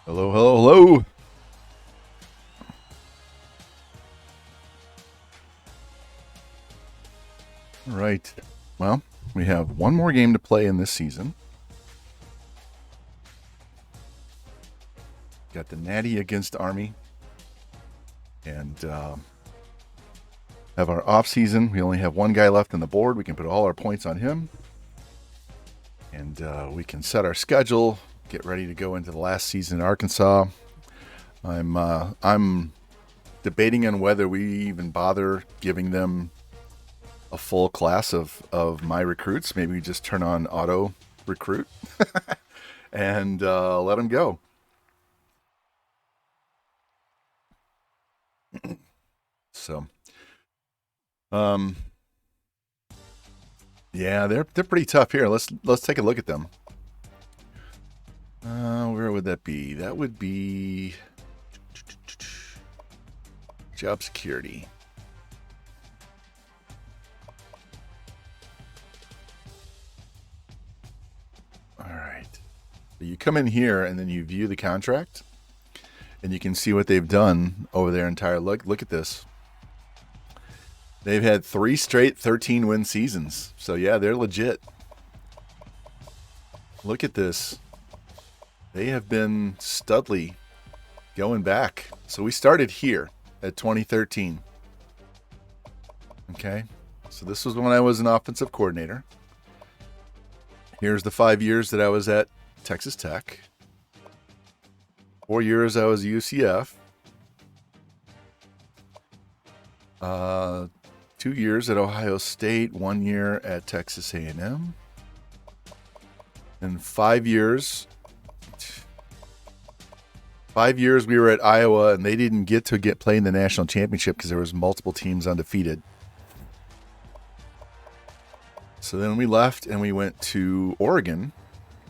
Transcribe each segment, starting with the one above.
Hello, hello, hello. All right. Well, we have one more game to play in this season. Got the Natty against Army. And have our off season. We only have one guy left on the board. We can put all our points on him. And we can set our schedule, get ready to go into the last season in Arkansas. I'm debating on whether we even bother giving them a full class of my recruits. Maybe we just turn on auto recruit and let them go. So, yeah, they're pretty tough here. Let's take a look at them. Where would that be? That would be job security. All right. So you come in here and then you view the contract, and you can see what they've done over their entire look. Look at this. They've had 3 straight 13-win seasons. So yeah, they're legit. Look at this. They have been studly going back. So we started here at 2013. Okay. So this was when I was an offensive coordinator. Here's the 5 years that I was at Texas Tech. 4 years I was at UCF. 2 years at Ohio State. 1 year at Texas A&M. And 5 years. 5 years we were at Iowa, and they didn't get to play in the national championship because there was multiple teams undefeated. So then we left and we went to Oregon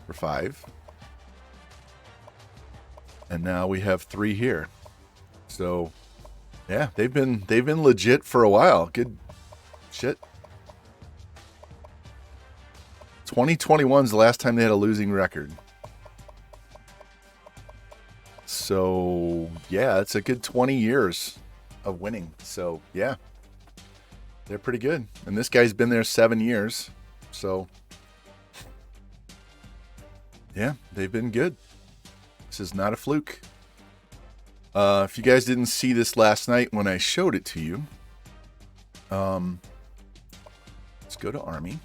for 5. And now we have 3 here. So yeah, they've been legit for a while. Good shit. 2021 is the last time they had a losing record. So yeah, it's a good 20 years of winning. So yeah, they're pretty good. And this guy's been there 7 years. So yeah, they've been good. This is not a fluke. If you guys didn't see this last night when I showed it to you, let's go to Army.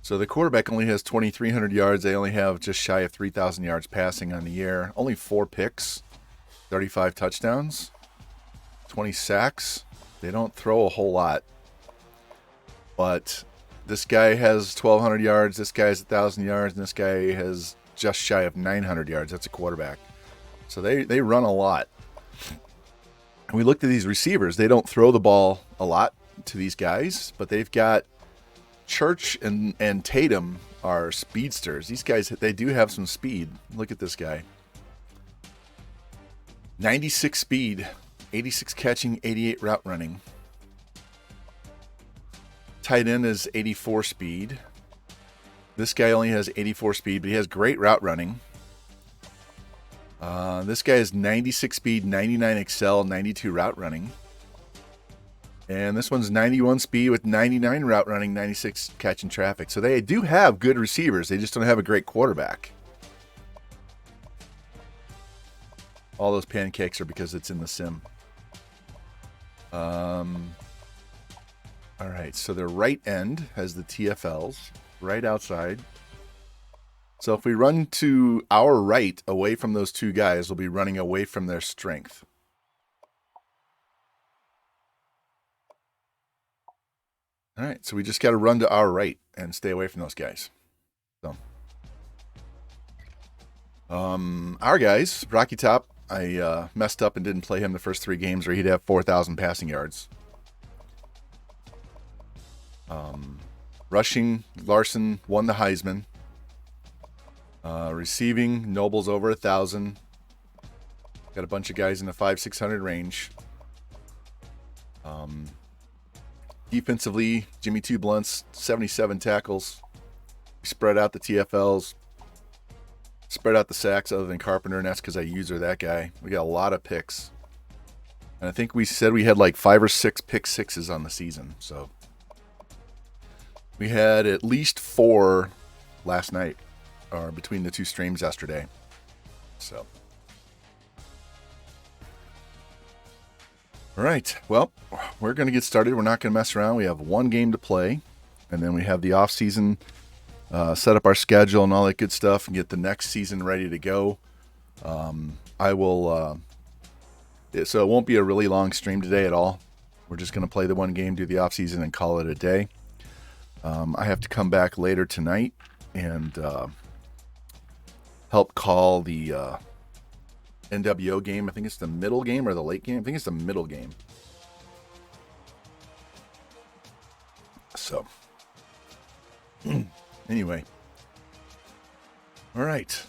So the quarterback only has 2,300 yards. They only have just shy of 3,000 yards passing on the year. Only 4 picks, 35 touchdowns, 20 sacks. They don't throw a whole lot. But this guy has 1,200 yards. This guy has 1,000 yards. And this guy has just shy of 900 yards. That's a quarterback. So they run a lot. And we looked at these receivers. They don't throw the ball a lot to these guys, but they've got Church and Tatum are speedsters. These guys, they do have some speed. Look at this guy. 96 speed, 86 catching, 88 route running. Tight end is 84 speed. This guy only has 84 speed, but he has great route running. This guy has 96 speed, 99 excel, 92 route running. And this one's 91 speed with 99 route running, 96 catching traffic. So they do have good receivers. They just don't have a great quarterback. All those pancakes are because it's in the sim. All right, so their right end has the TFLs right outside. So if we run to our right away from those 2 guys, we'll be running away from their strength. All right, so we just got to run to our right and stay away from those guys. So, our guys, Rocky Top, I messed up and didn't play him the first 3 games, or he'd have 4,000 passing yards. Rushing, Larson won the Heisman. Receiving, Noble's over 1,000. Got a bunch of guys in the 500-600 range. Defensively, Jimmy Two Blunts, 77 tackles. We spread out the TFLs. spread out the sacks other than Carpenter, and that's because I use that guy. We got a lot of picks. And I think we said we had like 5 or 6 pick sixes on the season. So we had at least 4 last night, or between the 2 streams yesterday. So. All right. Well, we're going to get started. We're not going to mess around. We have 1 game to play, and then we have the off season, set up our schedule and all that good stuff, and get the next season ready to go. I will. So it won't be a really long stream today at all. We're just going to play the 1 game, do the off season, and call it a day. I have to come back later tonight and help call the NWO game. I think it's the middle game or the late game. I think it's the middle game. So, anyway. All right.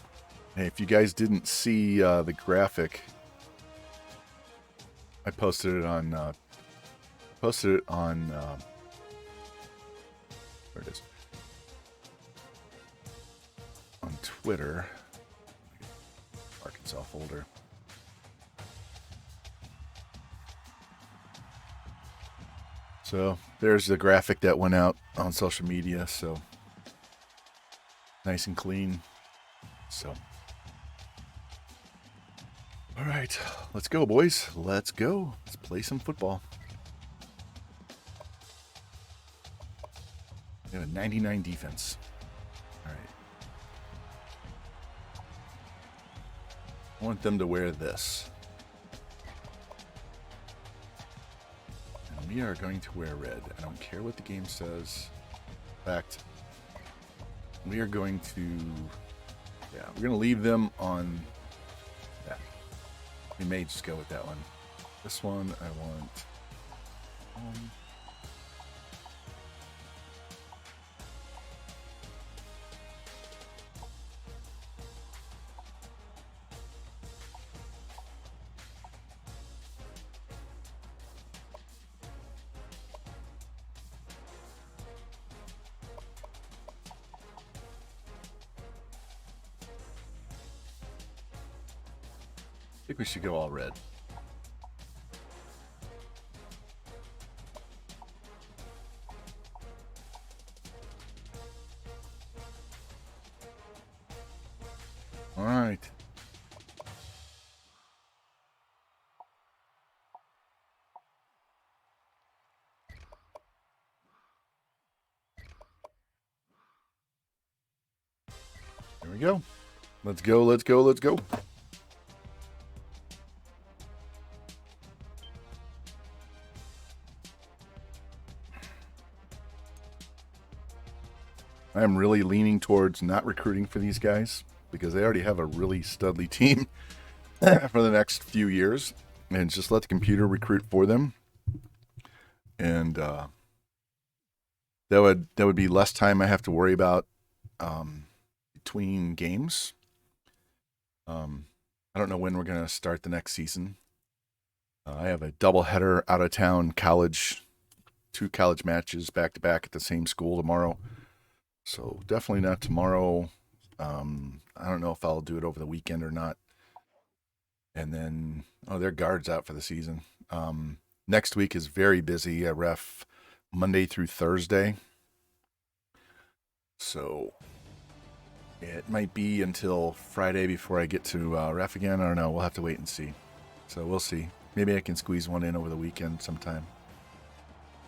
Hey, if you guys didn't see the graphic, I posted it on where it is, on Twitter. Arkansas folder. So there's the graphic that went out on social media. So nice and clean. So, all right, let's go, boys. Let's go. Let's play some football. We have a 99 defense. All right. I want them to wear this. And we are going to wear red. I don't care what the game says. In fact, we are going to, we're going to leave them on that. We may just go with that one. This one I want. I think we should go all red. All right. There we go. Let's go, let's go, let's go. I'm really leaning towards not recruiting for these guys because they already have a really studly team for the next few years, and just let the computer recruit for them. And that would be less time I have to worry about between games. I don't know when we're going to start the next season. I have a doubleheader out of town college, 2 college matches back to back at the same school tomorrow. So definitely not tomorrow. I don't know if I'll do it over the weekend or not. And then, their guard's out for the season. Next week is very busy. I ref Monday through Thursday. So it might be until Friday before I get to ref again. I don't know. We'll have to wait and see. So we'll see. Maybe I can squeeze one in over the weekend sometime.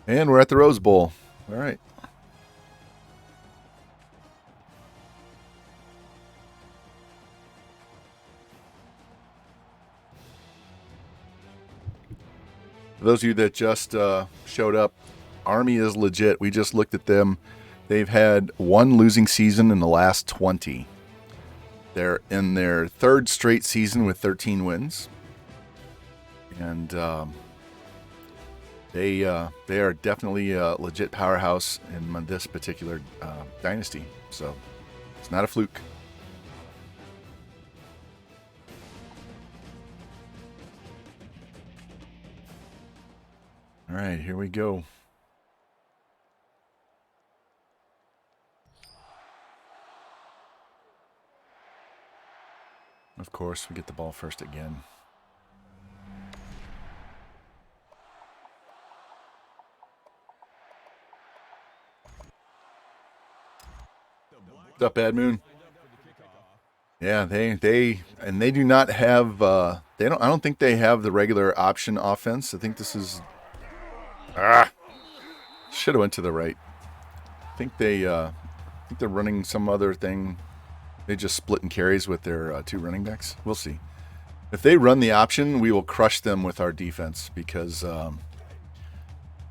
And we're at the Rose Bowl. All right. For those of you that just showed up, Army is legit. We just looked at them. They've had 1 losing season in the last 20. They're in their 3rd straight season with 13 wins. And they are definitely a legit powerhouse in this particular dynasty. So it's not a fluke. All right, here we go. Of course, we get the ball first again. What's up, Bad Moon? Yeah, they do not have I don't think they have the regular option offense. I think this is should have went to the right. I think they're running some other thing. They just split and carries with their 2 running backs. We'll see. If they run the option, we will crush them with our defense because the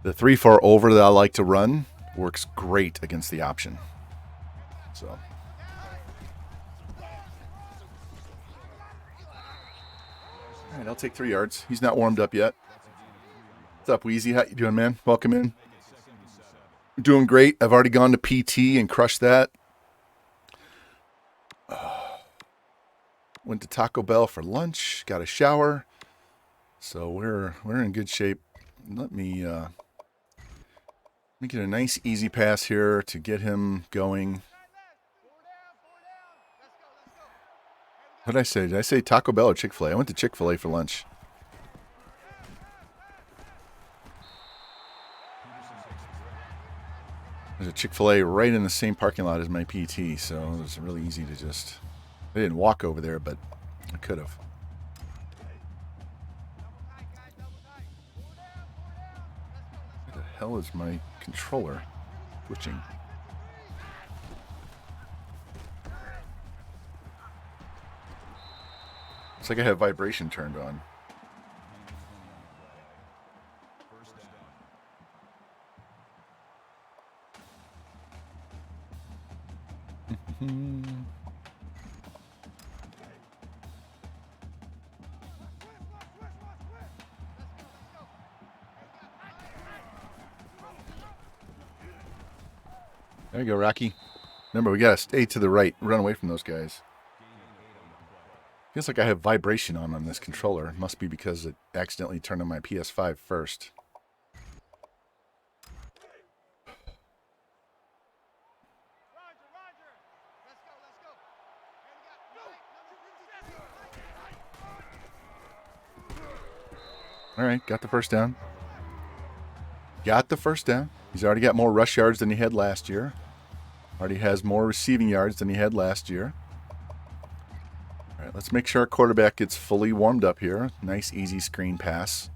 3-4 over that I like to run works great against the option. So. All right, I'll take 3 yards. He's not warmed up yet. What's up, Wheezy? How you doing, man? Welcome in. Doing great. I've already gone to PT and crushed that. Went to Taco Bell for lunch. Got a shower. So we're in good shape. Let me get a nice easy pass here to get him going. What did I say? Did I say Taco Bell or Chick-fil-A? I went to Chick-fil-A for lunch. There's a Chick-fil-A right in the same parking lot as my PT, so it was really easy to just... I didn't walk over there, but I could have. Where the hell is my controller twitching? Looks like I have vibration turned on. There you go, Rocky. Remember, we gotta stay to the right. Run away from those guys. Feels like I have vibration on this controller. It must be because it accidentally turned on my PS5 first. All right, got the first down. Got the first down. He's already got more rush yards than he had last year. Already has more receiving yards than he had last year. All right, let's make sure our quarterback gets fully warmed up here. Nice, easy screen pass.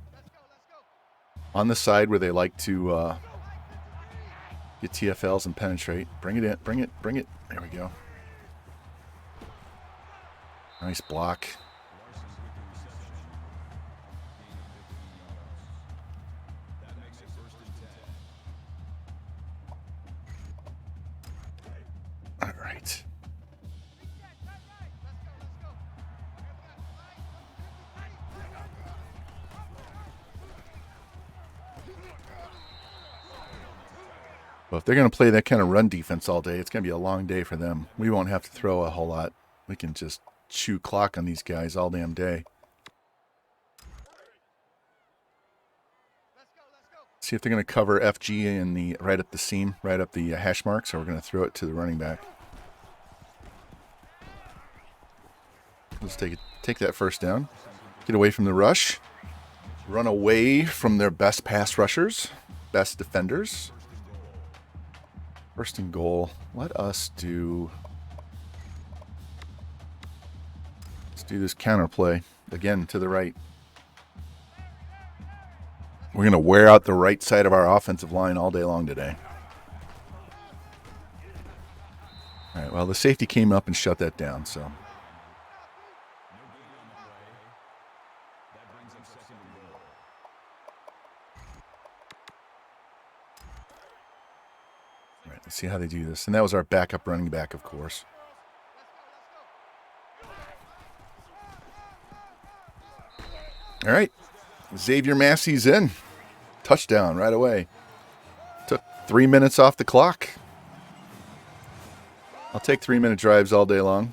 On the side where they like to get TFLs and penetrate. Bring it in. Bring it. Bring it. There we go. Nice block. All right. Well, if they're going to play that kind of run defense all day, it's going to be a long day for them. We won't have to throw a whole lot. We can just chew clock on these guys all damn day. See if they're going to cover FG in the right up the seam, right up the hash mark. So we're going to throw it to the running back. Let's take that first down. Get away from the rush. Run away from their best pass rushers, best defenders. First and goal. Let's do this counter play again to the right. We're going to wear out the right side of our offensive line all day long today. All right, well, the safety came up and shut that down, so. All right, let's see how they do this. And that was our backup running back, of course. All right, Xavier Massey's in. Touchdown right away. Took 3 minutes off the clock. I'll take 3-minute drives all day long.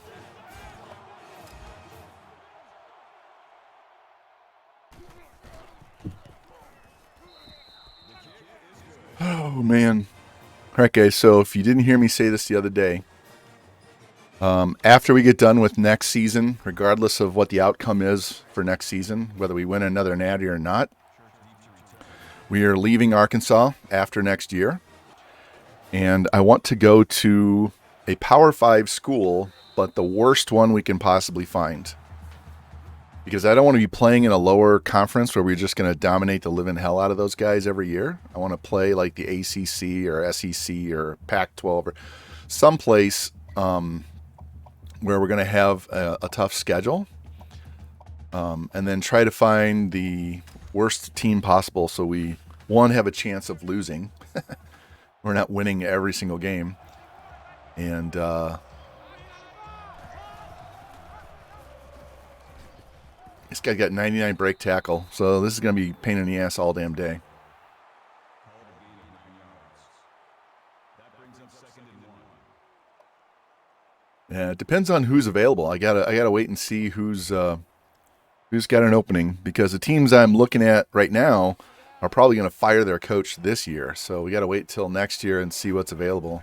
Oh, man. All right, guys, so if you didn't hear me say this the other day, After we get done with next season, regardless of what the outcome is for next season, whether we win another natty or not, we are leaving Arkansas after next year. And I want to go to a Power 5 school, but the worst one we can possibly find. Because I don't want to be playing in a lower conference where we're just going to dominate the living hell out of those guys every year. I want to play like the ACC or SEC or Pac-12 or someplace where we're going to have a tough schedule, and then try to find the worst team possible so we, one, have a chance of losing. We're not winning every single game. And this guy got 99 break tackle, so this is going to be a pain in the ass all damn day. Yeah, it depends on who's available. I gotta wait and see who's got an opening, because the teams I'm looking at right now are probably going to fire their coach this year. So we got to wait till next year and see what's available.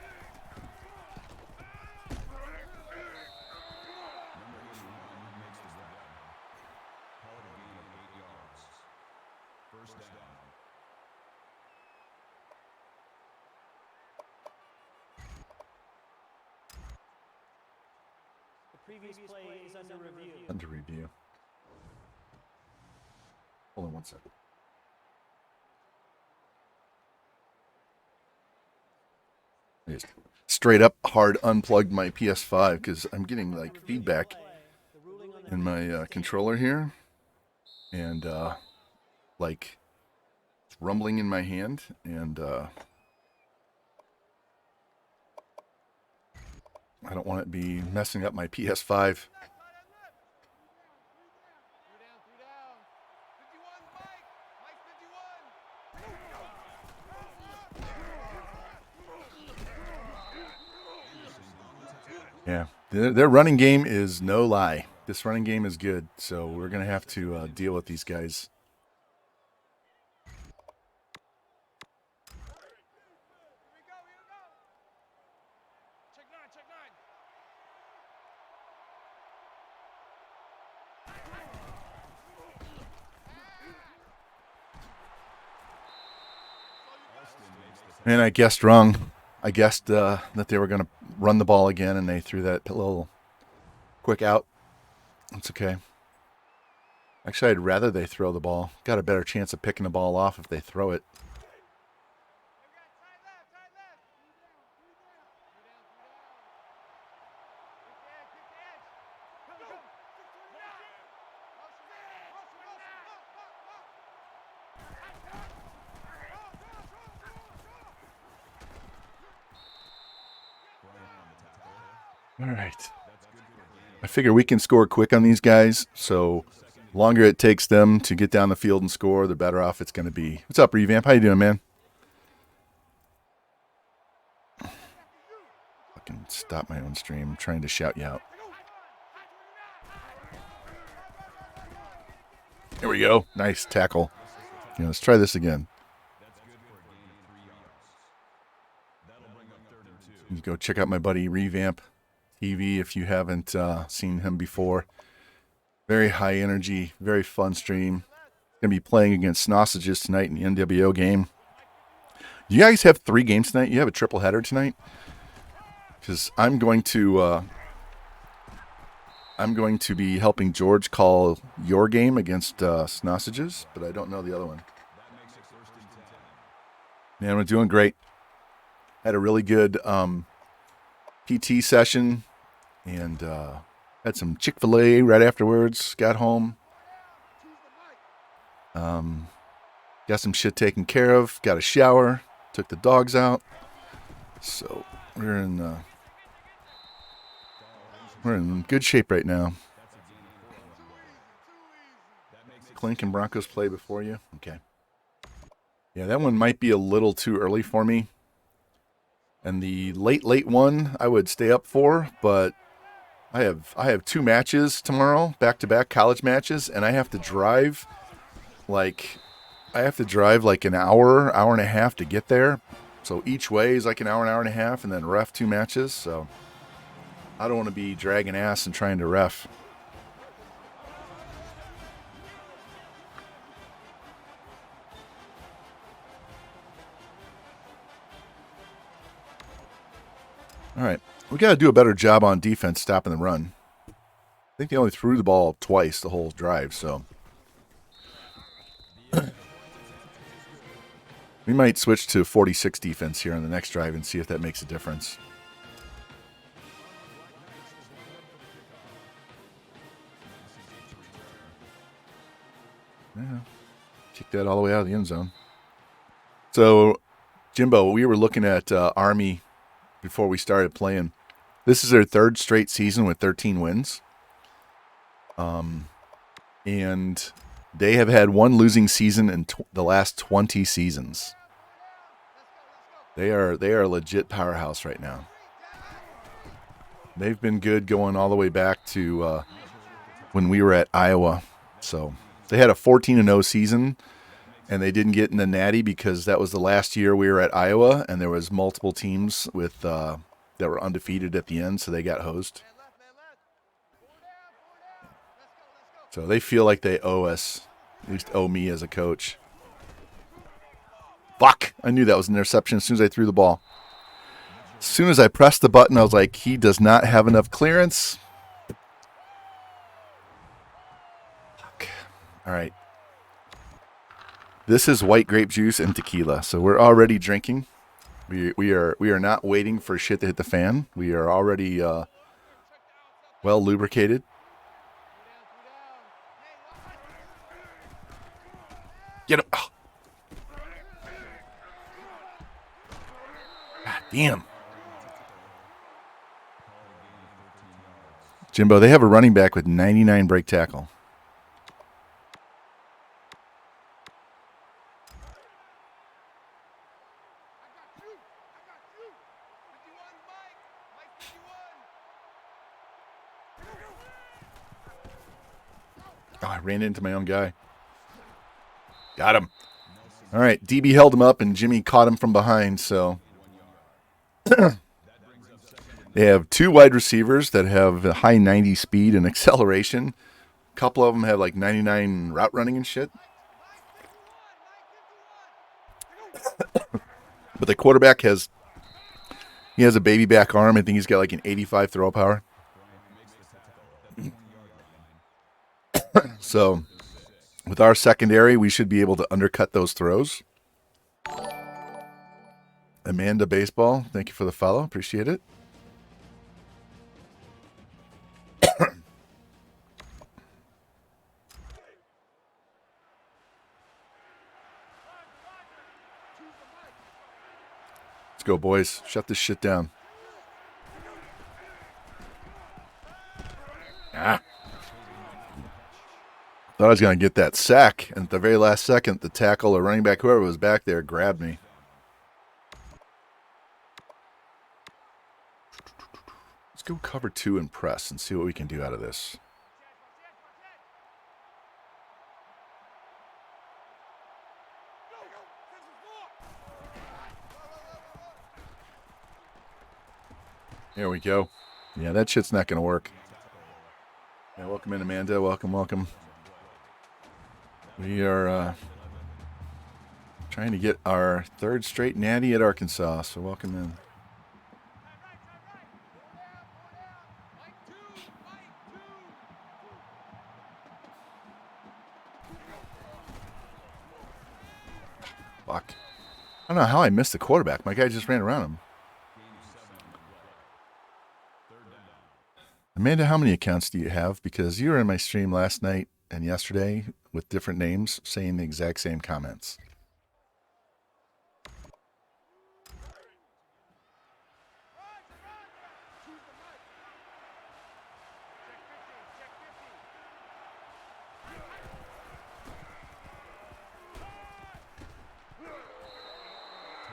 Previous play is under review. Under review. Hold on one second. I just straight up hard unplugged my PS5 because I'm getting like feedback in my controller here, and like it's rumbling in my hand, and I don't want it to be messing up my PS5. Yeah, their running game is no lie. This running game is good, so we're going to have to deal with these guys. And I guessed wrong. I guessed that they were going to run the ball again, and they threw that little quick out. It's okay. Actually, I'd rather they throw the ball. Got a better chance of picking the ball off if they throw it. All right. I figure we can score quick on these guys, so longer it takes them to get down the field and score, the better off it's going to be. What's up, Revamp? How you doing, man? Fucking stop my own stream. I'm trying to shout you out. There we go. Nice tackle. Yeah, let's try this again. You go check out my buddy Revamp TV if you haven't seen him before. Very high energy, very fun stream. Gonna be playing against Sausages tonight in the NWO game. You guys have 3 games tonight? You have a triple header tonight? Because I'm going to be helping George call your game against Sausages, but I don't know the other one. Man, we're doing great. Had a really good PT session, and had some Chick-fil-A right afterwards. Got home. Got some shit taken care of. Got a shower. Took the dogs out. So we're in good shape right now. Clink and Broncos play before you? Okay. Yeah, that one might be a little too early for me. And the late one I would stay up for, but I have 2 matches tomorrow, back-to-back college matches, and I have to drive like an hour and a half to get there. So each way is like an hour and a half, and then ref 2 matches. So I don't want to be dragging ass and trying to ref. All right. We got to do a better job on defense stopping the run. I think they only threw the ball twice the whole drive, so. We might switch to 46 defense here on the next drive and see if that makes a difference. Yeah. Kick that all the way out of the end zone. So, Jimbo, we were looking at Army before we started playing. This is their third straight season with 13 wins. And they have had one losing season in the last 20 seasons. They are a legit powerhouse right now. They've been good going all the way back to when we were at Iowa. So they had a 14-0 season, and they didn't get in the Natty because that was the last year we were at Iowa, and there was multiple teams with that were undefeated at the end, so they got hosed. So they feel like they owe us, at least owe me as a coach. Fuck! I knew that was an interception as soon as I threw the ball. As soon as I pressed the button, I was like, he does not have enough clearance. Fuck. All right. This is white grape juice and tequila, so we're already drinking. We are not waiting for shit to hit the fan. We are already well lubricated. Get him! Oh. God damn. Jimbo, they have a running back with 99 break tackle. Oh, I ran into my own guy. Got him. All right, DB held him up, and Jimmy caught him from behind, so. They have two wide receivers that have a high 90 speed and acceleration. A couple of them have like 99 route running and shit. But the quarterback has a baby back arm. I think he's got like an 85 throw power. So with our secondary, we should be able to undercut those throws. Amanda Baseball, thank you for the follow. Appreciate it. Let's go, boys. Shut this shit down. Thought I was going to get that sack, and at the very last second, the tackle or running back, whoever was back there, grabbed me. Let's go cover 2 and press and see what we can do out of this. There we go. Yeah, that shit's not going to work. Yeah, welcome in, Amanda. Welcome, welcome. We are trying to get our third straight natty at Arkansas, so welcome in. Fuck. I don't know how I missed the quarterback. My guy just ran around him. Amanda, how many accounts do you have? Because you were in my stream last night and yesterday with different names saying the exact same comments.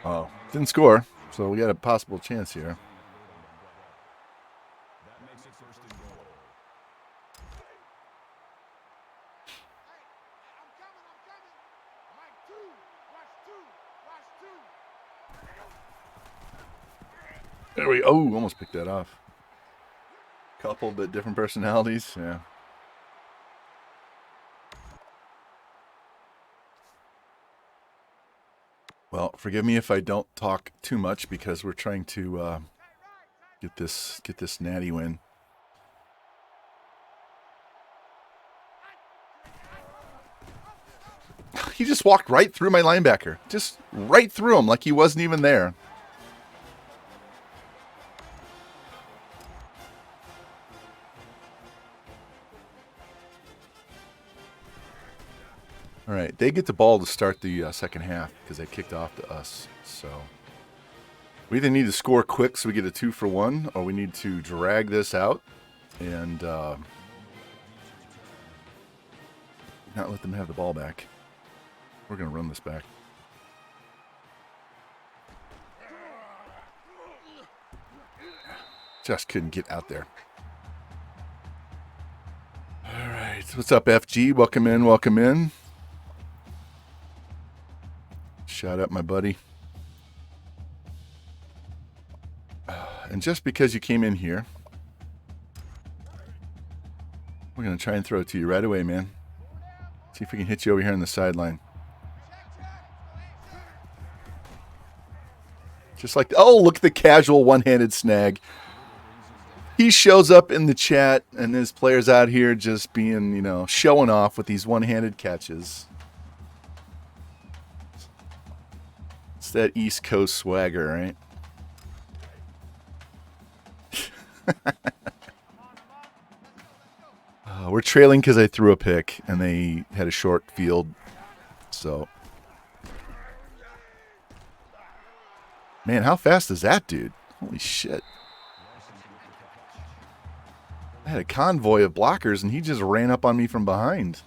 Oh, didn't score, so we got a possible chance here. There we go. Oh, almost picked that off. Couple, but different personalities. Yeah. Well, forgive me if I don't talk too much because we're trying to get this natty win. He just walked right through my linebacker. Just right through him like he wasn't even there. All right, they get the ball to start the second half because they kicked off to us. So we either need to score quick so we get a 2-for-1, or we need to drag this out and not let them have the ball back. We're going to run this back. Just couldn't get out there. All right, what's up, FG? Welcome in, welcome in. Shout out, my buddy. And just because you came in here, we're going to try and throw it to you right away, man. See if we can hit you over here on the sideline. Just like, oh, look at the casual one-handed snag. He shows up in the chat, and his players out here just being, you know, showing off with these one-handed catches. It's that East Coast swagger, right? We're trailing because I threw a pick, and they had a short field. So, man, how fast is that dude? Holy shit. I had a convoy of blockers, and he just ran up on me from behind.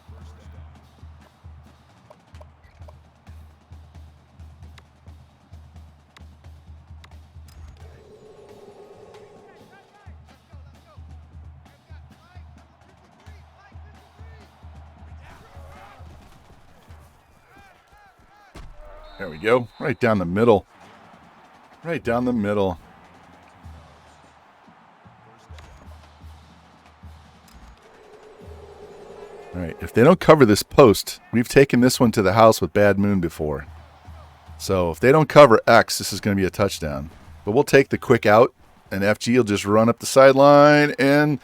There we go. Right down the middle. Right down the middle. All right, if they don't cover this post, we've taken this one to the house with Bad Moon before. So if they don't cover X, this is going to be a touchdown. But we'll take the quick out, and FG will just run up the sideline and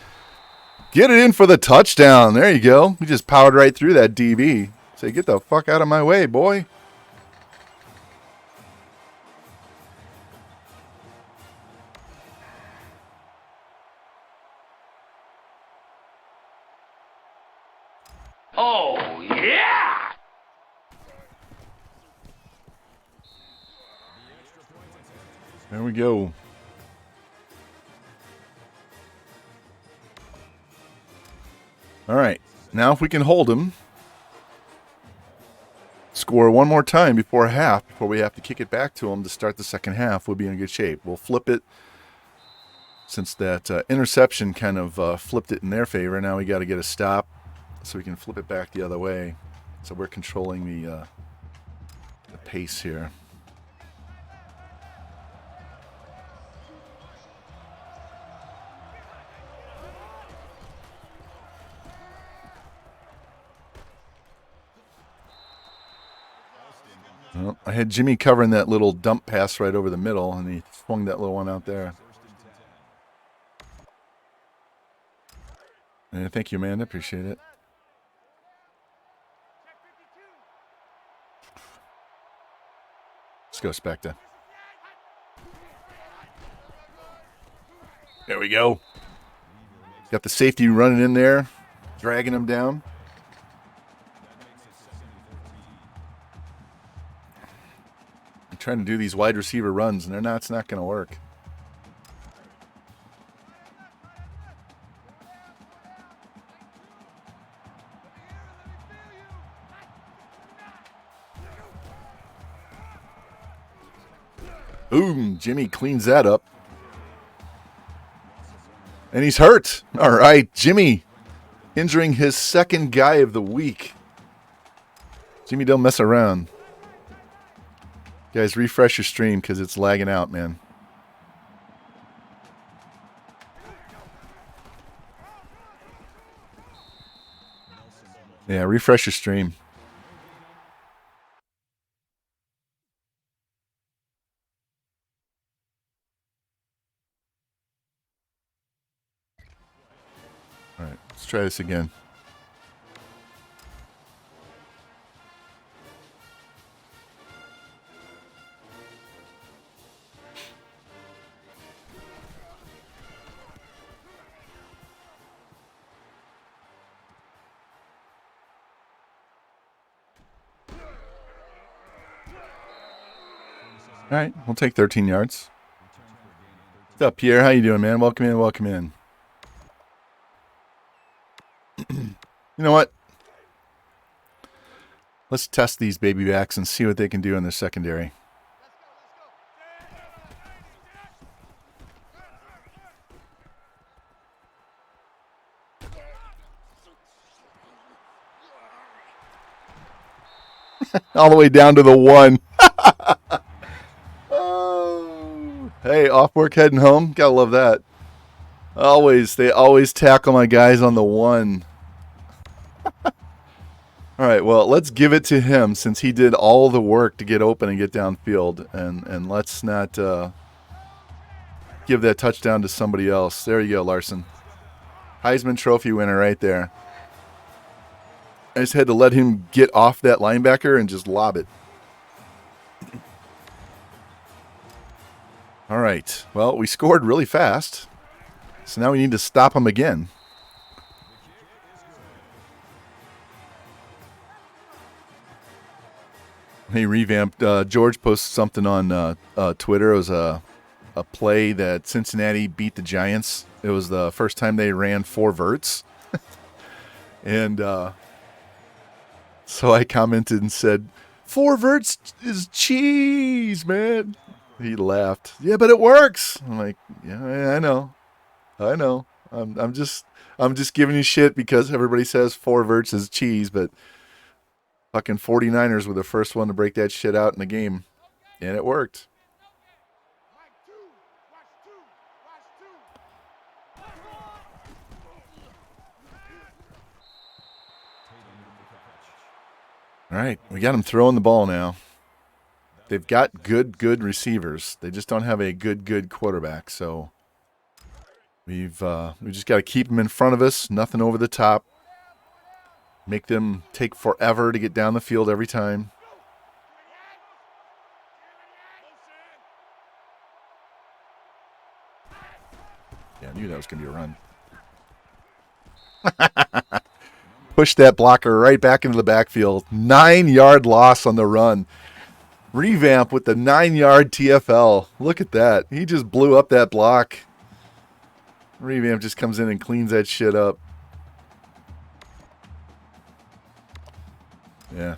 get it in for the touchdown. There you go. We just powered right through that DB. Say, get the fuck out of my way, boy. Oh, yeah! There we go. All right. Now if we can hold him, score one more time before half, before we have to kick it back to him to start the second half, we'll be in good shape. We'll flip it. Since that interception kind of flipped it in their favor, now we got to get a stop so we can flip it back the other way. So we're controlling the pace here. Well, I had Jimmy covering that little dump pass right over the middle, and he swung that little one out there. And thank you, Amanda. Appreciate it. Let's go, Spectre. There we go. Got the safety running in there, dragging him down. I'm trying to do these wide receiver runs, and it's not going to work. Boom, Jimmy cleans that up. And he's hurt. All right, Jimmy injuring his second guy of the week. Jimmy, don't mess around. Guys, refresh your stream because it's lagging out, man. Yeah, refresh your stream. All right, let's try this again. All right, we'll take 13 yards. What's up, Pierre? How you doing, man? Welcome in, welcome in. You know what? Let's test these baby backs and see what they can do in the secondary. All the way down to the 1. Oh. Hey, off work heading home. Gotta love that. They always tackle my guys on the 1. All right, well, let's give it to him since he did all the work to get open and get downfield, and let's not give that touchdown to somebody else. There you go, Larson. Heisman Trophy winner right there. I just had to let him get off that linebacker and just lob it. All right, well, we scored really fast, so now we need to stop him again. He revamped. George posted something on Twitter. It was a play that Cincinnati beat the Giants. It was the first time they ran 4 verts. And so I commented and said, 4 verts is cheese, man. He laughed. Yeah, but it works. I'm like, yeah, I know. I'm just giving you shit because everybody says 4 verts is cheese, but fucking 49ers were the first one to break that shit out in the game, and it worked. All right, we got them throwing the ball now. They've got good receivers. They just don't have a good quarterback. So we just got to keep them in front of us. Nothing over the top. Make them take forever to get down the field every time. Yeah, I knew that was going to be a run. Push that blocker right back into the backfield. 9-yard loss on the run. Revamp with the 9-yard TFL. Look at that. He just blew up that block. Revamp just comes in and cleans that shit up. Yeah.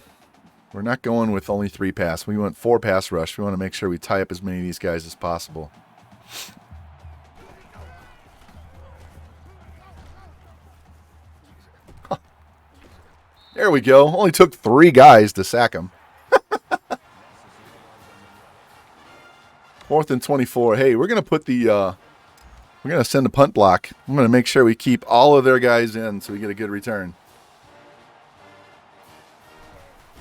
We're not going with only 3 pass. We want 4 pass rush. We want to make sure we tie up as many of these guys as possible. There we go. Only took 3 guys to sack him. 4th and 24. Hey, we're going to put the we're going to send a punt block. I'm going to make sure we keep all of their guys in so we get a good return.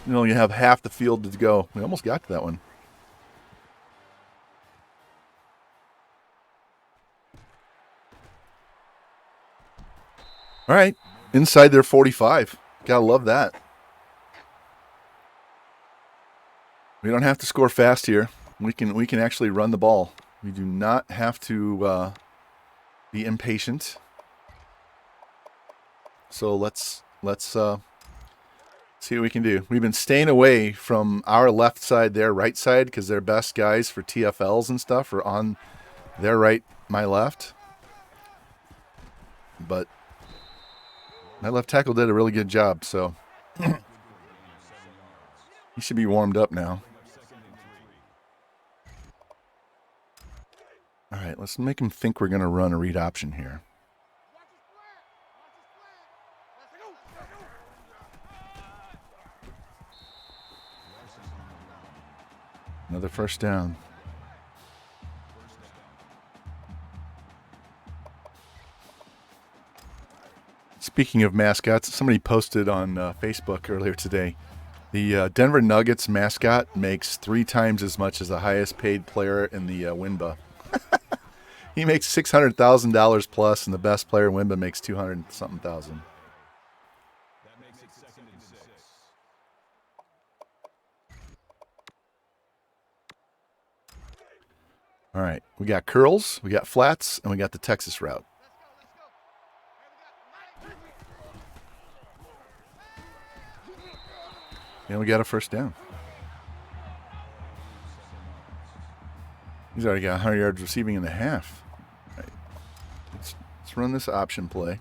You only have half the field to go. We almost got to that one. All right. Inside their 45. Gotta love that. We don't have to score fast here. We can actually run the ball. We do not have to be impatient. So let's see what we can do. We've been staying away from our left side, their right side, because their best guys for TFLs and stuff are on their right, my left. But my left tackle did a really good job, so he should be warmed up now. All right, let's make him think we're going to run a read option here. Another first down. Let's Speaking of mascots, somebody posted on Facebook earlier today. The Denver Nuggets mascot makes 3 times as much as the highest paid player in the WNBA. He makes $600,000 plus, and the best player in WNBA makes 200-something thousand. That makes it 2nd and 6. All right, we got curls, we got flats, and we got the Texas route. And we got a first down. He's already got 100 yards receiving in the half. All right. Let's run this option play.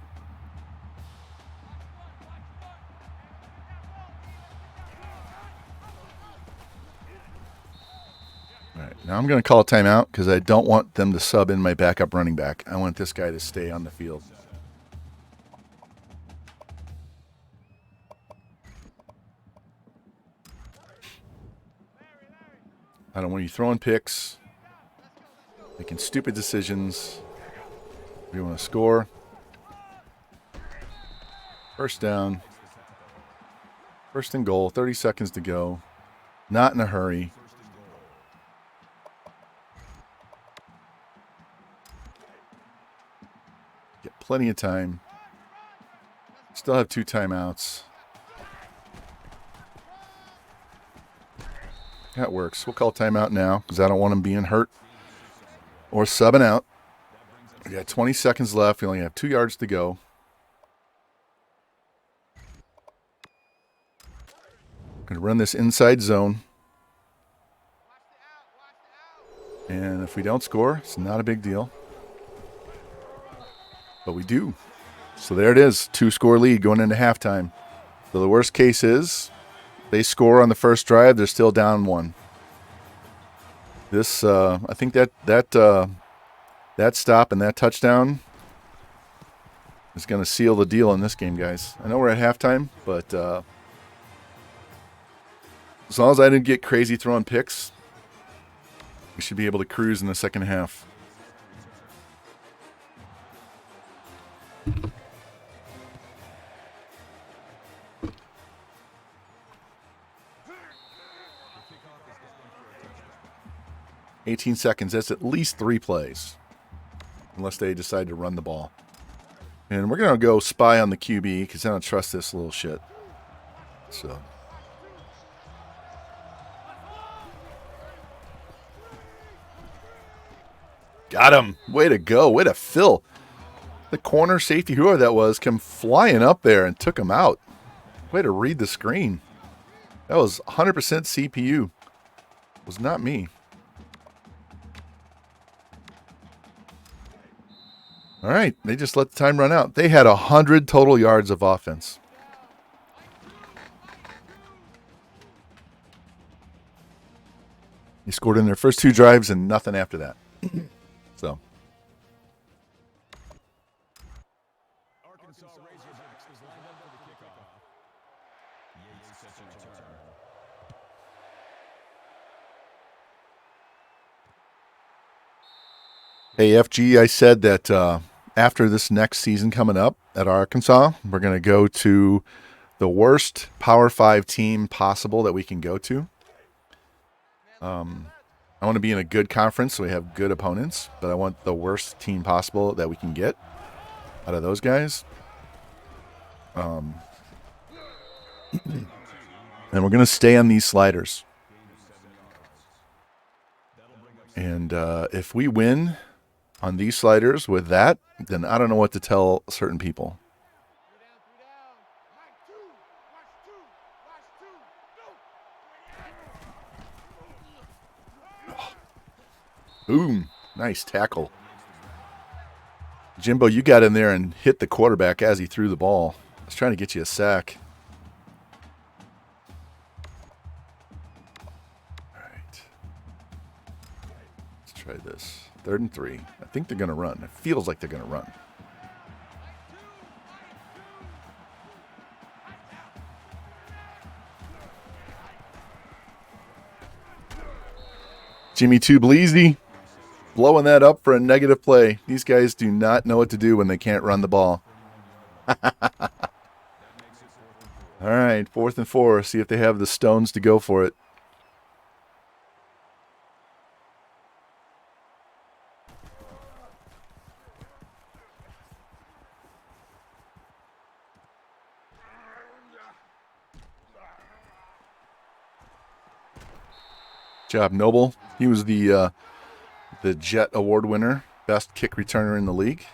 All right, now I'm going to call a timeout because I don't want them to sub in my backup running back. I want this guy to stay on the field. I don't want you throwing picks, making stupid decisions. We want to score. First down. First and goal. 30 seconds to go. Not in a hurry. Get plenty of time. Still have 2 timeouts. That works. We'll call timeout now because I don't want him being hurt or subbing out. We got 20 seconds left. We only have 2 yards to go. Going to run this inside zone. And if we don't score, it's not a big deal. But we do. So there it is. 2-score lead going into halftime. So the worst case is they score on the first drive. They're still down 1. This, I think that stop and that touchdown is going to seal the deal in this game, guys. I know we're at halftime, but as long as I didn't get crazy throwing picks, we should be able to cruise in the second half. $18 seconds. That's at least 3 plays, unless they decide to run the ball. And we're going to go spy on the QB because I don't trust this little shit. So. Got him. Way to go. Way to fill. The corner safety, whoever that was, came flying up there and took him out. Way to read the screen. That was 100% CPU. It was not me. All right, they just let the time run out. They had 100 total yards of offense. They scored in their first 2 drives and nothing after that. So. Arkansas Razorbacks is lined up for the kickoff. Yates sets a return. Hey, FG, I said that after this next season coming up at Arkansas, we're going to go to the worst Power 5 team possible that we can go to. I want to be in a good conference so we have good opponents, but I want the worst team possible that we can get out of those guys. And we're going to stay on these sliders. And if we win on these sliders with that, then I don't know what to tell certain people. Boom. Nice tackle. Jimbo, you got in there and hit the quarterback as he threw the ball. I was trying to get you a sack. All right. Let's try this. 3rd and 3. I think they're going to run. It feels like they're going to run. Jimmy Too Bleezy blowing that up for a negative play. These guys do not know what to do when they can't run the ball. All right, 4th and 4. See if they have the stones to go for it. Job, Noble. He was the Jet Award winner, best kick returner in the league.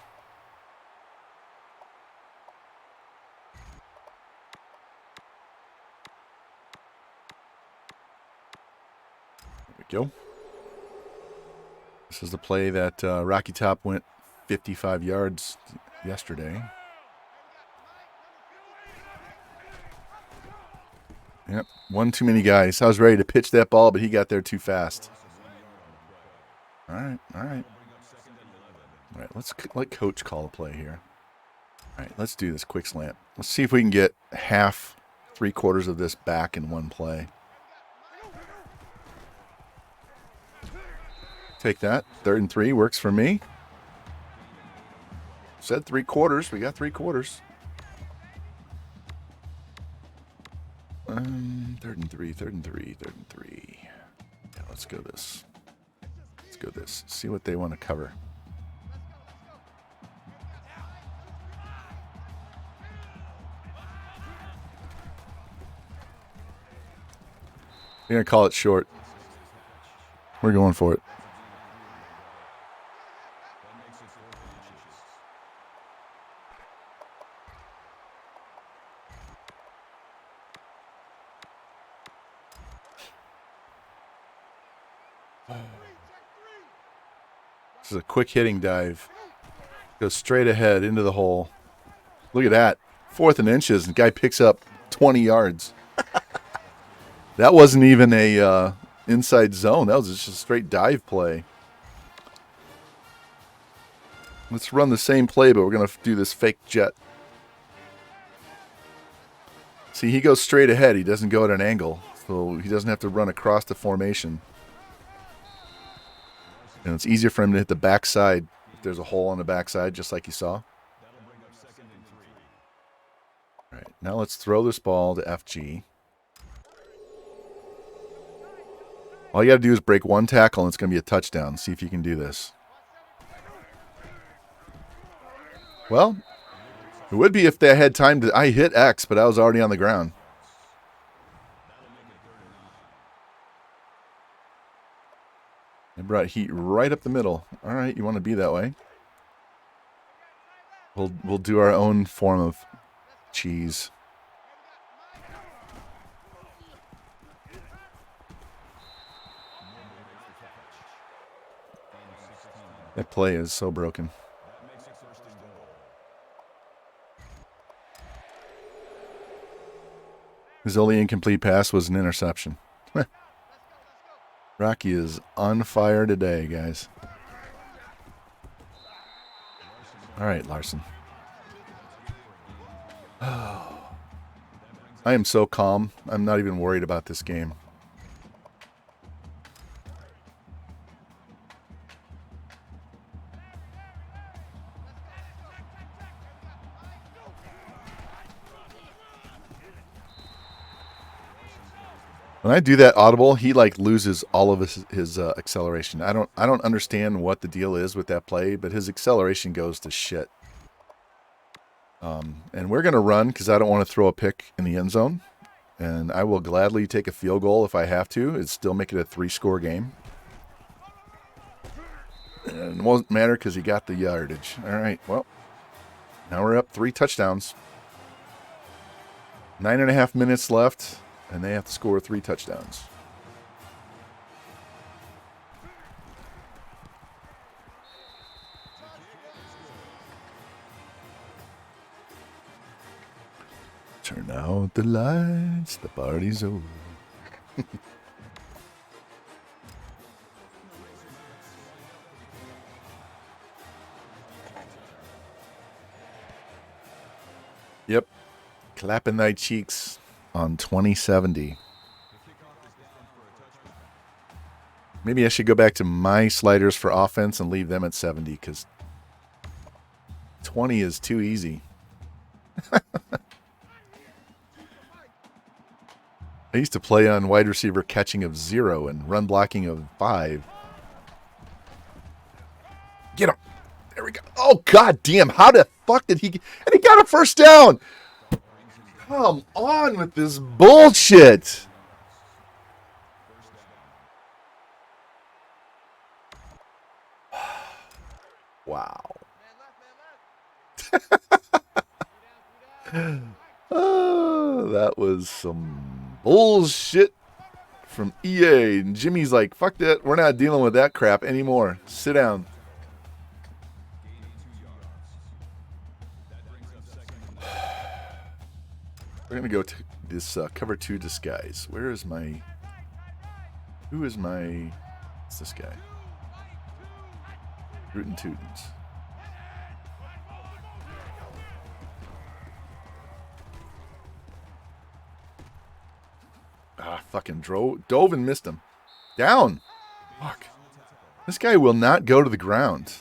There we go. This is the play that Rocky Top went 55 yards yesterday. Yep, one too many guys. I was ready to pitch that ball, but he got there too fast. All right. All right, let's let Coach call a play here. All right, let's do this quick slant. Let's see if we can get half, 3/4 of this back in one play. Take that. 3rd and 3 works for me. Said 3/4. We got 3/4. 3rd and 3. 3rd and 3. 3rd and 3. Yeah, let's go this. Let's go this. See what they want to cover. They're going to call it short. We're going for it. This is a quick hitting dive. Goes straight ahead into the hole. Look at that. 4th and inches, and the guy picks up 20 yards. That wasn't even a inside zone. That was just a straight dive play. Let's run the same play, but we're going to do this fake jet. See, he goes straight ahead. He doesn't go at an angle, so he doesn't have to run across the formation. And it's easier for him to hit the backside if there's a hole on the backside, just like you saw. All right, now let's throw this ball to FG. All you got to do is break one tackle, and it's going to be a touchdown. See if you can do this. Well, it would be if they had time to... I hit X, but I was already on the ground. They brought heat right up the middle. All right, you want to be that way. We'll do our own form of cheese. That play is so broken. His only incomplete pass was an interception. Rocky is on fire today, guys. All right, Larson. Oh. I am so calm. I'm not even worried about this game. When I do that audible, he like loses all of his acceleration. I don't understand what the deal is with that play, but his acceleration goes to shit. And we're gonna run because I don't want to throw a pick in the end zone, and I will gladly take a field goal if I have to. It'd still make it a 3-score game, and it won't matter because he got the yardage. All right, well, now we're up 3 touchdowns. 9.5 minutes left. And they have to score 3 touchdowns. Turn out the lights, the party's over. Yep. Clapping thy cheeks on 2070. Maybe I should go back to my sliders for offense and leave them at 70 because 20 is too easy. I used to play on wide receiver catching of 0 and run blocking of 5. Get him. There we go. Oh, god damn. How the fuck did he get... And he got a first down. Come on with this bullshit. Wow. Oh, that was some bullshit from EA. And Jimmy's like, fuck that. We're not dealing with that crap anymore. Sit down. We're going to go to this cover 2 disguise. Where is my... Who is my... What's this guy? Rootin' Tootins. Ah, fucking dove and missed him. Down. Fuck. This guy will not go to the ground.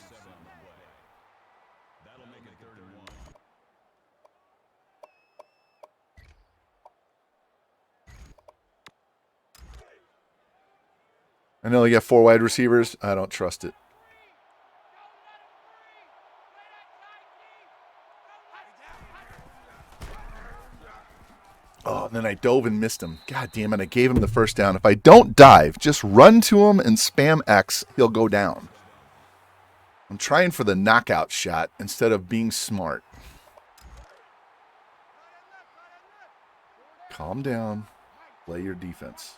I know they got 4 wide receivers. I don't trust it. Oh, and then I dove and missed him. God damn it, I gave him the first down. If I don't dive, just run to him and spam X, he'll go down. I'm trying for the knockout shot instead of being smart. Calm down. Play your defense.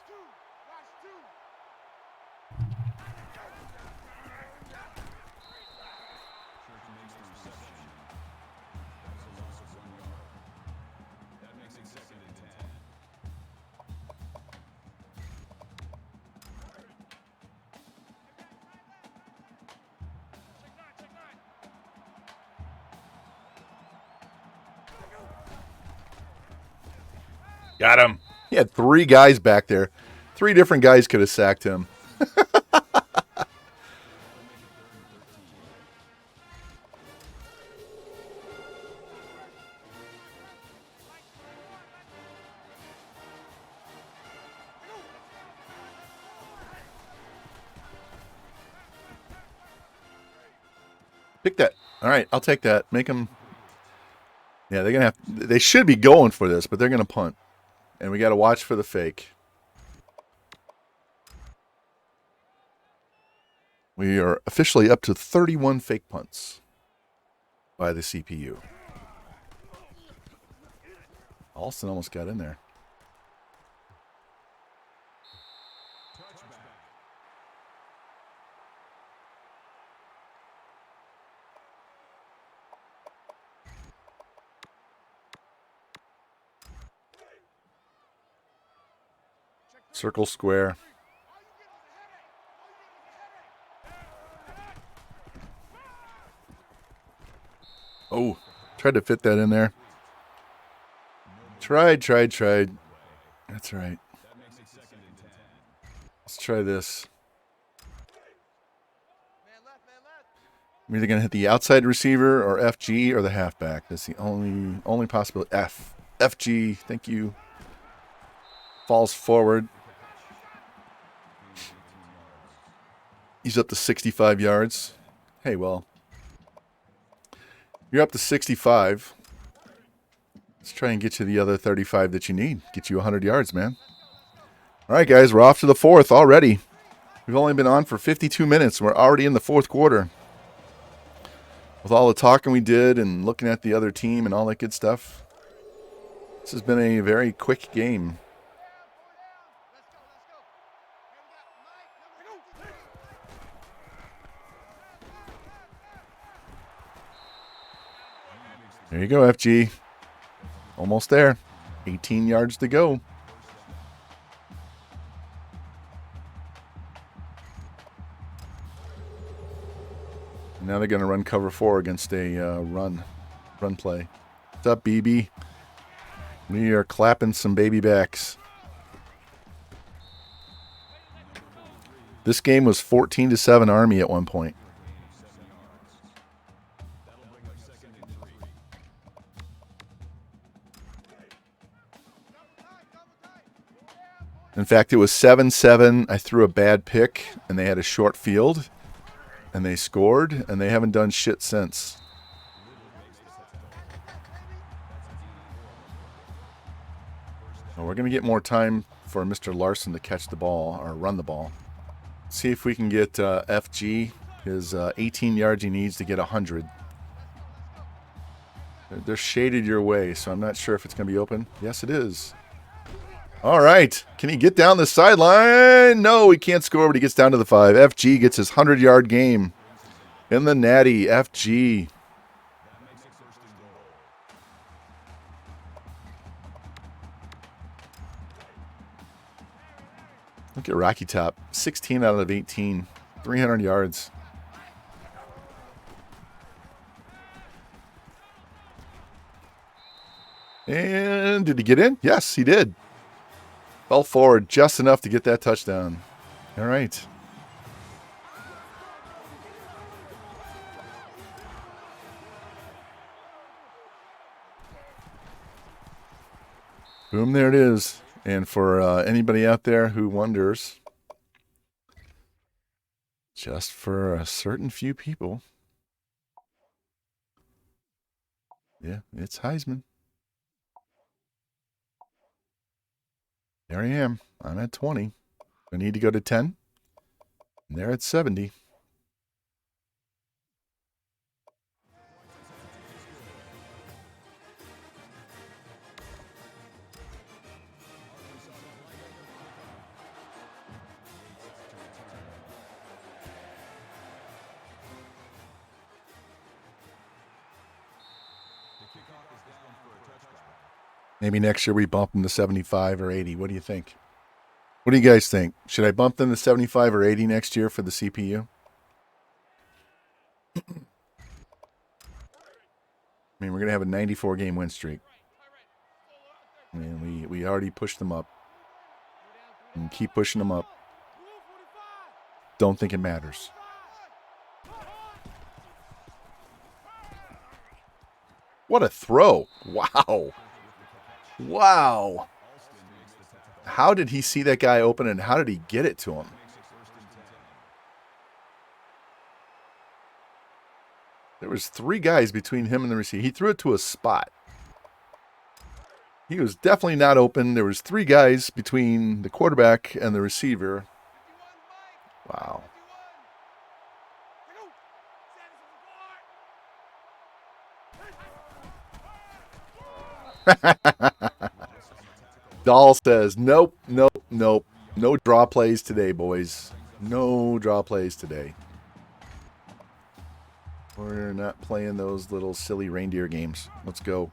Got him. He had 3 guys back there. 3 different guys could have sacked him. Pick that. All right, I'll take that. Make them. Yeah, they're gonna have. They should be going for this, but they're gonna punt, and we got to watch for the fake. We are officially up to 31 fake punts by the CPU. Alston almost got in there. Circle square. Oh, tried to fit that in there. Tried. That's right. Let's try this. I'm either going to hit the outside receiver or FG or the halfback. That's the only possibility. FG, thank you. Falls forward. He's up to 65 yards. Hey, well, you're up to 65. Let's try and get you the other 35 that you need. Get you 100 yards, man. All right, guys, we're off to the 4th already. We've only been on for 52 minutes. We're already in the 4th quarter. With all the talking we did and looking at the other team and all that good stuff, this has been a very quick game. There you go, FG. Almost there. 18 yards to go. Now they're going to run cover 4 against a run play. What's up, BB? We are clapping some baby backs. This game was 14-7 Army at one point. In fact, it was 7-7. I threw a bad pick, and they had a short field, and they scored, and they haven't done shit since. Well, we're going to get more time for Mr. Larson to catch the ball, or run the ball. See if we can get FG his 18 yards he needs to get 100. They're shaded your way, so I'm not sure if it's going to be open. Yes, it is. All right. Can he get down the sideline? No, he can't score, but he gets down to the 5. FG gets his 100-yard game in the Natty. FG. Look at Rocky Top. 16 out of 18. 300 yards. And did he get in? Yes, he did. Fell forward just enough to get that touchdown. All right. Boom, there it is. And for anybody out there who wonders, just for a certain few people, yeah, it's Heisman. There I am. I'm at 20. I need to go to 10. And they're at 70. Maybe next year we bump them to 75 or 80. What do you think? What do you guys think? Should I bump them to 75 or 80 next year for the CPU? I mean, we're going to have a 94-game win streak. I mean, we already pushed them up. And keep pushing them up. Don't think it matters. What a throw. Wow. Wow. How did he see that guy open and how did he get it to him? There was 3 guys between him and the receiver. He threw it to a spot. He was definitely not open. There was 3 guys between the quarterback and the receiver. Wow. Dahl says, nope, nope, nope. No draw plays today, boys. No draw plays today. We're not playing those little silly reindeer games. Let's go.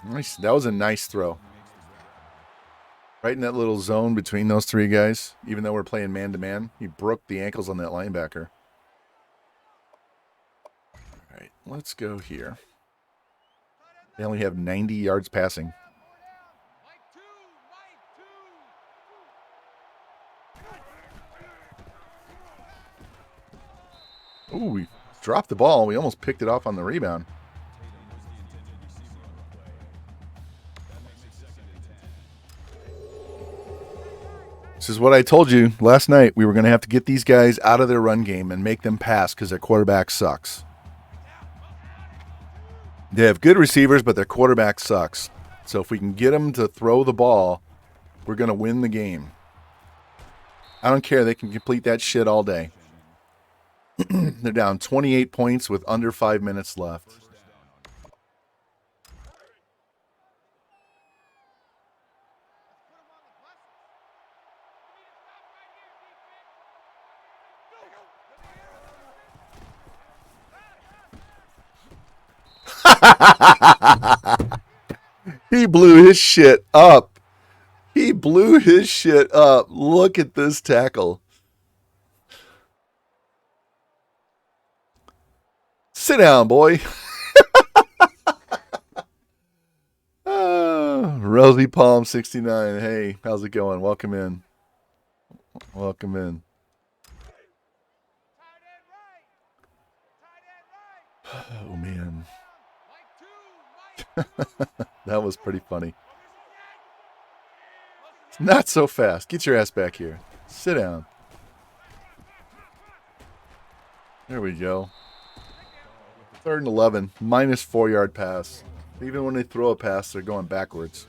Nice. That was a nice throw. Right in that little zone between those 3 guys. Even though we're playing man-to-man, he broke the ankles on that linebacker. All right, let's go here. They only have 90 yards passing. Ooh, we dropped the ball. We almost picked it off on the rebound. This is what I told you last night. We were going to have to get these guys out of their run game and make them pass because their quarterback sucks. They have good receivers, but their quarterback sucks. So if we can get them to throw the ball, we're going to win the game. I don't care. They can complete that shit all day. They're down 28 points with under 5 minutes left. He blew his shit up. He blew his shit up. Look at this tackle. Sit down, boy. Rosie Palm 69. Hey, how's it going? Welcome in. Welcome in. Oh, man. That was pretty funny. Not so fast. Get your ass back here. Sit down. There we go. 3rd and 11. Minus 4-yard pass. Even when they throw a pass, they're going backwards.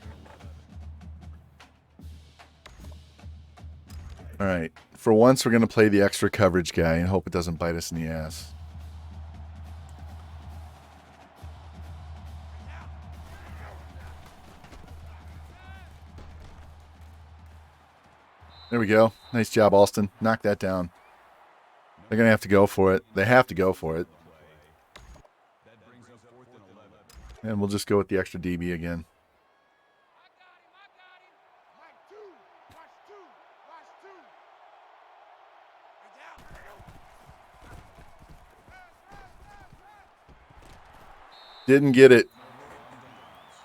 All right. For once, we're going to play the extra coverage guy and hope it doesn't bite us in the ass. There we go. Nice job, Alston. Knock that down. They're going to have to go for it. They have to go for it. And we'll just go with the extra DB again. Didn't get it.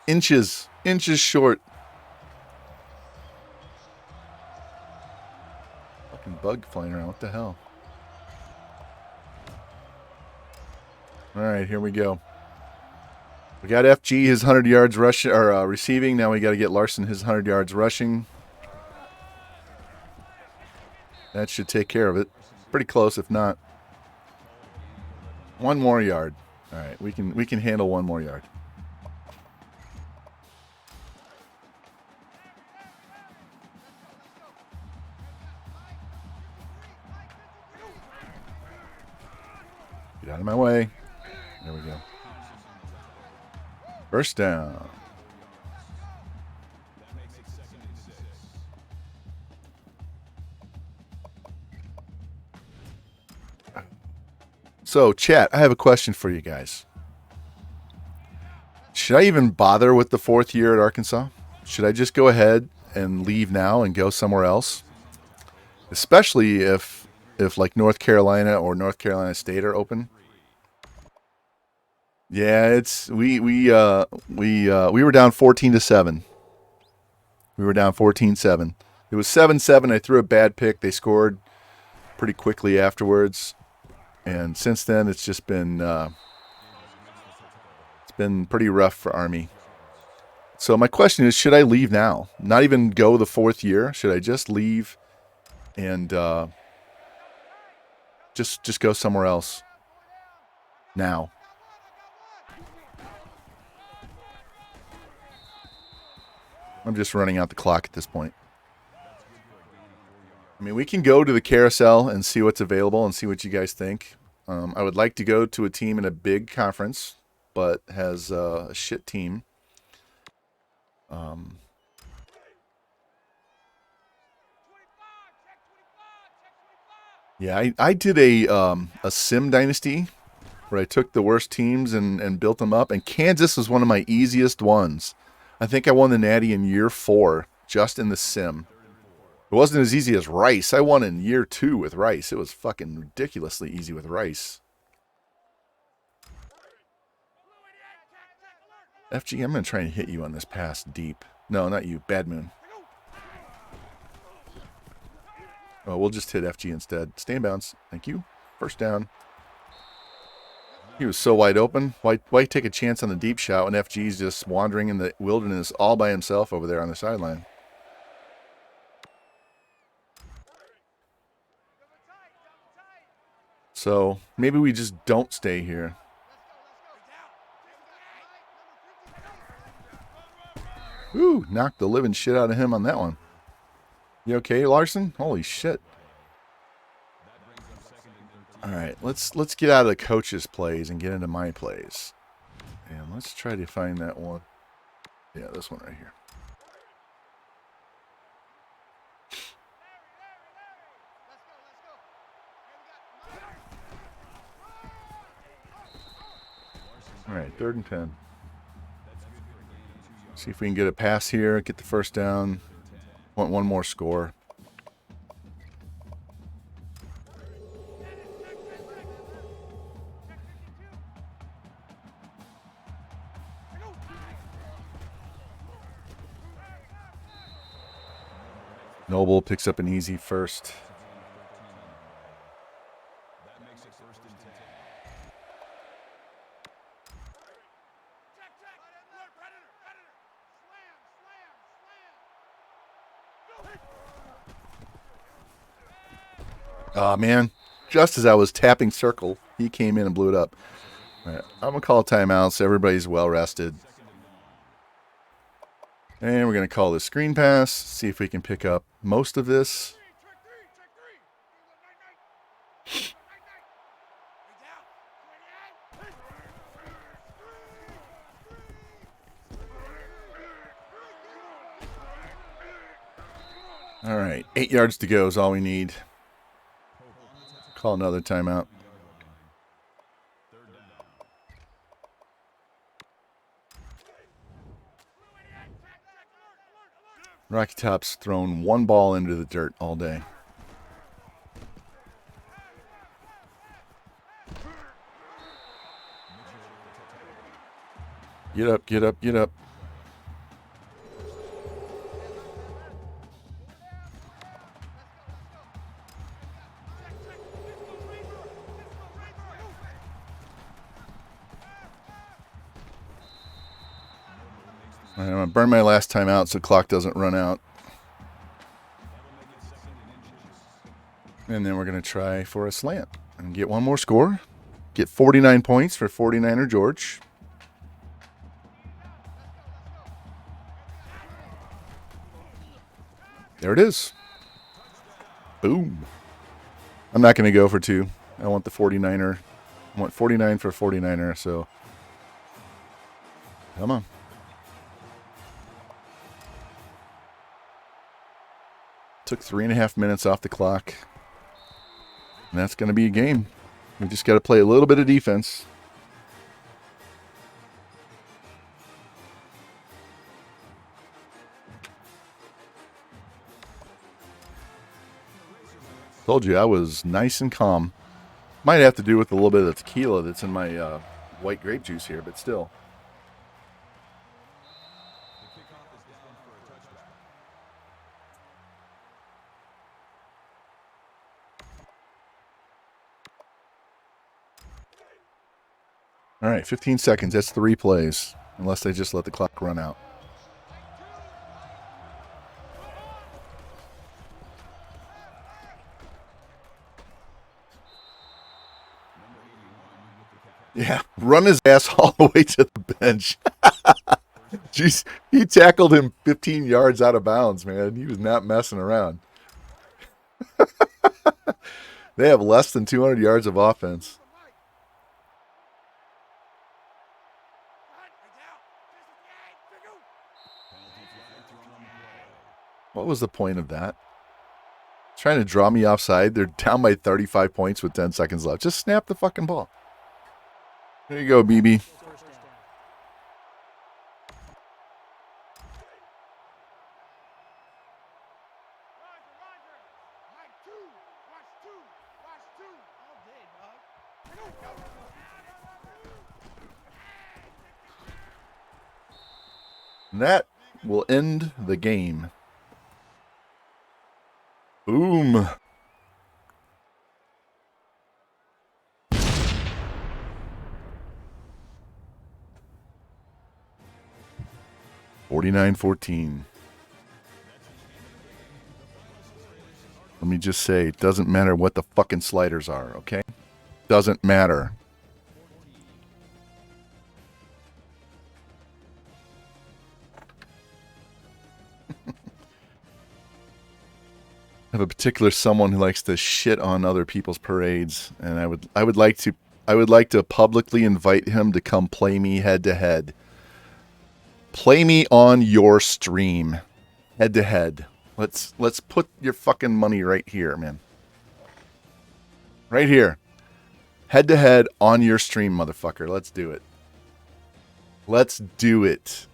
Inches short. Fucking bug flying around. What the hell? All right, here we go. We got FG his 100 yards rushing or receiving. Now we got to get Larson his 100 yards rushing. That should take care of it. Pretty close, if not. 1 more yard. All right, we can handle 1 more yard. Get out of my way. There we go. First down. So, chat, I have a question for you guys. Should I even bother with the 4th year at Arkansas? Should I just go ahead and leave now and go somewhere else? Especially if like North Carolina or North Carolina State are open. Yeah, it's we were down 14-7. We were down 14-7. It was 7-7. I threw a bad pick. They scored pretty quickly afterwards. And since then, it's just been pretty rough for Army. So my question is, should I leave now? Not even go the 4th year? Should I just leave and just go somewhere else now? I'm just running out the clock at this point. I mean, we can go to the carousel and see what's available and see what you guys think. I would like to go to a team in a big conference, but has a shit team. Yeah, I did a sim dynasty where I took the worst teams and built them up, and Kansas was one of my easiest ones. I think I won the Natty in year 4 just in the sim. It wasn't as easy as Rice. I won in year 2 with Rice. It was fucking ridiculously easy with Rice. FG, I'm going to try and hit you on this pass deep. No, not you. Bad Moon. Oh, we'll just hit FG instead. Stay in bounds. Thank you. First down. He was so wide open. Why take a chance on the deep shot when FG's just wandering in the wilderness all by himself over there on the sideline? So maybe we just don't stay here. Ooh, knocked the living shit out of him on that one. You okay, Larson? Holy shit. All right, let's get out of the coach's plays and get into my plays. And let's try to find that one. Yeah, this one right here. All right, 3rd and 10. See if we can get a pass here, get the first down. Want 1 more score. Noble picks up an easy first. Oh, man. Just as I was tapping circle, he came in and blew it up. All right, I'm going to call a timeout so everybody's well rested. And we're going to call this screen pass, see if we can pick up most of this. All right, 8 yards to go is all we need. Call another timeout. Rocky Top's thrown one ball into the dirt all day. Get up, get up, get up. All right, I'm going to burn my last time out so the clock doesn't run out. And then we're going to try for a slant and get one more score. Get 49 points for 49er George. There it is. Boom. I'm not going to go for 2. I want the 49er. I want 49 for 49er, so come on. Took 3.5 minutes off the clock. And that's going to be a game. We just got to play a little bit of defense. Told you I was nice and calm. Might have to do with a little bit of the tequila that's in my white grape juice here, but still. All right, 15 seconds. That's 3 plays, unless they just let the clock run out. Yeah, run his ass all the way to the bench. Jeez, he tackled him 15 yards out of bounds, man. He was not messing around. They have less than 200 yards of offense. What was the point of that? Trying to draw me offside. They're down by 35 points with 10 seconds left. Just snap the fucking ball. There you go, BB. And that will end the game. Boom. $49-14. Let me just say, it doesn't matter what the fucking sliders are, okay? Doesn't matter. I have a particular someone who likes to shit on other people's parades, and I would like to publicly invite him to come play me head to head. Play me on your stream, head to head. Let's put your fucking money right here, man. Right here. Head to head on your stream, motherfucker. Let's do it. Let's do it.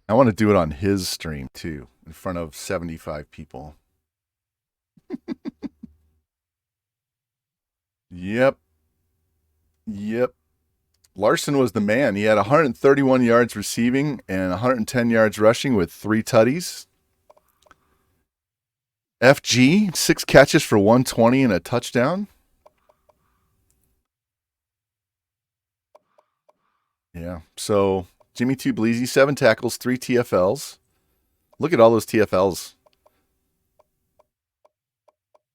I want to do it on his stream, too, in front of 75 people. Yep. Yep. Larson was the man. He had 131 yards receiving and 110 yards rushing with 3 tutties. FG, 6 catches for 120 and a touchdown. Yeah, so Jimmy Two Bleezy, 7 tackles, 3 TFLs. Look at all those TFLs.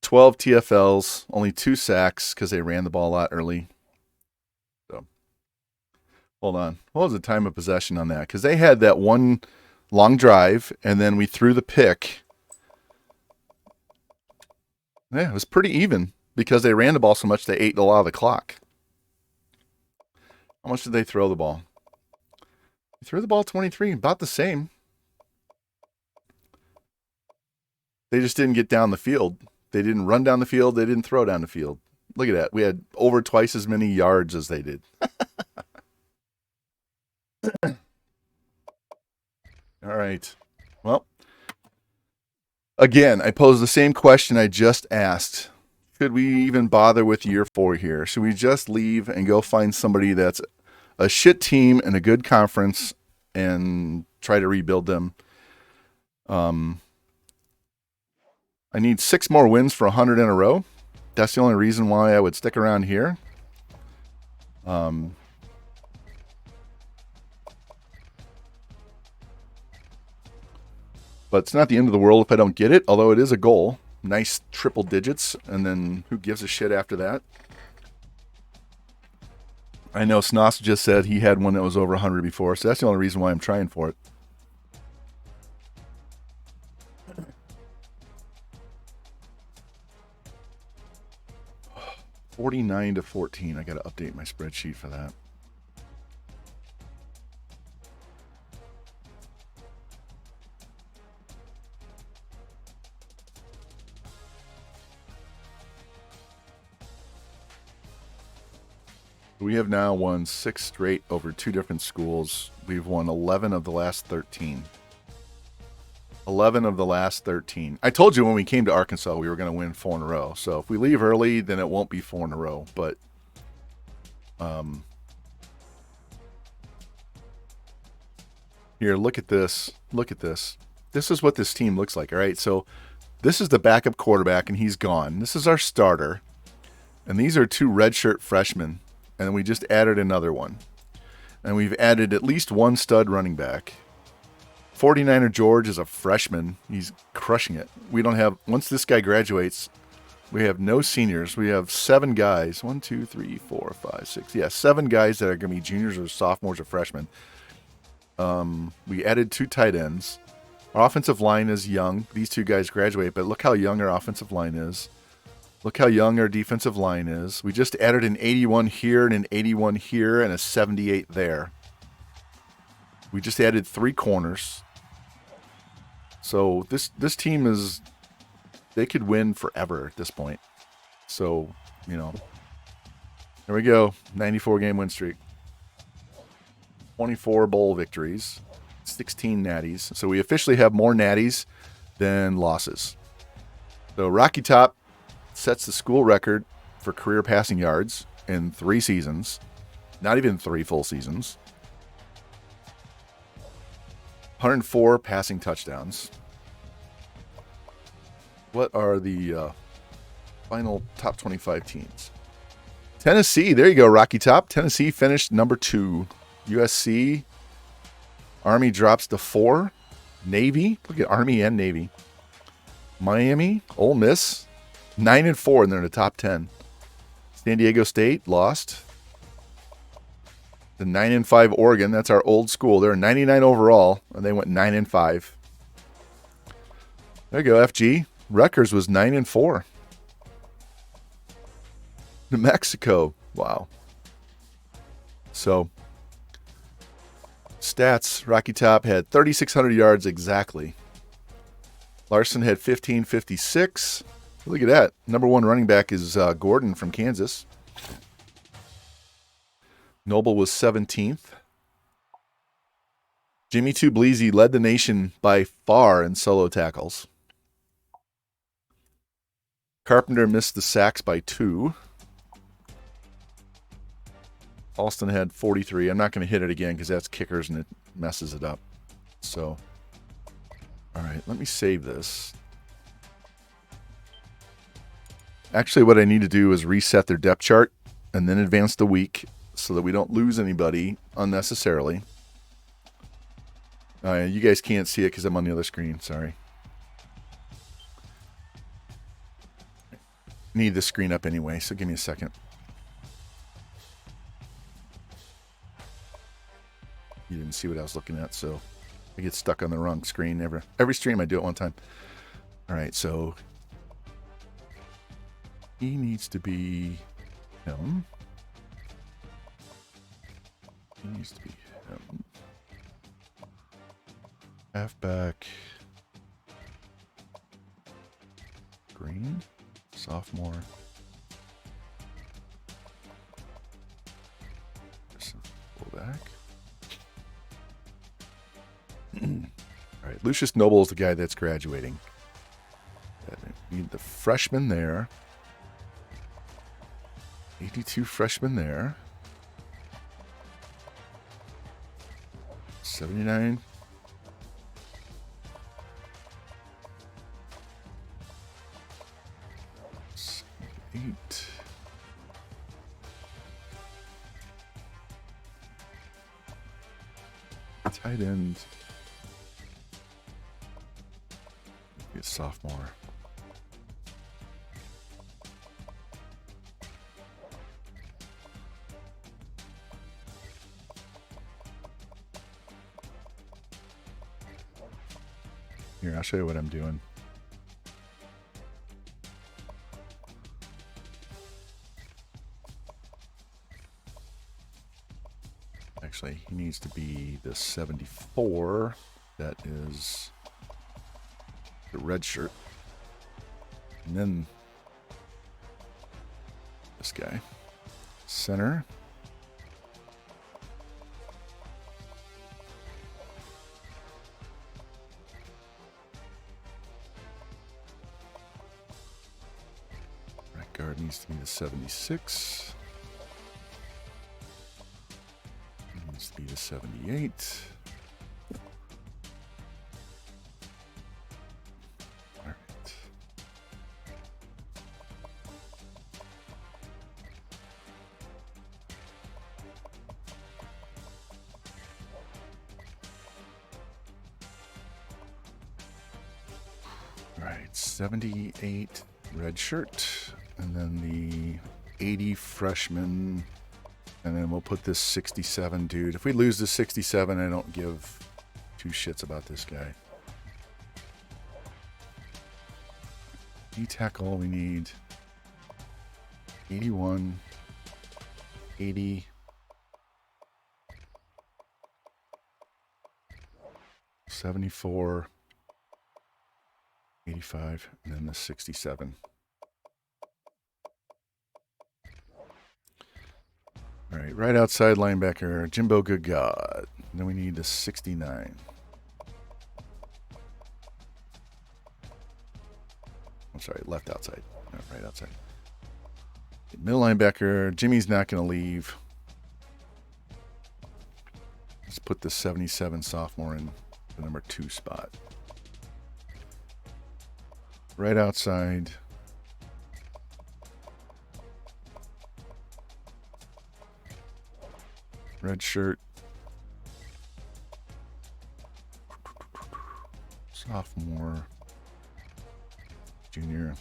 12 TFLs, only 2 sacks because they ran the ball a lot early. So, hold on. What was the time of possession on that? Because they had that one long drive, and then we threw the pick. Yeah, it was pretty even because they ran the ball so much they ate a lot of the clock. How much did they throw the ball? They threw the ball 23, about the same. They just didn't get down the field. They didn't run down the field. They didn't throw down the field. Look at that. We had over twice as many yards as they did. All right. Well, again, I pose the same question I just asked. Should we even bother with year 4 here? Should we just leave and go find somebody that's a shit team and a good conference and try to rebuild them? I need 6 more wins for 100 in a row. That's the only reason why I would stick around here. But it's not the end of the world if I don't get it, although it is a goal. Nice triple digits, and then who gives a shit after that? I know Snoss just said he had one that was over 100 before, so that's the only reason why I'm trying for it. $49-14. I got to update my spreadsheet for that. We have now won 6 straight over 2 different schools. We've won 11 of the last 13. 11 of the last 13. I told you when we came to Arkansas we were going to win 4 in a row. So if we leave early, then it won't be 4 in a row. But here, look at this. Look at this. This is what this team looks like. All right, so this is the backup quarterback, and he's gone. This is our starter, and these are 2 redshirt freshmen, and we just added another one, and we've added at least 1 stud running back. 49er George is a freshman. He's crushing it. We don't have, once this guy graduates, we have no seniors. We have 7 guys. 1, 2, 3, 4, 5, 6. Yeah, 7 guys that are going to be juniors or sophomores or freshmen. We added 2 tight ends. Our offensive line is young. These 2 guys graduate, but look how young our offensive line is. Look how young our defensive line is. We just added an 81 here and an 81 here and a 78 there. We just added 3 corners. So this team is, they could win forever at this point. So, you know, there we go. 94 game win streak. 24 bowl victories. 16 natties. So we officially have more natties than losses. So Rocky Top sets the school record for career passing yards in 3 seasons. Not even 3 full seasons. 104 passing touchdowns. What are the final top 25 teams? Tennessee, there you go, Rocky Top. Tennessee finished number 2. USC, Army drops to 4. Navy, look at Army and Navy. Miami, Ole Miss, 9-4, and they're in the top 10. San Diego State lost. The 9-5 Oregon, that's our old school. They're 99 overall, and they went 9-5. There you go, FG. Rutgers was 9-4. New Mexico, wow. So, stats, Rocky Top had 3,600 yards exactly. Larson had 1,556. Look at that. Number 1 running back is Gordon from Kansas. Noble was 17th. Jimmy Two Bleezy led the nation by far in solo tackles. Carpenter missed the sacks by 2. Alston had 43. I'm not going to hit it again because that's kickers and it messes it up. So, all right, let me save this. Actually, what I need to do is reset their depth chart and then advance the week so that we don't lose anybody unnecessarily. You guys can't see it because I'm on the other screen. Sorry. Need the screen up anyway, so give me a second. You didn't see what I was looking at, so I get stuck on the wrong screen. Every stream I do it one time. All right, so he needs to be him. He needs to be him. Halfback. Green. Sophomore. Fullback. All right, Lucius Noble is the guy that's graduating. We need the freshman there. 82 freshmen there. 79. Tight end. Be a sophomore. Here, I'll show you what I'm doing. Actually, he needs to be the 74. That is the red shirt. And then this guy. Center. Right guard needs to be the 76. Needs to be the 78. All right. All right, 78 red shirt, and then the 80 freshman. And then we'll put this 67 dude. If we lose this 67, I don't give two shits about this guy. D-tackle, we need 81, 80, 74, 85, and then the 67. All right, right outside linebacker, Jimbo Good God. Then we need the 69. I'm sorry, left outside. No, right outside. Middle linebacker, Jimmy's not going to leave. Let's put the 77 sophomore in the number 2 spot. Right outside. Red shirt. Sophomore. Junior.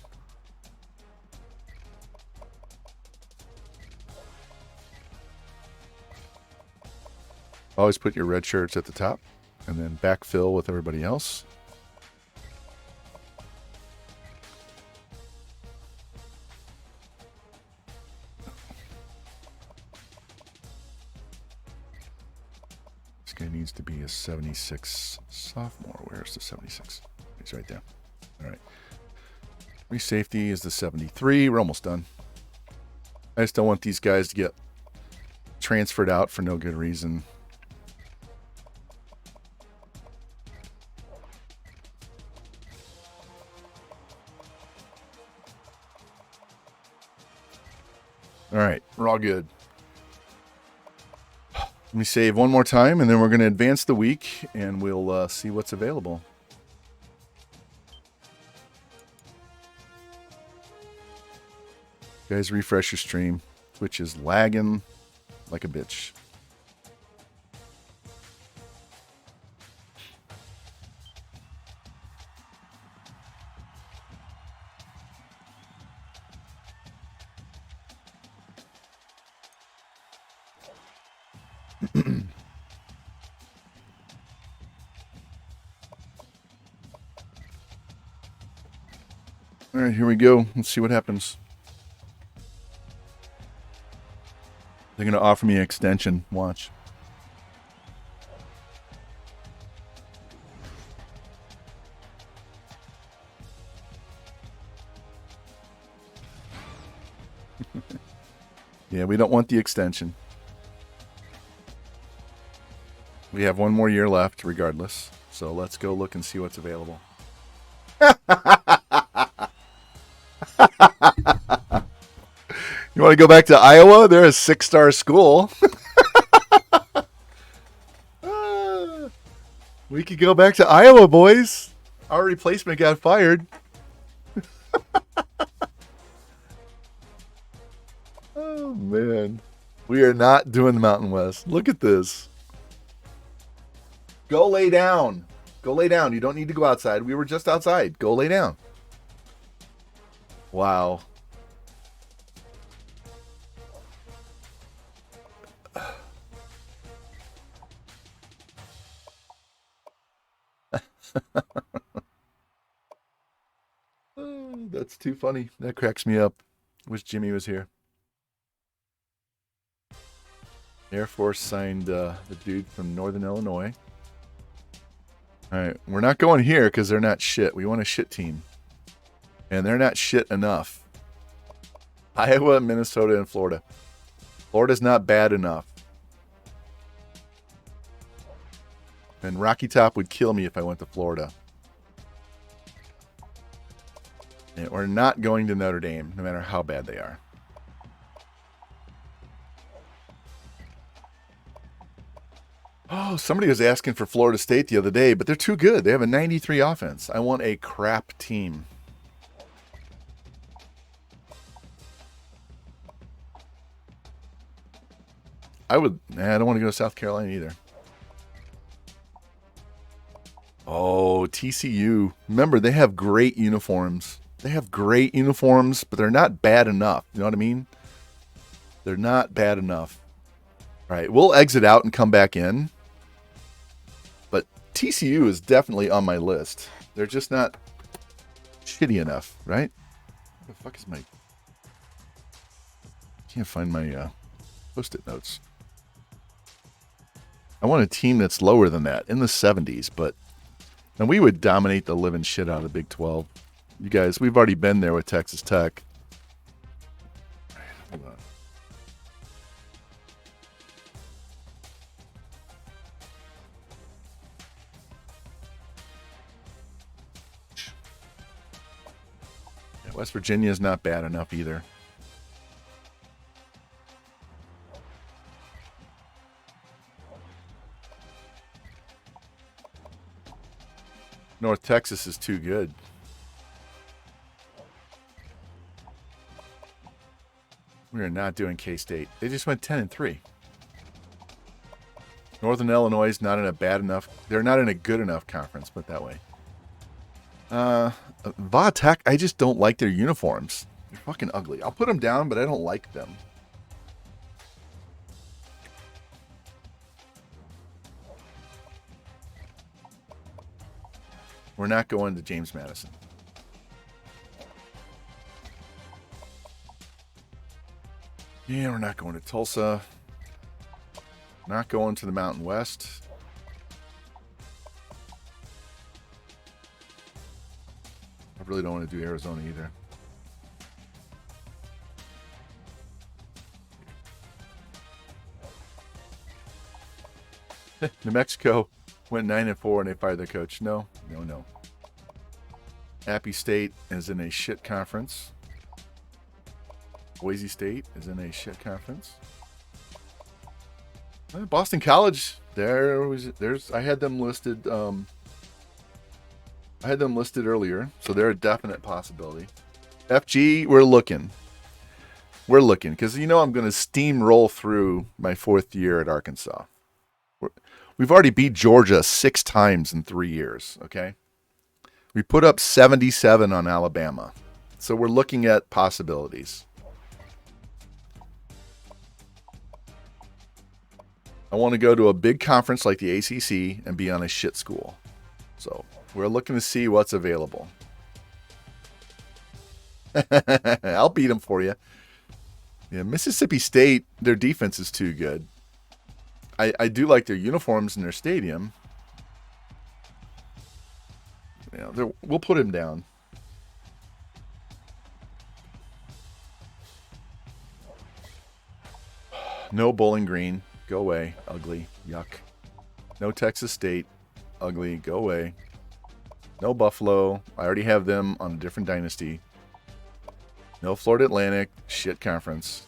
Always put your red shirts at the top and then backfill with everybody else. Guy needs to be a 76 sophomore. Where's the 76? He's right there. All right. Free safety is the 73. We're almost done. I just don't want these guys to get transferred out for no good reason. All right. We're all good. Let me save one more time, and then we're going to advance the week, and we'll see what's available. Guys, refresh your stream. Twitch is lagging like a bitch. All right, here we go. Let's see what happens. They're going to offer me an extension. Watch. Yeah, we don't want the extension. We have one more year left, regardless. So let's go look and see what's available. You want to go back to Iowa? They're a 6-star school. We could go back to Iowa, boys. Our replacement got fired. Oh, man. We are not doing the Mountain West. Look at this. Go lay down. Go lay down. You don't need to go outside. We were just outside. Go lay down. Wow. Oh, that's too funny. That cracks me up. Wish Jimmy was here. Air Force signed the dude from Northern Illinois. All right, we're not going here because they're not shit. We want a shit team. And they're not shit enough. Iowa, Minnesota, and Florida. Florida's not bad enough. And Rocky Top would kill me if I went to Florida. And we're not going to Notre Dame, no matter how bad they are. Oh, somebody was asking for Florida State the other day, but they're too good. They have a 93 offense. I want a crap team. I don't want to go to South Carolina either. Oh, TCU. Remember, they have great uniforms. They have great uniforms, but they're not bad enough. You know what I mean? They're not bad enough. All right, we'll exit out and come back in. But TCU is definitely on my list. They're just not shitty enough, right? Where the fuck is my... Can't find my Post-it notes. I want a team that's lower than that, in the 70s, but... And we would dominate the living shit out of the Big 12. You guys, we've already been there with Texas Tech. All right, hold on. Yeah, West Virginia is not bad enough either. North Texas is too good. We are not doing K-State. They just went 10-3. Northern Illinois is not in a bad enough. They're not in a good enough conference, put it that way. Va Tech, I just don't like their uniforms. They're fucking ugly. I'll put them down, but I don't like them. We're not going to James Madison. Yeah, we're not going to Tulsa. Not going to the Mountain West. I really don't want to do Arizona either. New Mexico went 9-4 and they fired their coach. No. Appy State is in a shit conference. Boise State is in a shit conference. Boston College. There's. I had them listed. I had them listed earlier, so they're a definite possibility. FG, we're looking. We're looking because I'm going to steamroll through my 4th year at Arkansas. We've already beat Georgia 6 times in 3 years. Okay, we put up 77 on Alabama, so we're looking at possibilities. I want to go to a big conference like the ACC and be on a shit school. So we're looking to see what's available. I'll beat them for you. Yeah, Mississippi State, their defense is too good. I do like their uniforms and their stadium. We'll put him down. No Bowling Green. Go away. Ugly. Yuck. No Texas State. Ugly. Go away. No Buffalo. I already have them on a different dynasty. No Florida Atlantic. Shit conference.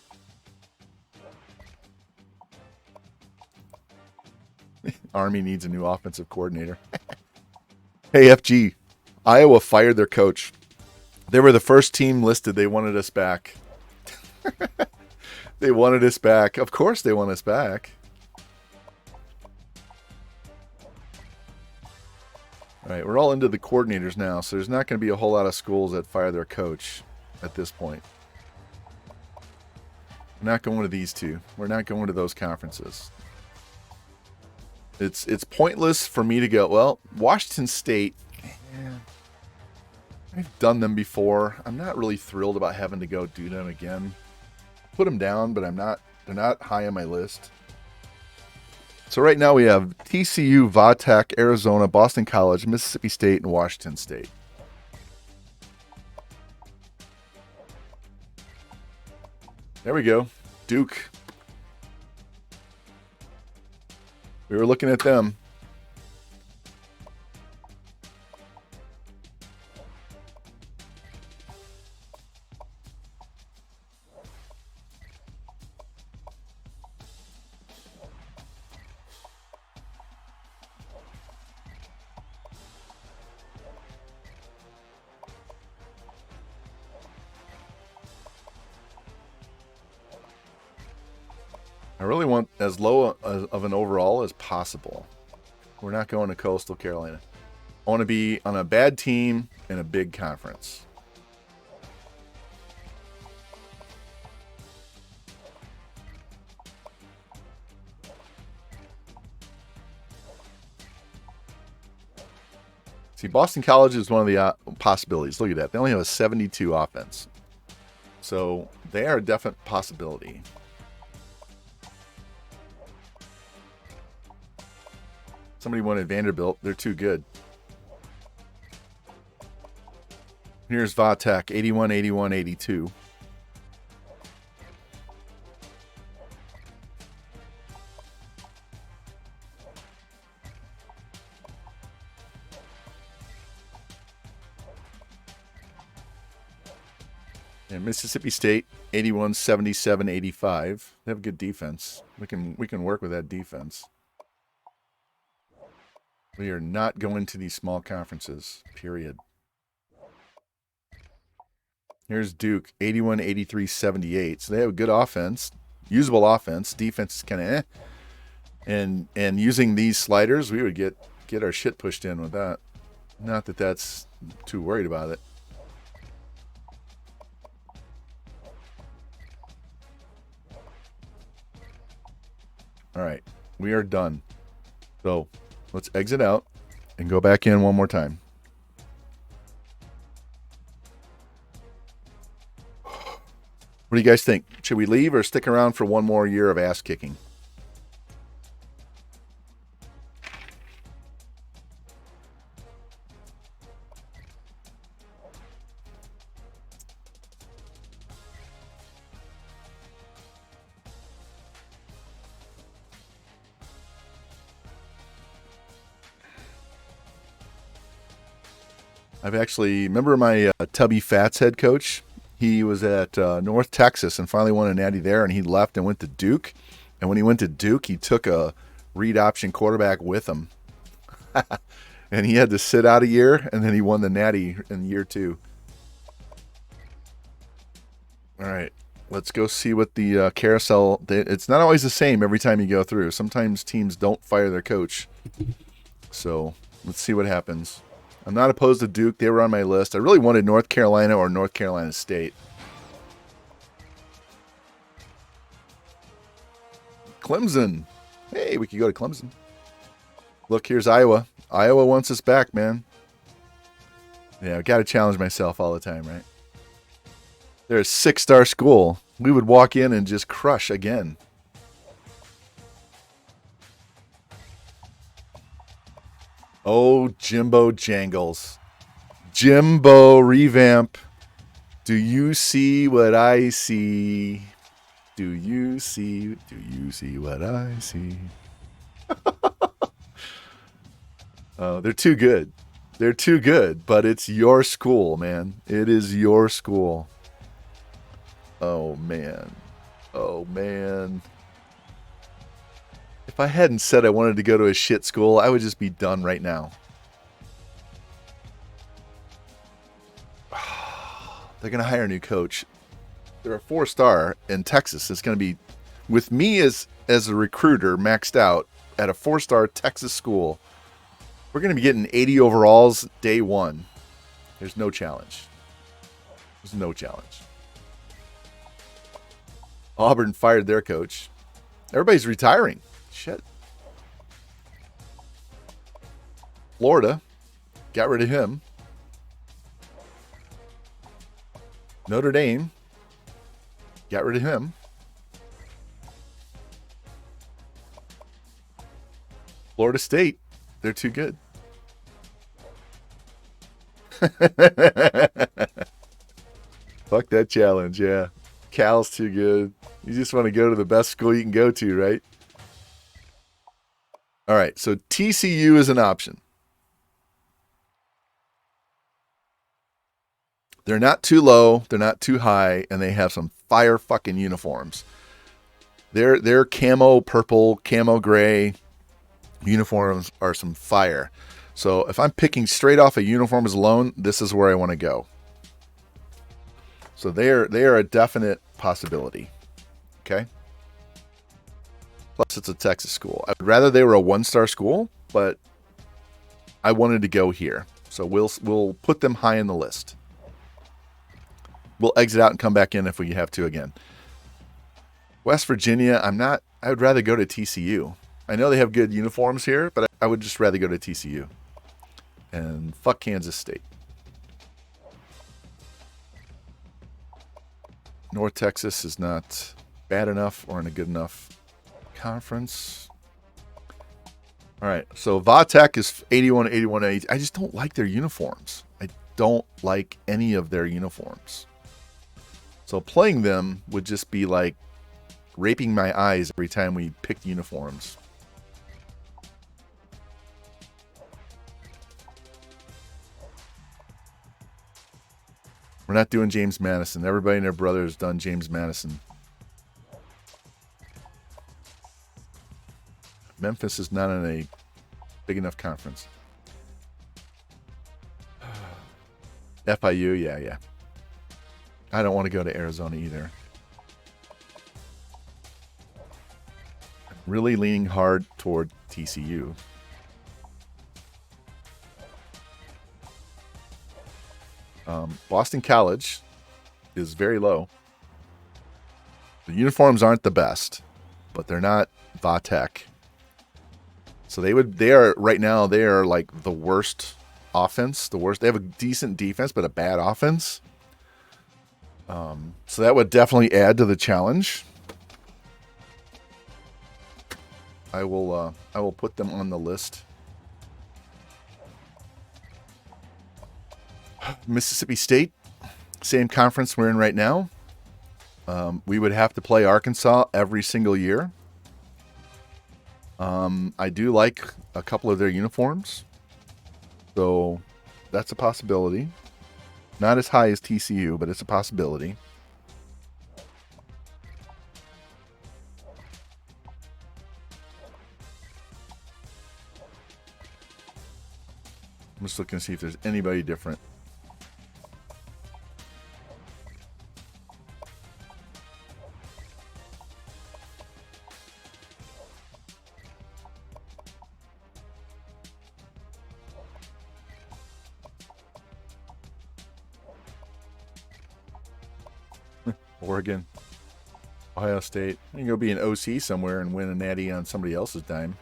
Army needs a new offensive coordinator. Hey, FG. Iowa fired their coach. They were the first team listed. They wanted us back. They wanted us back. Of course they want us back. All right, we're all into the coordinators now, so there's not going to be a whole lot of schools that fire their coach at this point. We're not going to these two. We're not going to those conferences. It's pointless for me to go, well, Washington State, I've done them before. I'm not really thrilled about having to go do them again. Put them down, but they're not high on my list. So right now we have TCU, Vatech, Arizona, Boston College, Mississippi State, and Washington State. There we go. Duke. We were looking at them. I really want as low of an overall as possible. We're not going to Coastal Carolina. I want to be on a bad team in a big conference. See, Boston College is one of the possibilities. Look at that. They only have a 72 offense. So they are a definite possibility. Somebody wanted Vanderbilt. They're too good. Here's Vatech, 81, 81, 82. And Mississippi State, 81, 77, 85. They have a good defense. We can work with that defense. We are not going to these small conferences, period. Here's Duke, 81, 83, 78. So they have a good offense, usable offense. Defense is kind of eh. And using these sliders, we would get our shit pushed in with that. Not that that's too worried about it. All right, we are done. So let's exit out and go back in one more time. What do you guys think? Should we leave or stick around for one more year of ass kicking? I've actually, remember my Tubby Fats head coach? He was at North Texas and finally won a natty there, and he left and went to Duke. And when he went to Duke, he took a read option quarterback with him. And he had to sit out a year, and then he won the Natty in year 2. All right, let's go see what the carousel... It's not always the same every time you go through. Sometimes teams don't fire their coach. So let's see what happens. I'm not opposed to Duke. They were on my list. I really wanted North Carolina or North Carolina State. Clemson. Hey, we could go to Clemson. Look, here's Iowa. Iowa wants us back, man. Yeah, I got to challenge myself all the time, right? They're a 6-star school. We would walk in and just crush again. Oh, Jimbo Jangles. Jimbo revamp. Do you see what I see? Do you see what I see? Oh, they're too good. They're too good, but it's your school, man. It is your school. Oh, man. Oh, man. If I hadn't said I wanted to go to a shit school, I would just be done right now. They're going to hire a new coach. They're a 4-star in Texas. It's going to be, with me as a recruiter, maxed out at a 4-star Texas school. We're going to be getting 80 overalls day 1. There's no challenge. There's no challenge. Auburn fired their coach. Everybody's retiring. Shit. Florida got rid of him. Notre Dame got rid of him. Florida State, they're too good. Fuck that challenge, yeah. Cal's too good. You just want to go to the best school you can go to, right? All right, so TCU is an option. They're not too low, they're not too high, and they have some fire fucking uniforms. Their camo purple, camo gray uniforms are some fire. So if I'm picking straight off of uniforms alone, this is where I want to go. So they are a definite possibility. Okay? Plus it's a Texas school. I'd rather they were a 1-star school, but I wanted to go here. So we'll put them high in the list. We'll exit out and come back in if we have to again. West Virginia, I would rather go to TCU. I know they have good uniforms here, but I would just rather go to TCU. And fuck Kansas State. North Texas is not bad enough or in a good enough conference. All right, so Vatech is 81, 81, 80. I just don't like their uniforms. I don't like any of their uniforms. So playing them would just be like raping my eyes every time we picked uniforms. We're not doing James Madison. Everybody and their brother has done James Madison. Memphis is not in a big enough conference. FIU, yeah. I don't want to go to Arizona either. I'm really leaning hard toward TCU. Boston College is very low. The uniforms aren't the best, but they're not Vatech. So they are right now, they are like the worst offense, the worst. They have a decent defense, but a bad offense. So that would definitely add to the challenge. I will put them on the list. Mississippi State, same conference we're in right now. We would have to play Arkansas every single year. I do like a couple of their uniforms. So that's a possibility. Not as high as TCU, but it's a possibility. just looking to see if there's anybody different. Oregon, Ohio State. You can go be an OC somewhere and win a natty on somebody else's dime.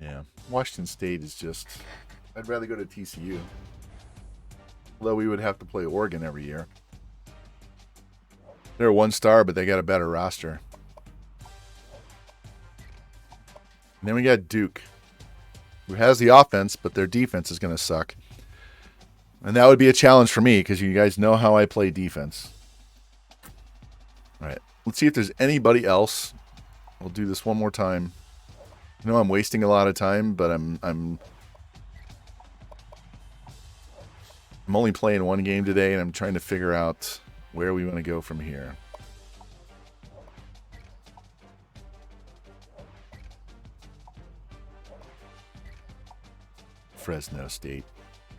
Yeah, Washington State is just... I'd rather go to TCU. Although we would have to play Oregon every year. They're 1-star, but they got a better roster. And then we got Duke, who has the offense, but their defense is going to suck. And that would be a challenge for me, because you guys know how I play defense. All right, let's see if there's anybody else. We'll do this one more time. I know I'm wasting a lot of time, but I'm only playing one game today, and I'm trying to figure out where we want to go from here. Fresno State.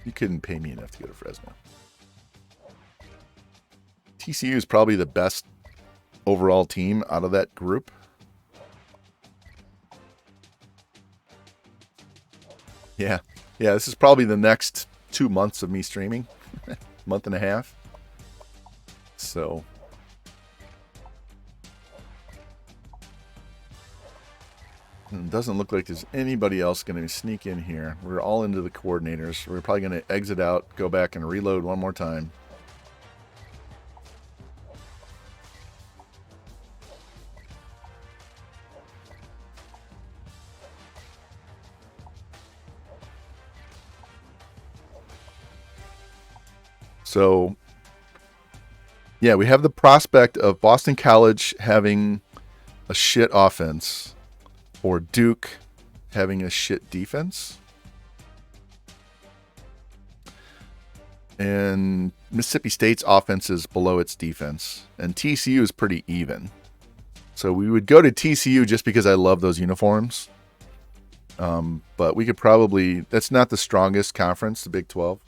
You couldn't pay me enough to go to Fresno. TCU is probably the best overall team out of that group. Yeah, this is probably the next 2 months of me streaming. Month and a half. So it doesn't look like there's anybody else going to sneak in here. We're all into the coordinators. We're probably going to exit out, go back and reload one more time. So, yeah, we have the prospect of Boston College having a shit offense or Duke having a shit defense. And Mississippi State's offense is below its defense. And TCU is pretty even. So we would go to TCU just because I love those uniforms. But we could probably... That's not the strongest conference, the Big 12.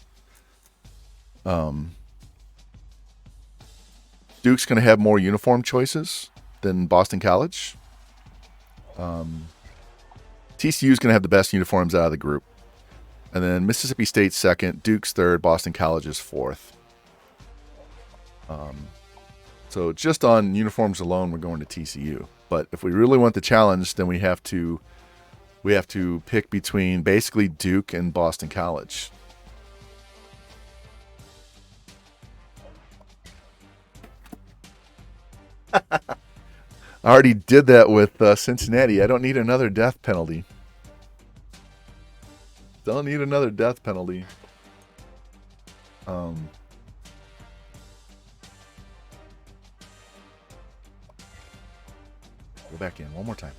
Duke's going to have more uniform choices than Boston College. TCU's going to have the best uniforms out of the group. And then Mississippi State's second, Duke's third, Boston College is fourth. So just on uniforms alone, we're going to TCU. But if we really want the challenge, then we have to pick between basically Duke and Boston College. I already did that with Cincinnati. I don't need another death penalty. Don't need another death penalty. Go back in one more time.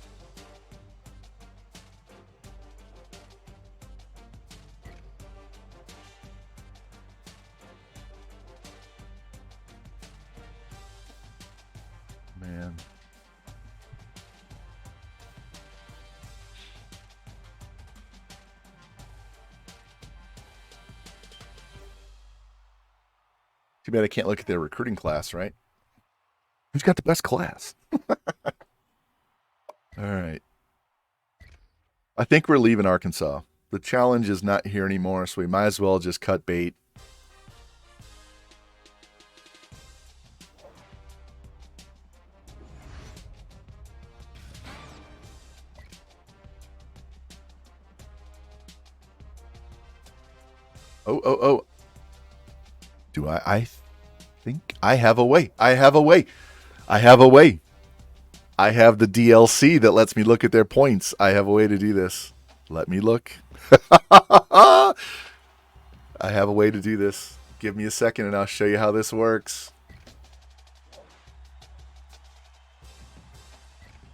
Man. Too bad I can't look at their recruiting class, right? Who's got the best class? All right. I think we're leaving Arkansas. The challenge is not here anymore, so we might as well just cut bait. Oh. Do I think I have a way. I have the DLC that lets me look at their points. I have a way to do this. Let me look. I have a way to do this. Give me a second and I'll show you how this works.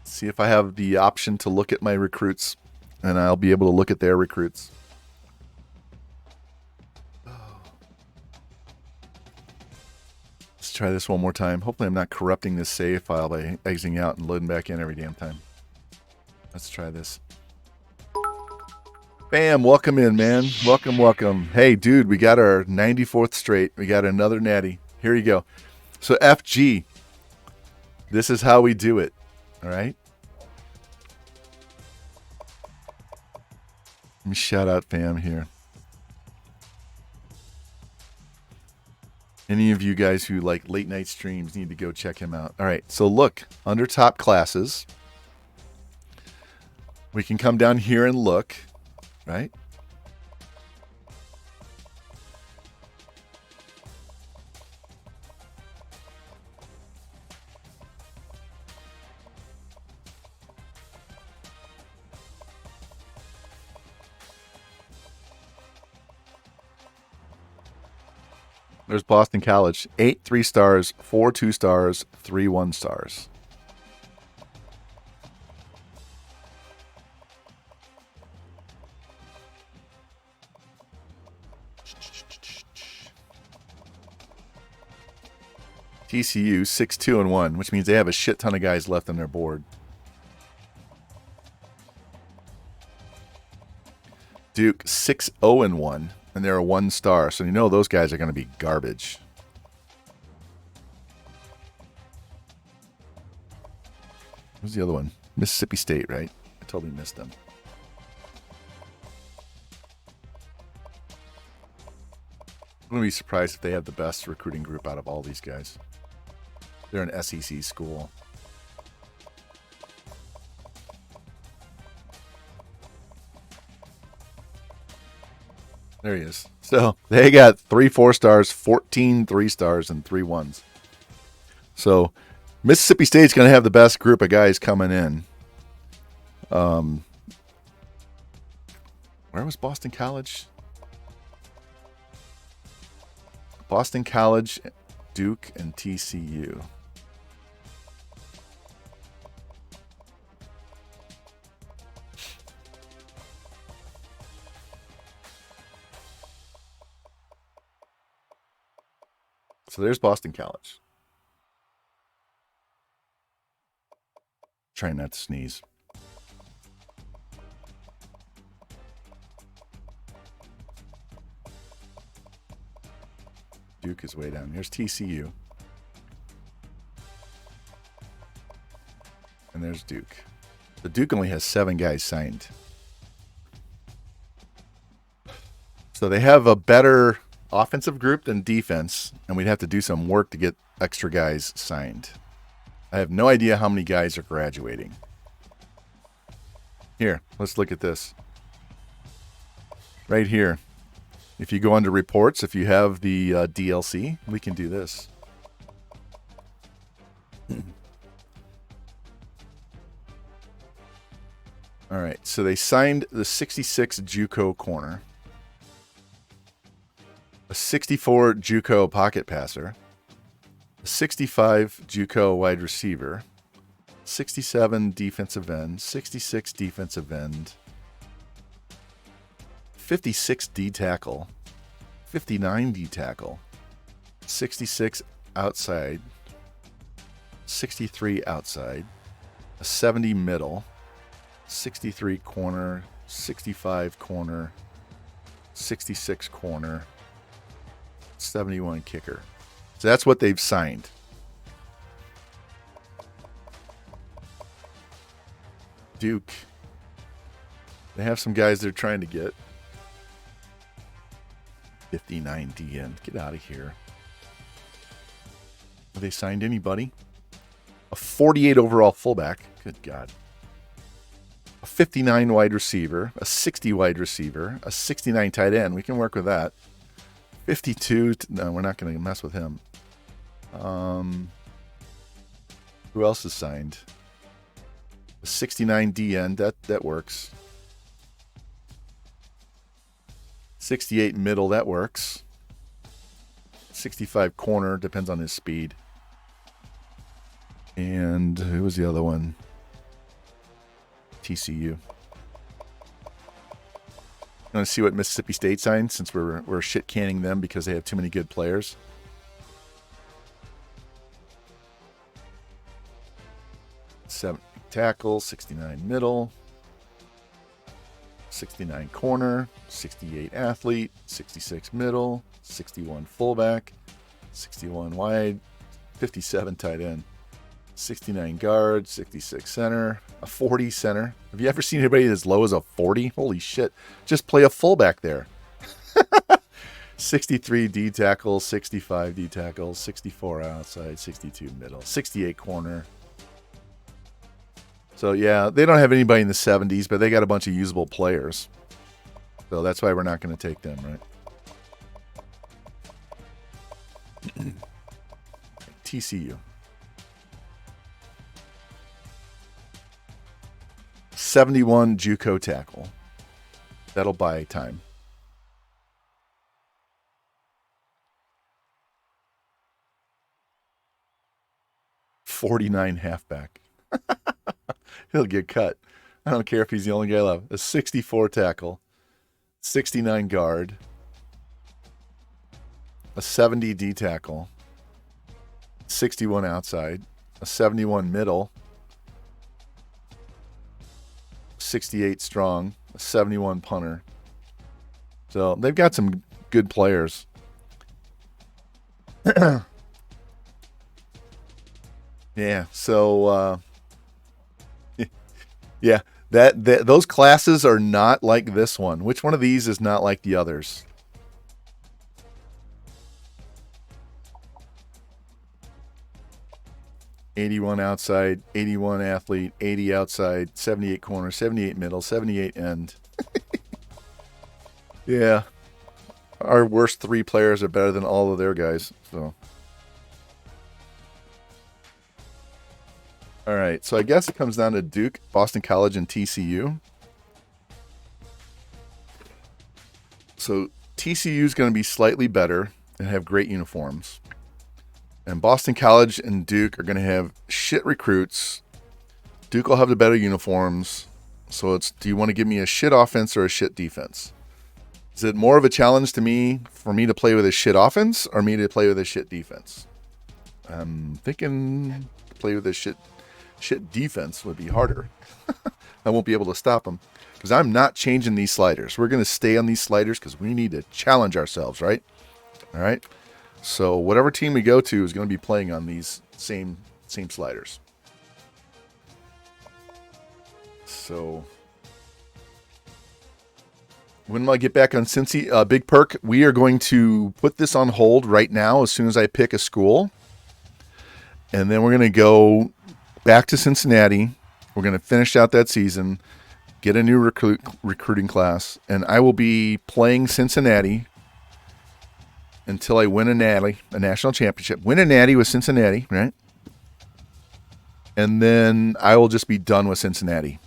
See if I have the option to look at my recruits and I'll be able to look at their recruits. Let's try this one more time. Hopefully I'm not corrupting this save file by exiting out and loading back in every damn time. Let's try this. Bam, welcome in, man. Welcome, welcome. Hey, dude, we got our 94th straight. We got another natty. Here you go. So FG, this is how we do it, all right? Let me shout out fam here. Any of you guys who like late night streams need to go check him out. All right, so look, under top classes, we can come down here and look, right? There's Boston College. 8 3 stars, 4 2 stars, 3 1 stars. TCU 6 2 and 1, which means they have a shit ton of guys left on their board. Duke 6 0 and 1. And they're a 1 star, so you know those guys are going to be garbage. Who's the other one? Mississippi State, right? I totally missed them. I'm going to be surprised if they have the best recruiting group out of all these guys. They're an SEC school. There he is. So they got 3 4 stars, 14 3 stars, and 3 1s. So Mississippi State's going to have the best group of guys coming in. Where was Boston College? Boston College, Duke, and TCU. So there's Boston College. Trying not to sneeze. Duke is way down. Here's TCU. And there's Duke. The Duke only has 7 guys signed. So they have a better offensive group than defense, and we'd have to do some work to get extra guys signed. I have no idea how many guys are graduating. Here, let's look at this. Right here. If you go under reports, if you have the DLC, we can do this. All right, so they signed the 66 JUCO corner, a 64 JUCO pocket passer, a 65 JUCO wide receiver, 67 defensive end, 66 defensive end, 56 D tackle, 59 D tackle, 66 outside, 63 outside, a 70 middle, 63 corner, 65 corner, 66 corner, 71 kicker. So that's what they've signed. Duke. They have some guys they're trying to get. 59 DN. Get out of here. Have they signed anybody? A 48 overall fullback. Good God. A 59 wide receiver. A 60 wide receiver. A 69 tight end. We can work with that. 52. No, we're not going to mess with him. Who else is signed? A 69 DN. That works. 68 middle, that works. 65 corner, depends on his speed. And who was the other one? TCU. Want to see what Mississippi State signed, since we're shit canning them because they have too many good players. Seven tackle, 69 middle, 69 corner, 68 athlete, 66 middle, 61 fullback, 61 wide, 57 tight end, 69 guard, 66 center, a 40 center. Have you ever seen anybody as low as a 40? Holy shit. Just play a fullback there. 63 D tackle, 65 D tackle, 64 outside, 62 middle, 68 corner. So yeah, they don't have anybody in the 70s, but they got a bunch of usable players. So that's why we're not going to take them, right? TCU. 71 JUCO tackle. That'll buy time. $49 halfback. He'll get cut. I don't care if he's the only guy left. A 64 tackle, 69 guard, a 70 D tackle, 61 outside, a 71 middle, 68 strong, a 71 punter. So they've got some good players. Yeah, so yeah, those classes are not like this one. Which one of these is not like the others? $81 outside, 81 athlete, 80 outside, 78 corner, 78 middle, 78 end. Yeah. Our worst three players are better than all of their guys. So, all right. So I guess it comes down to Duke, Boston College, and TCU. So TCU is going to be slightly better and have great uniforms. And Boston College and Duke are going to have shit recruits. Duke will have the better uniforms. So it's, do you want to give me a shit offense or a shit defense? Is it more of a challenge to me for me to play with a shit offense or me to play with a shit defense? I'm thinking play with a shit defense would be harder. I won't be able to stop them because I'm not changing these sliders. We're going to stay on these sliders because we need to challenge ourselves, right? All right. So whatever team we go to is going to be playing on these same sliders. So when will I get back on Cincy? Big Perk, we are going to put this on hold right now as soon as I pick a school. And then we're going to go back to Cincinnati. We're going to finish out that season, get a new recruiting class, and I will be playing Cincinnati until I win a national championship. Win a natty with Cincinnati, right? And then I will just be done with Cincinnati.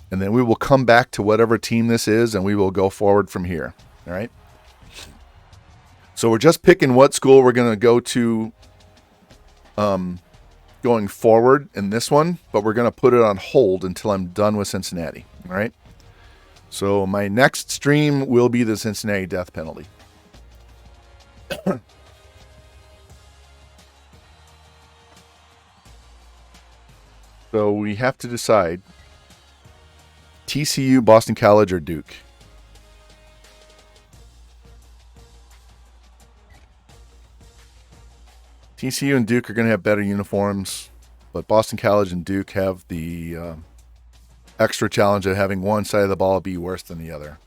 And then we will come back to whatever team this is, and we will go forward from here, all right? So we're just picking what school we're going to go to going forward in this one, but we're going to put it on hold until I'm done with Cincinnati, all right? So my next stream will be the Cincinnati death penalty. So we have to decide TCU, Boston College, or Duke. TCU and Duke are going to have better uniforms, but Boston College and Duke have the extra challenge of having one side of the ball be worse than the other.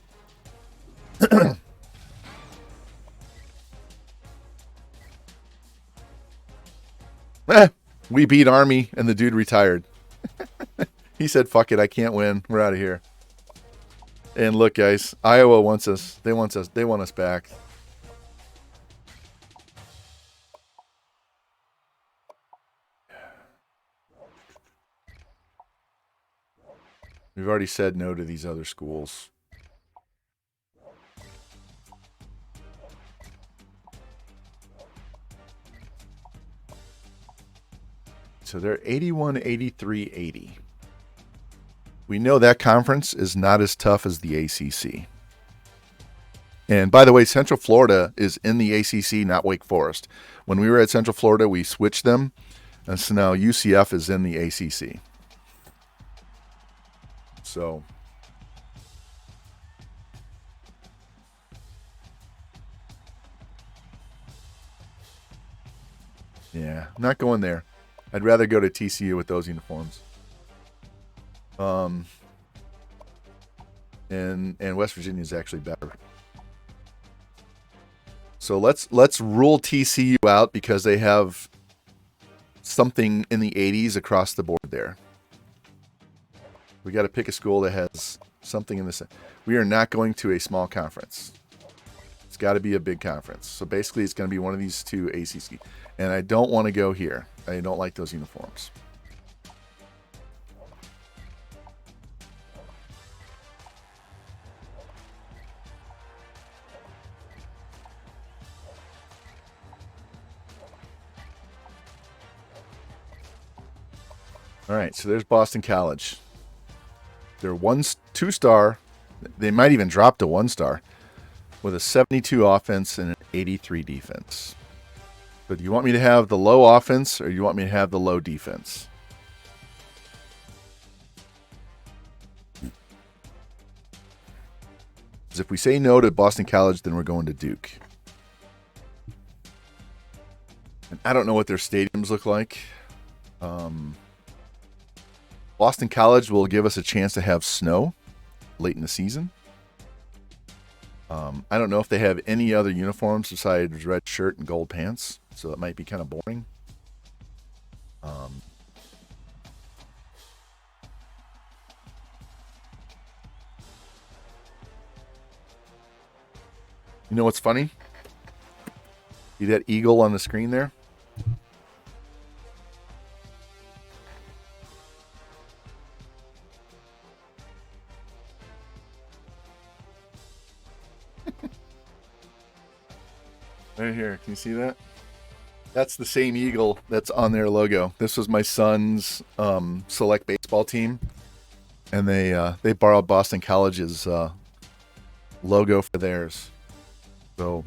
We beat Army and the dude retired. He said, fuck it, I can't win. We're out of here. And look, guys, Iowa wants us. They want us back. We've already said no to these other schools. So they're 81, 83, 80. We know that conference is not as tough as the ACC. And by the way, Central Florida is in the ACC, not Wake Forest. When we were at Central Florida, we switched them. And so now UCF is in the ACC. So, yeah, I'm not going there. I'd rather go to TCU with those uniforms. And West Virginia is actually better. So let's rule TCU out because they have something in the 80s across the board there. We got to pick a school that has something in this. We are not going to a small conference. It's got to be a big conference. So basically, it's going to be one of these two ACC. And I don't want to go here. I don't like those uniforms. All right, so there's Boston College. They're 2-star. They might even drop to 1-star with a 72 offense and an 83 defense. But do you want me to have the low offense or do you want me to have the low defense? Because if we say no to Boston College, then we're going to Duke. And I don't know what their stadiums look like. Boston College will give us a chance to have snow late in the season. I don't know if they have any other uniforms besides red shirt and gold pants, so it might be kind of boring. You know what's funny? See that eagle on the screen there? Right here. Can you see that? That's the same eagle that's on their logo. This was my son's select baseball team, and they borrowed Boston College's logo for theirs. So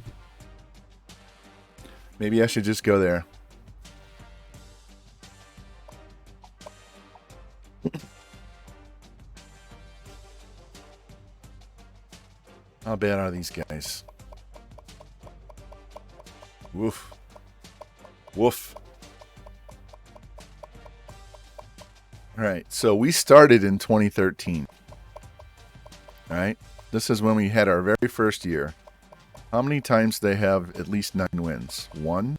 maybe I should just go there. How bad are these guys? Woof. Woof. All right, so we started in 2013. All right, this is when we had our very first year. How many times do they have at least 9 wins? 1.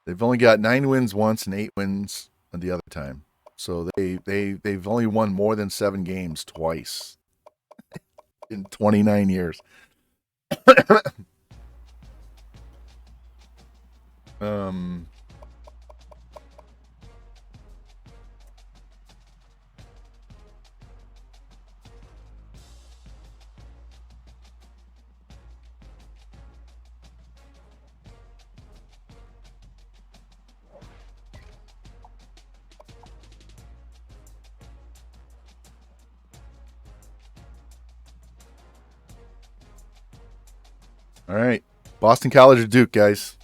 They've only got 9 wins once and 8 wins the other time. So they've only won more than 7 games twice in 29 years. All right. Boston College or Duke, guys?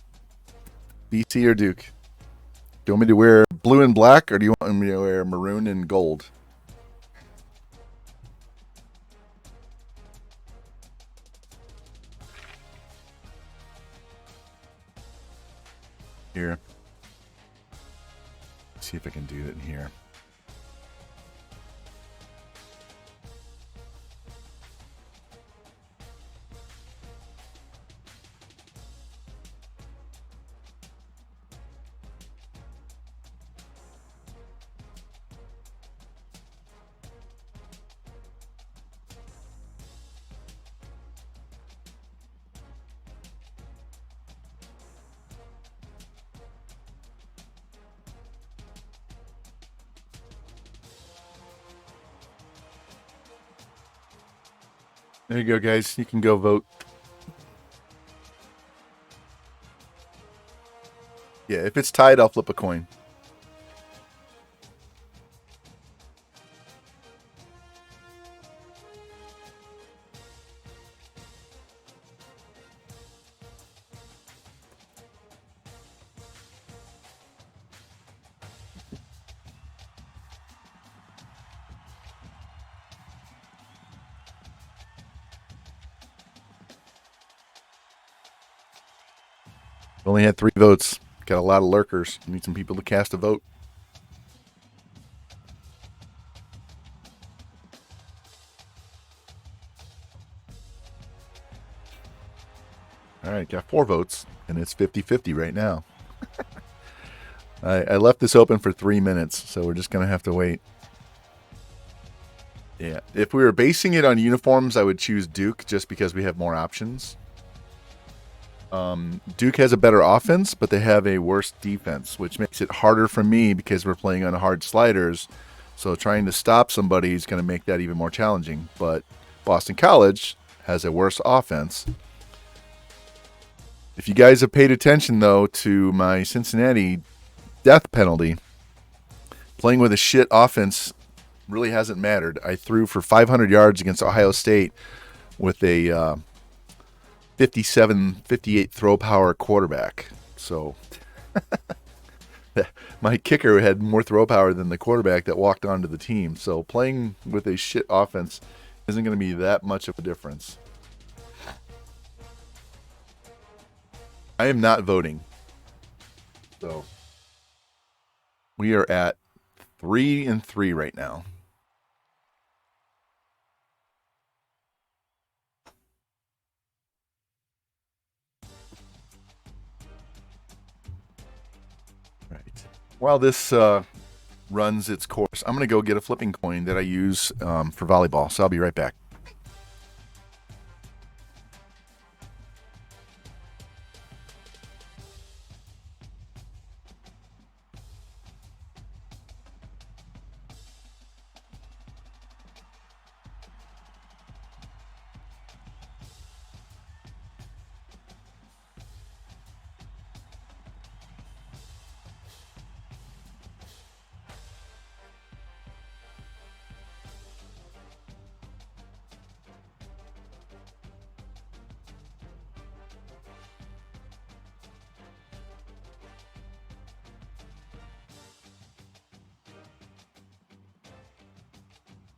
BC or Duke? Do you want me to wear blue and black, or do you want me to wear maroon and gold? Here. Let's see if I can do it in here. There you go, guys. You can go vote. Yeah, if it's tied, I'll flip a coin. Only had 3 votes. Got a lot of lurkers. Need some people to cast a vote. All right, got 4 votes, and it's 50-50 right now. I left this open for 3 minutes, so we're just going to have to wait. Yeah, if we were basing it on uniforms, I would choose Duke just because we have more options. Duke has a better offense, but they have a worse defense, which makes it harder for me because we're playing on hard sliders. So trying to stop somebody is going to make that even more challenging. But Boston College has a worse offense. If you guys have paid attention, though, to my Cincinnati death penalty, playing with a shit offense really hasn't mattered. I threw for 500 yards against Ohio State with a 58 throw power quarterback. So my kicker had more throw power than the quarterback that walked onto the team. So playing with a shit offense isn't going to be that much of a difference. I am not voting. So we are at 3-3 right now. Right. While this runs its course, I'm going to go get a flipping coin that I use for volleyball. So I'll be right back.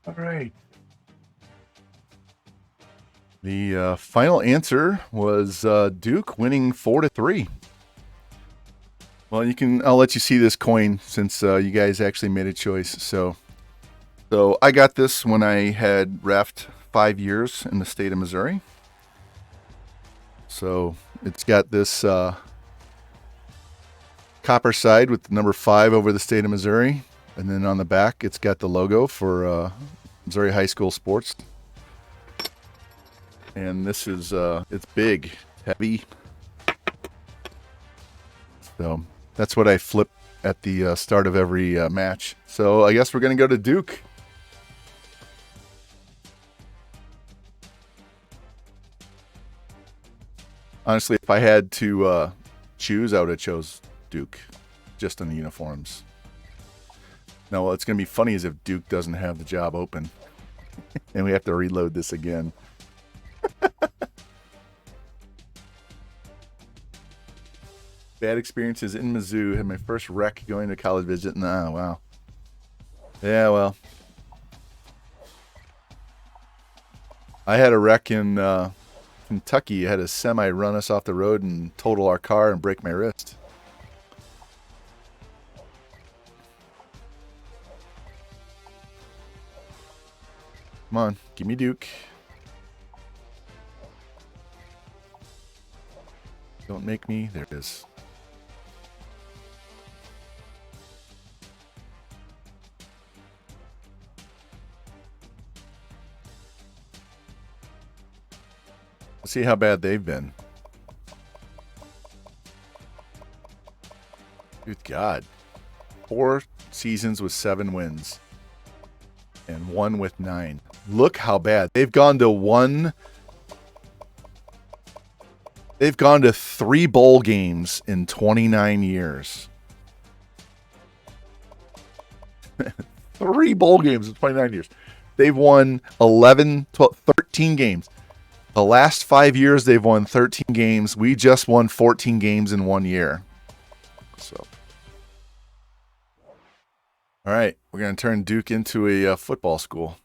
All right. The final answer was Duke winning 4-3. Well, I'll let you see this coin since you guys actually made a choice. So I got this when I had reffed 5 years in the state of Missouri. So it's got this copper side with the number 5 over the state of Missouri. And then on the back, it's got the logo for Missouri High School Sports. And this is, it's big, heavy. So that's what I flip at the start of every match. So I guess we're going to go to Duke. Honestly, if I had to choose, I would have chose Duke, just on the uniforms. Now, what's going to be funny is if Duke doesn't have the job open, and we have to reload this again. Bad experiences in Mizzou. Had my first wreck going to college visit. Nah, wow. Yeah, well. I had a wreck in Kentucky. I had a semi run us off the road and total our car and break my wrist. Come on, give me Duke. Don't make me. There it is. Let's see how bad they've been. Good God. 4 seasons with 7 wins. And 1 with 9. Look how bad. They've gone to 3 bowl games in 29 years. 3 bowl games in 29 years. They've won 11, 12, 13 games. The last 5 years, they've won 13 games. We just won 14 games in 1 year. So, all right, we're going to turn Duke into a football school.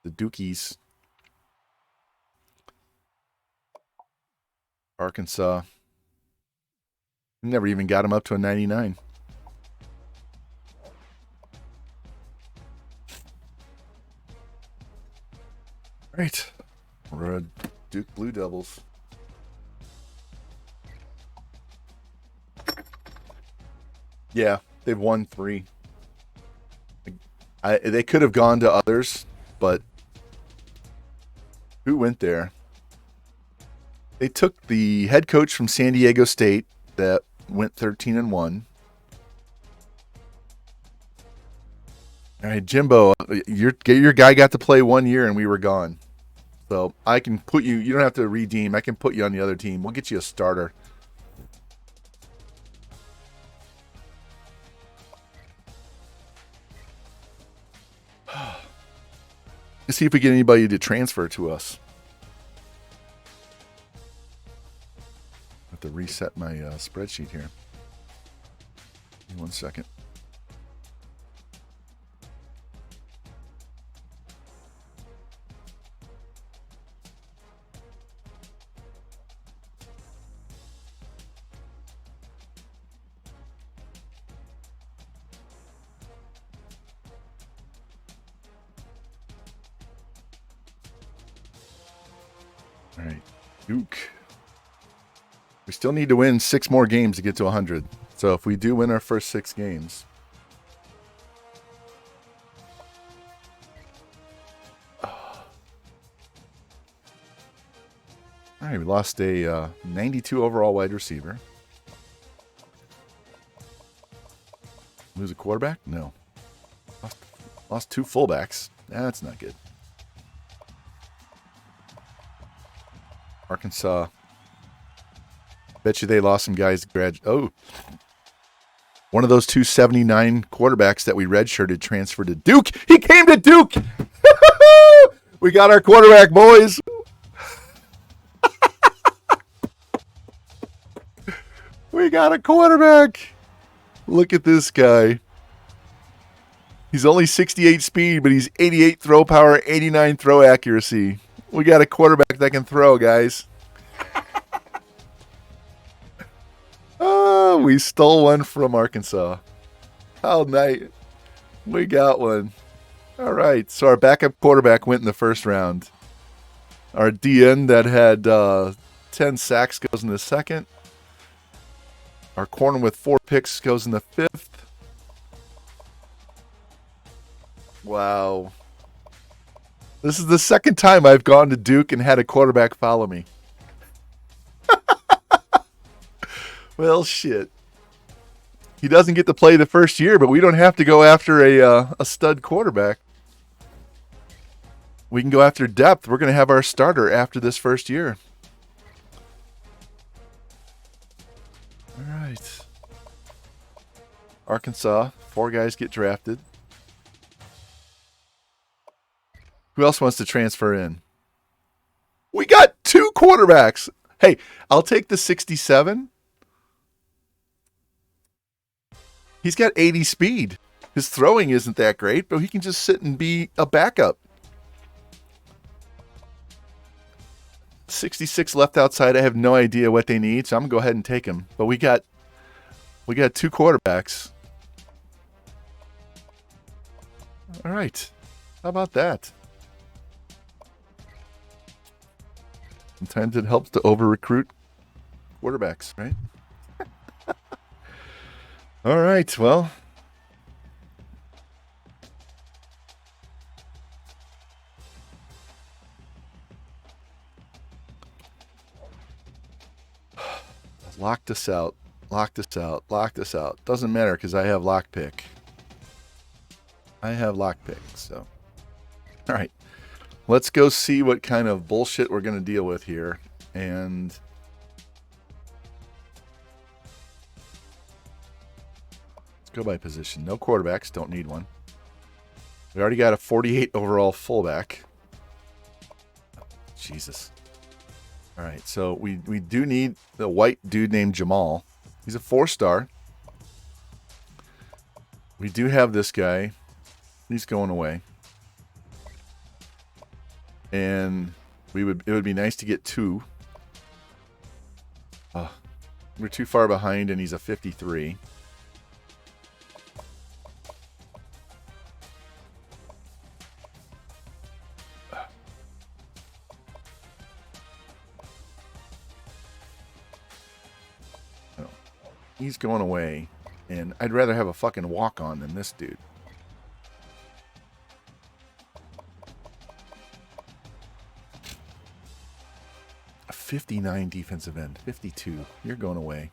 The Dukies. Arkansas. Never even got him up to a 99. Right. We're a Duke Blue Devils. Yeah, they've won 3. They could have gone to others, but who went there? They took the head coach from San Diego State that went 13-1. All right, Jimbo, your guy got to play 1 year and we were gone. So I can put you. You don't have to redeem. I can put you on the other team. We'll get you a starter. Let's see if we get anybody to transfer to us. I have to reset my spreadsheet here. Give me 1 second. All right, Duke. We still need to win 6 more games to get to 100. So if we do win our first 6 games, all right, we lost a 92 overall wide receiver. Lose a quarterback? No. Lost 2 fullbacks. That's not good. Arkansas. Bet you they lost some guys to Oh. One of those 279 quarterbacks that we redshirted transferred to Duke. He came to Duke. We got our quarterback, boys. We got a quarterback. Look at this guy. He's only 68 speed, but he's 88 throw power, 89 throw accuracy. We got a quarterback that can throw, guys. Oh, we stole one from Arkansas. How nice. We got one. All right. So our backup quarterback went in the first round. Our DN that had 10 sacks goes in the second. Our corner with 4 picks goes in the 5th. Wow. This is the second time I've gone to Duke and had a quarterback follow me. Well, shit. He doesn't get to play the first year, but we don't have to go after a stud quarterback. We can go after depth. We're going to have our starter after this first year. All right. Arkansas, 4 guys get drafted. Who else wants to transfer in? We got 2 quarterbacks. Hey, I'll take the 67. He's got 80 speed. His throwing isn't that great, but he can just sit and be a backup. 66 left outside. I have no idea what they need, so I'm going to go ahead and take him. But we got 2 quarterbacks. All right. How about that? Sometimes it helps to over-recruit quarterbacks, right? All right, well. Lock this out. Lock this out. Lock this out. Doesn't matter because I have lockpick. I have lockpick, so. All right. Let's go see what kind of bullshit we're going to deal with here. And let's go by position. No quarterbacks. Don't need one. We already got a 48 overall fullback. Jesus. All right, so we do need the white dude named Jamal. He's a 4-star. We do have this guy. He's going away. And it would be nice to get 2. We're too far behind, and he's a 53. Oh, he's going away, and I'd rather have a fucking walk-on than this dude. A 59 defensive end. 52. You're going away.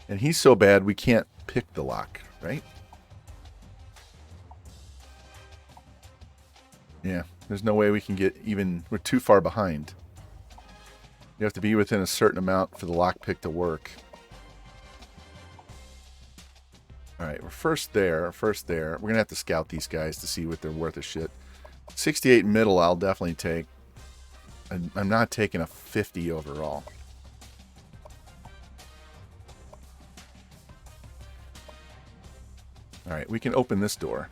And he's so bad we can't pick the lock, right? Yeah, there's no way we can get even... We're too far behind. You have to be within a certain amount for the lock pick to work. Alright, we're first there. We're going to have to scout these guys to see what they're worth of shit. 68 middle I'll definitely take. I'm not taking a 50 overall. Alright, we can open this door.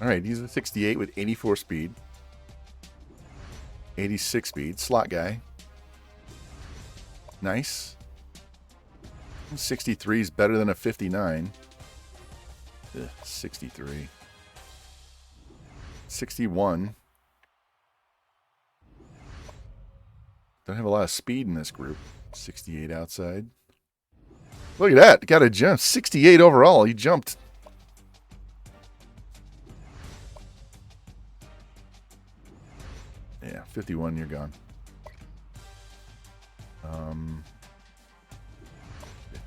Alright, he's a 68 with 84 speed. 86 speed. Slot guy. Nice. 63 is better than a 59. Ugh, 63. 61. Don't have a lot of speed in this group. 68 outside. Look at that. Got a jump. 68 overall. He jumped. Yeah, 51, you're gone.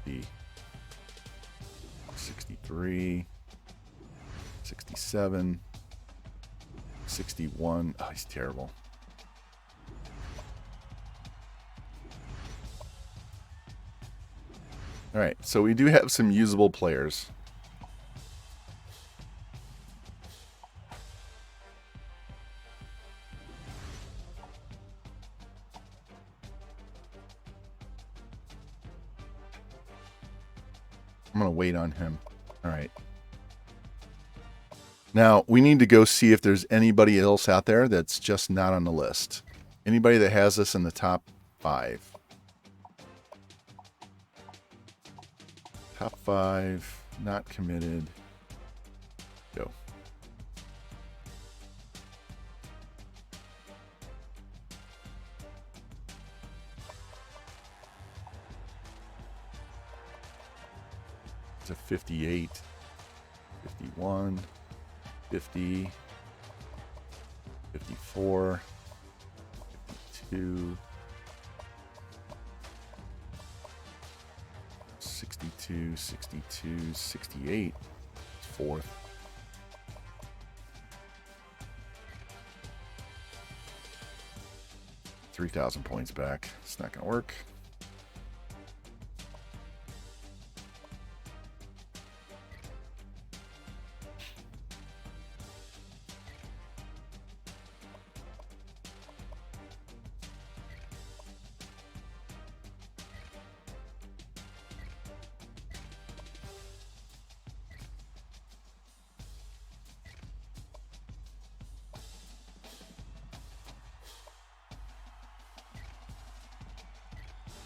50. 63. 67. 61. Oh, he's terrible. All right, so we do have some usable players. I'm going to wait on him. All right. Now, we need to go see if there's anybody else out there that's just not on the list. Anybody that has us in the top 5. Top 5, not committed. Go. It's a 58, 51. 50, 54, 52, 62, 62, 68, 4th. 3,000 points back. It's not going to work.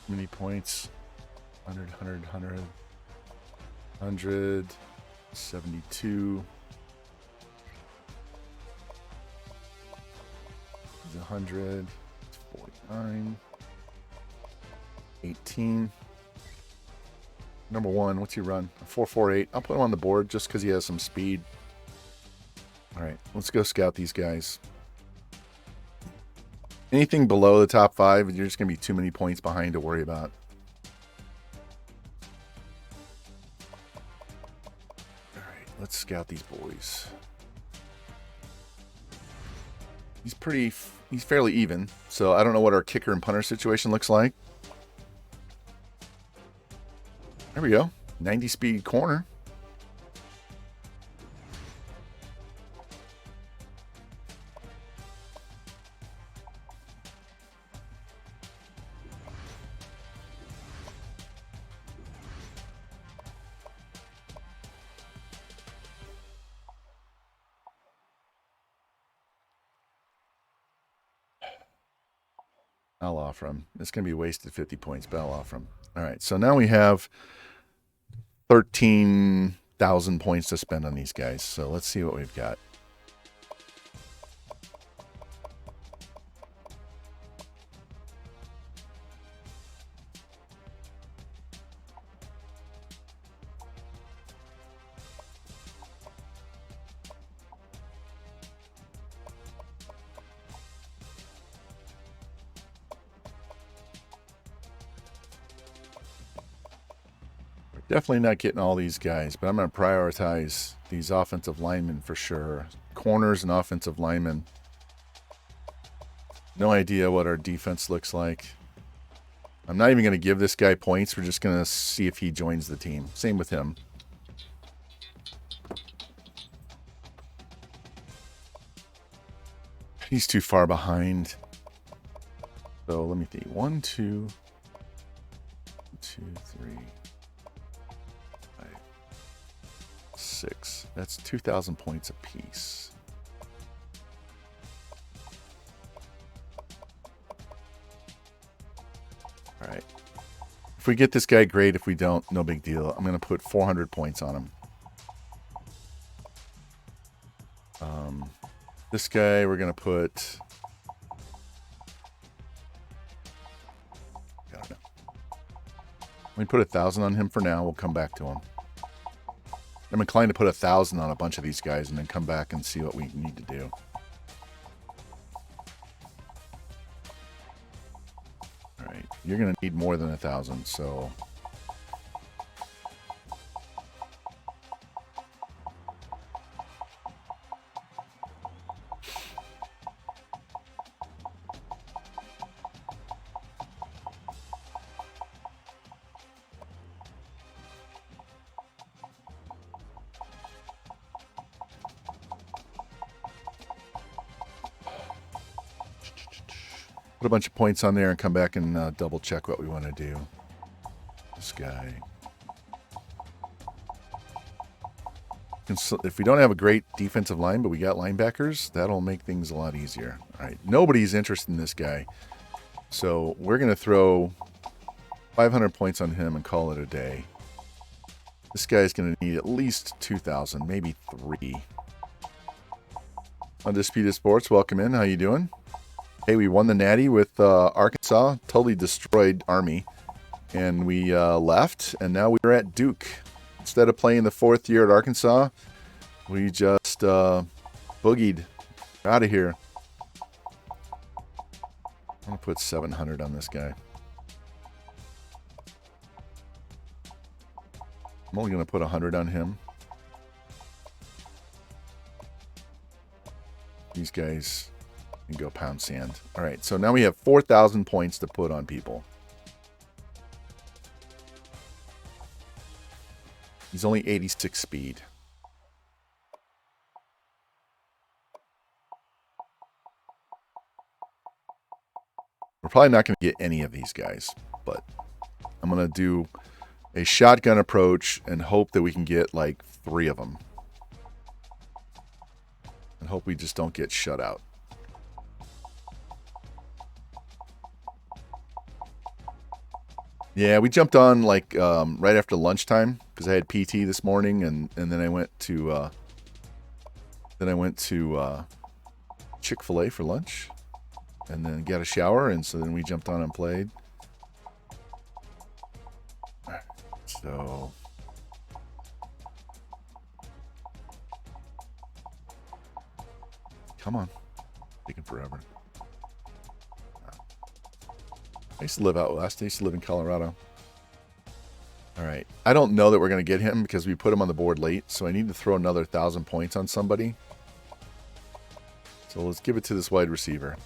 Many points? 100, 100, 100, 100, 72. He's 100, 49, 18. Number 1, what's he run? A 448. I'll put him on the board just because he has some speed. All right, let's go scout these guys. Anything below the top 5, you're just going to be too many points behind to worry about. All right, let's scout these boys. He's fairly even, so I don't know what our kicker and punter situation looks like. There we go. 90 speed corner. I'll offer him. It's going to be wasted 50 points, but I'll offer him. All right, so now we have 13,000 points to spend on these guys. So let's see what we've got. Definitely not getting all these guys, but I'm going to prioritize these offensive linemen for sure. Corners and offensive linemen. No idea what our defense looks like. I'm not even going to give this guy points. We're just going to see if he joins the team. Same with him. He's too far behind. So let me think. 1, 2, 2, 3. 6. That's 2,000 points apiece. All right. If we get this guy, great. If we don't, no big deal. I'm going to put 400 points on him. This guy, we're going to put... I don't know. Let me put 1,000 on him for now. We'll come back to him. I'm inclined to put 1,000 on a bunch of these guys and then come back and see what we need to do. All right, you're going to need more than 1,000, so... Put a bunch of points on there and come back and double check what we want to do. This guy. If we don't have a great defensive line, but we got linebackers, that'll make things a lot easier. All right, nobody's interested in this guy. So we're going to throw 500 points on him and call it a day. This guy's going to need at least 2,000, maybe 3. Undisputed Sports, welcome in. How you doing? Hey, we won the Natty with Arkansas. Totally destroyed Army. And we left, and now we're at Duke. Instead of playing the 4th year at Arkansas, we just boogied out of here. I'm going to put 700 on this guy. I'm only going to put 100 on him. These guys... and go pound sand. All right, so now we have 4,000 points to put on people. He's only 86 speed. We're probably not going to get any of these guys, but I'm going to do a shotgun approach and hope that we can get like 3 of them. And hope we just don't get shut out. Yeah, we jumped on like right after lunchtime because I had PT this morning, and then I went to Chick-fil-A for lunch, and then got a shower, and so then we jumped on and played. So come on, taking forever. I used to live out west. I used to live in Colorado. All right. I don't know that we're going to get him because we put him on the board late. So I need to throw another 1,000 points on somebody. So let's give it to this wide receiver.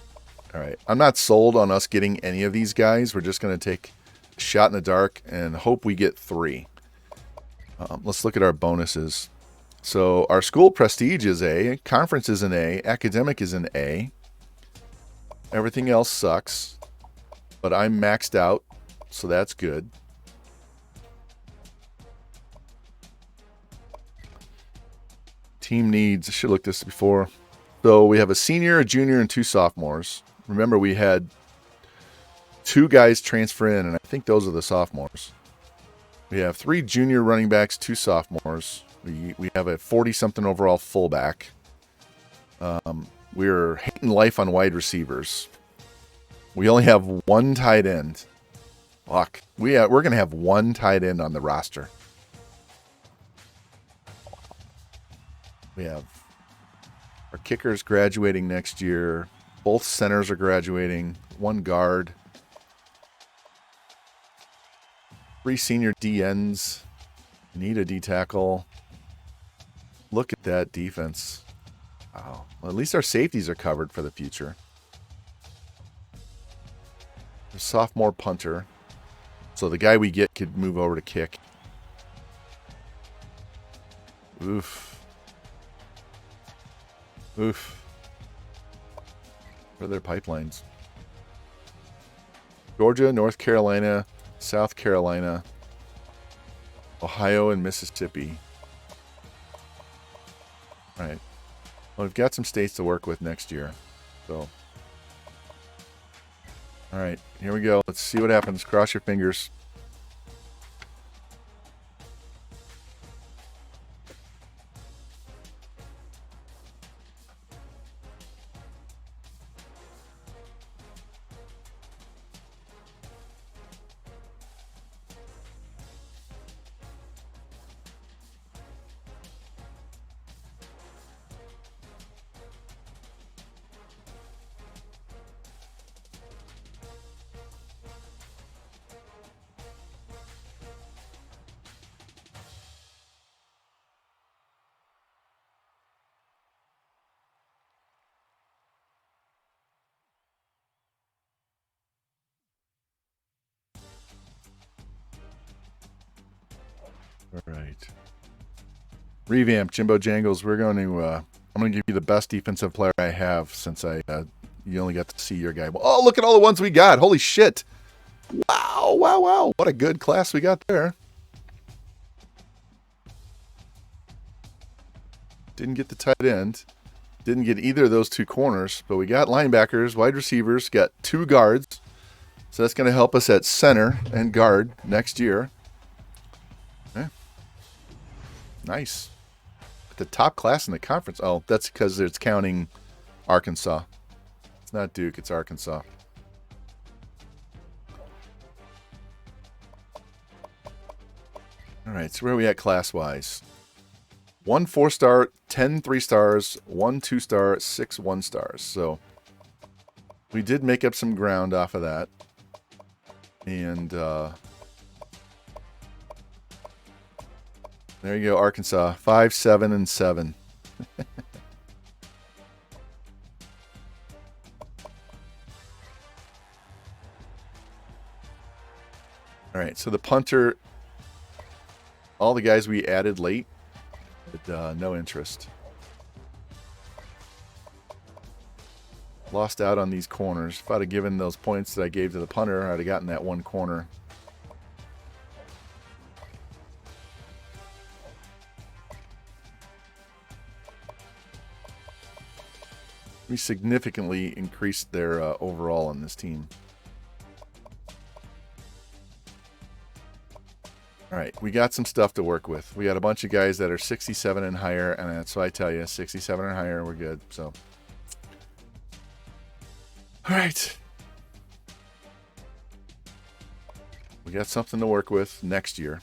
All right. I'm not sold on us getting any of these guys. We're just going to take a shot in the dark and hope we get 3. Let's look at our bonuses. So our school prestige is A. Conference is an A. Academic is an A. Everything else sucks. But I'm maxed out, so that's good. Team needs, I should look this before. So we have a senior, a junior, and 2 sophomores. Remember, we had 2 guys transfer in, and I think those are the sophomores. We have 3 junior running backs, 2 sophomores. We have a 40-something overall fullback. We're hating life on wide receivers. We only have 1 tight end. Fuck. We're going to have 1 tight end on the roster. We have our kickers graduating next year. Both centers are graduating. 1 guard. 3 senior DNs. Need a D tackle. Look at that defense. Wow. Well, at least our safeties are covered for the future. The sophomore punter. So the guy we get could move over to kick. Oof. Oof. What are their pipelines? Georgia, North Carolina, South Carolina, Ohio, and Mississippi. All right. Well, we've got some states to work with next year. So, all right, here we go. Let's see what happens. Cross your fingers. All right. Revamp, Jimbo Jangles. We're going to. I'm going to give you the best defensive player I have since you only got to see your guy. Oh, look at all the ones we got! Holy shit! Wow, wow, wow! What a good class we got there. Didn't get the tight end. Didn't get either of those 2 corners, but we got linebackers, wide receivers, got 2 guards. So that's going to help us at center and guard next year. Okay. Nice. The top class in the conference. Oh, that's because it's counting Arkansas. It's not Duke, it's Arkansas. All right, so where are we at class-wise? 1 4-star, 10 3-stars, 1 2-star, 6 1-stars. So we did make up some ground off of that. And there you go, Arkansas. 5, 7, and 7. All right, so the punter, all the guys we added late, but no interest. Lost out on these corners. If I'd have given those points that I gave to the punter, I'd have gotten that 1 corner. We significantly increased their overall on this team. All right, we got some stuff to work with. We got a bunch of guys that are 67 and higher, and that's why I tell you, 67 and higher, we're good. So, all right. We got something to work with next year.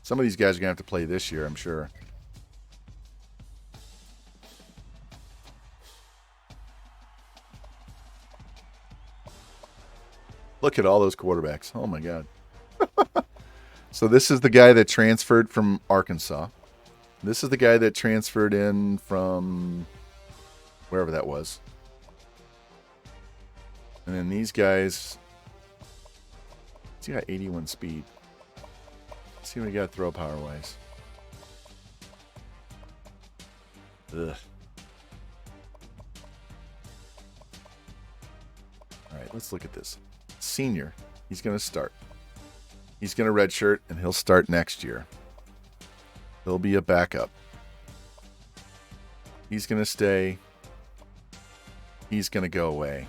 Some of these guys are going to have to play this year, I'm sure. Look at all those quarterbacks. Oh, my God. So this is the guy that transferred from Arkansas. This is the guy that transferred in from wherever that was. And then these guys, he's got 81 speed. Let's see what he got throw power wise. Ugh. All right, let's look at this. Senior, he's going to start. He's going to redshirt, and he'll start next year. He'll be a backup. He's going to stay. He's going to go away.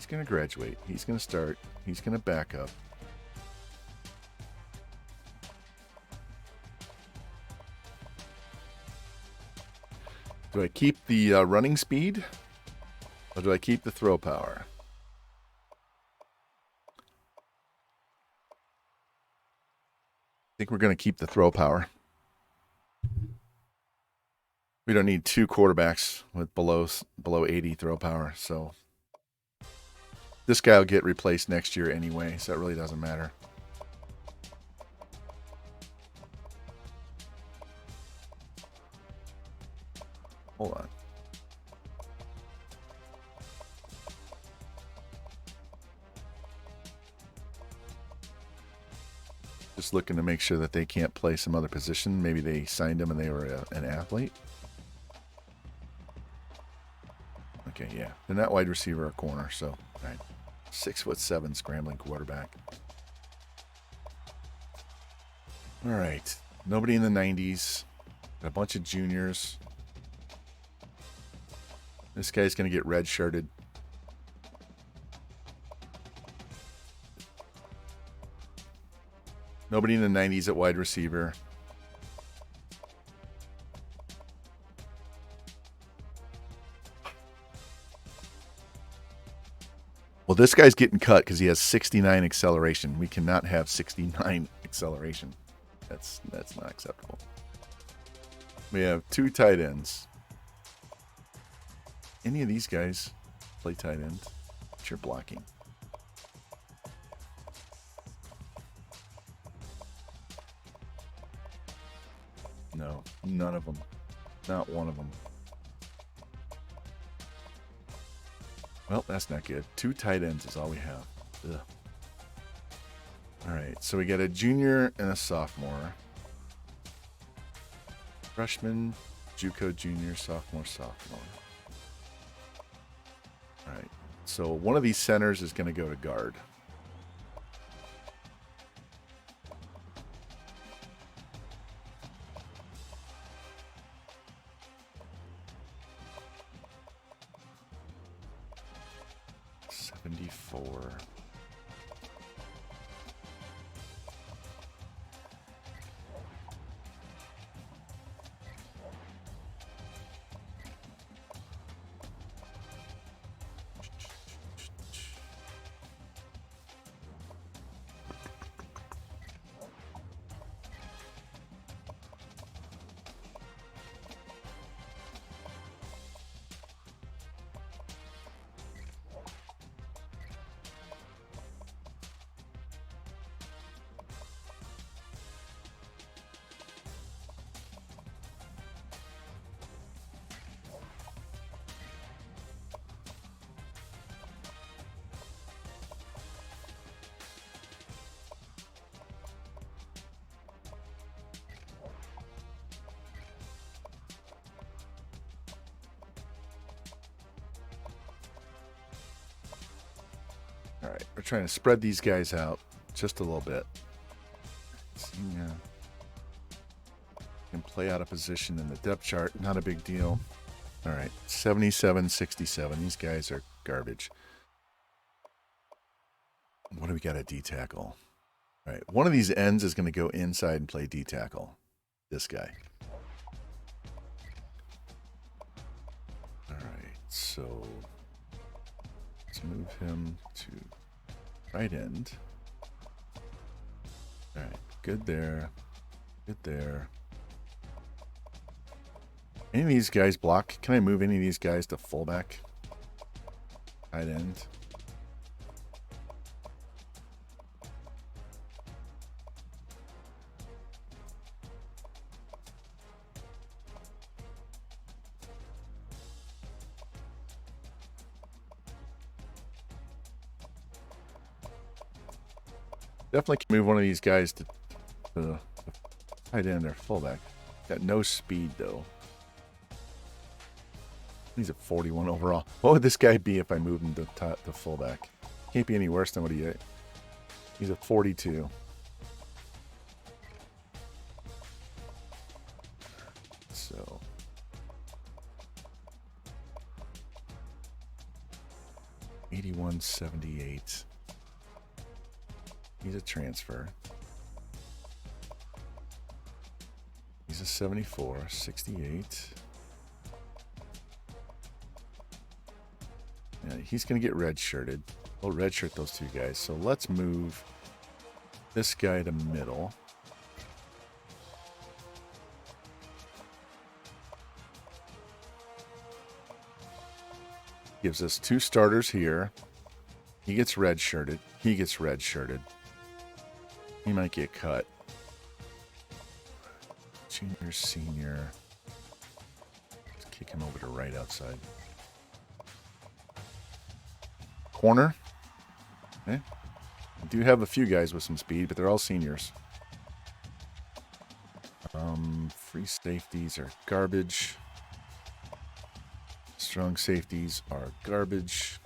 going to graduate. He's going to start. He's going to back up. Do I keep the running speed? Or do I keep the throw power? I think we're going to keep the throw power. We don't need two quarterbacks with below 80 throw power, so this guy will get replaced next year anyway, so it really doesn't matter. Hold on. Just looking to make sure that they can't play some other position. Maybe they signed him and they were an athlete. Okay, yeah. They're not wide receiver or corner, so, all right. 6'7" scrambling quarterback. All right. Nobody in the 90s. Got a bunch of juniors. This guy's going to get red-shirted. Nobody in the 90s at wide receiver. Well, this guy's getting cut because he has 69 acceleration. We cannot have 69 acceleration. That's not acceptable. We have two tight ends. Any of these guys play tight end? But you're blocking. No, none of them. Not one of them. Well, that's not good. Two tight ends is all we have. Ugh. All right, so we got a junior and a sophomore. Freshman, JUCO junior, sophomore. All right, so one of these centers is going to go to guard. All right, we're trying to spread these guys out just a little bit. Can play out of position in the depth chart, not a big deal. All right, 77-67. These guys are garbage. What do we got at D tackle? All right, one of these ends is going to go inside and play D tackle. This guy. All right, so let's move him to right end. All right, good there. Good there. Any of these guys block? Can I move any of these guys to fullback? Tight end. Definitely can move one of these guys to tight end or fullback. Got no speed though. He's a 41 overall. What would this guy be if I moved him to fullback? Can't be any worse than what he is. He's a 42. So 8178. He's a transfer. He's a 74, 68. Yeah, he's going to get red-shirted. We'll redshirt those two guys. So let's move this guy to middle. Gives us 2 starters here. He gets red-shirted. He gets red-shirted. He might get cut. Junior, senior. Let's kick him over to right outside. Corner. Okay. I do have a few guys with some speed, but they're all seniors. Free safeties are garbage. Strong safeties are garbage.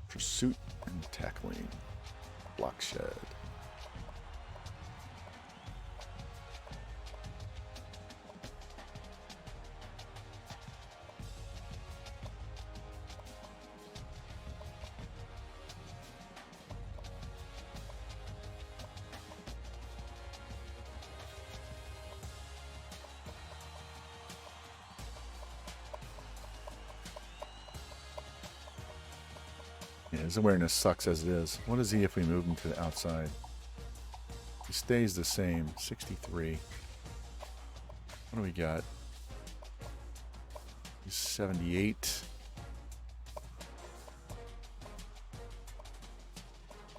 Pursuit and tackling. Block shed. Yeah, his awareness sucks as it is. What is he if we move him to the outside? He stays the same. 63. What do we got? He's 78.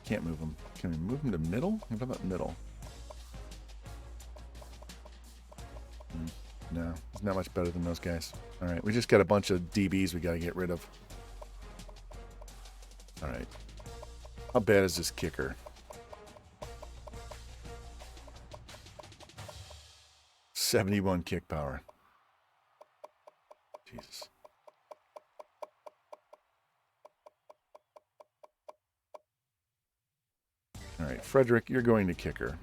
Can't move him. Can we move him to middle? What about middle? No, he's not much better than those guys. All right, we just got a bunch of DBs we got to get rid of. All right. How bad is this kicker? 71 kick power. Jesus. All right, Frederick, you're going to kicker.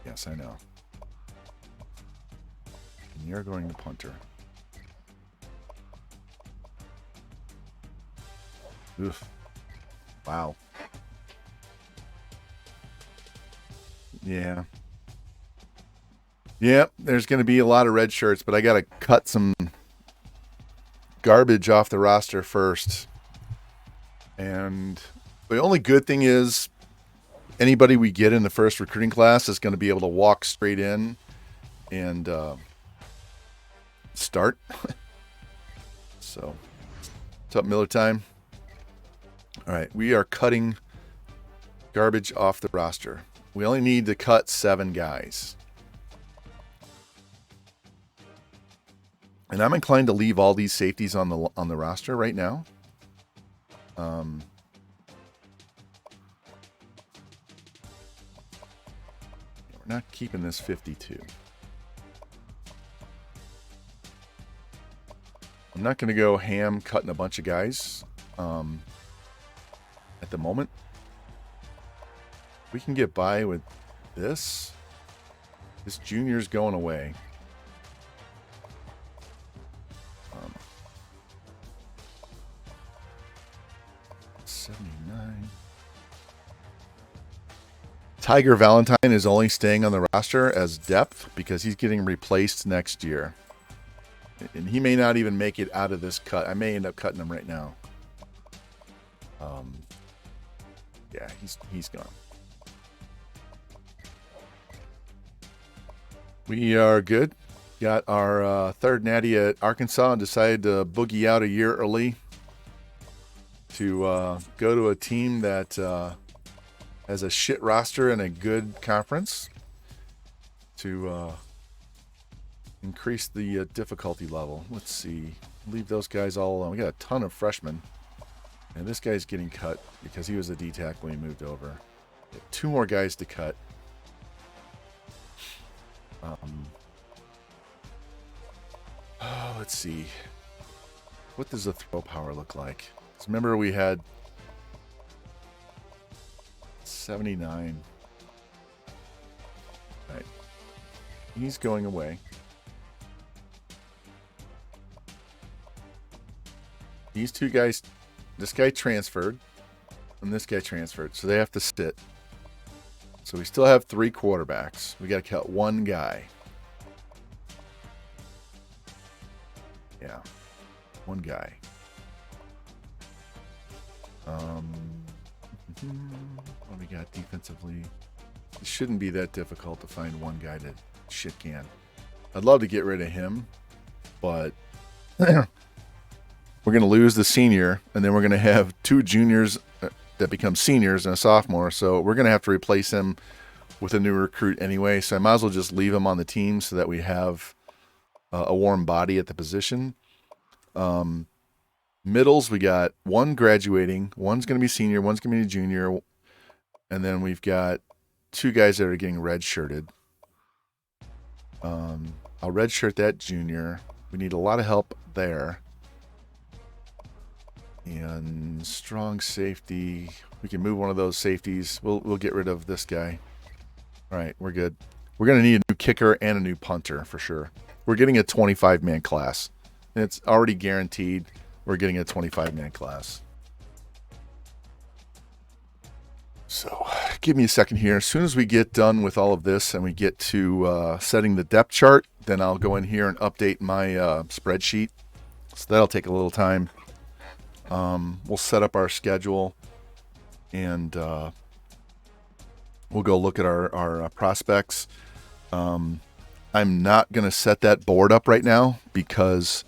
Yes, I know. And you're going to punter. Oof. Wow. Yeah. Yep, there's going to be a lot of red shirts, but I got to cut some garbage off the roster first. And the only good thing is anybody we get in the first recruiting class is going to be able to walk straight in and start. So, what's up, Miller time? All right, we are cutting garbage off the roster. We only need to cut 7 guys. And I'm inclined to leave all these safeties on the roster right now. We're not keeping this 52. I'm not going to go ham cutting a bunch of guys at the moment. We can get by with this. This junior's going away. 79. Tiger Valentine is only staying on the roster as depth because he's getting replaced next year. And he may not even make it out of this cut. I may end up cutting him right now. Yeah, he's gone. We are good. Got our third natty at Arkansas and decided to boogie out a year early to go to a team that has a shit roster and a good conference to increase the difficulty level. Let's see. Leave those guys all alone. We got a ton of freshmen. And this guy's getting cut because he was a D-tack when he moved over. We have 2 more guys to cut. Let's see. What does the throw power look like? Because remember we had 79. All right. He's going away. These two guys, this guy transferred, and this guy transferred, so they have to sit. So we still have 3 quarterbacks. We got to cut one guy. Yeah, one guy. What we got defensively? It shouldn't be that difficult to find one guy to shit can. I'd love to get rid of him, but we're going to lose the senior, and then we're going to have 2 juniors that become seniors and a sophomore. So we're going to have to replace him with a new recruit anyway. So I might as well just leave him on the team so that we have a warm body at the position. Middles, we got 1 graduating, 1's going to be senior, 1's going to be junior, and then we've got 2 guys that are getting redshirted. I'll redshirt that junior. We need a lot of help there. And strong safety. We can move one of those safeties. We'll get rid of this guy. All right, we're good. We're going to need a new kicker and a new punter for sure. We're getting a 25-man class. And it's already guaranteed we're getting a 25-man class. So give me a second here. As soon as we get done with all of this and we get to setting the depth chart, then I'll go in here and update my spreadsheet. So that'll take a little time. We'll set up our schedule and we'll go look at our prospects. I'm not going to set that board up right now because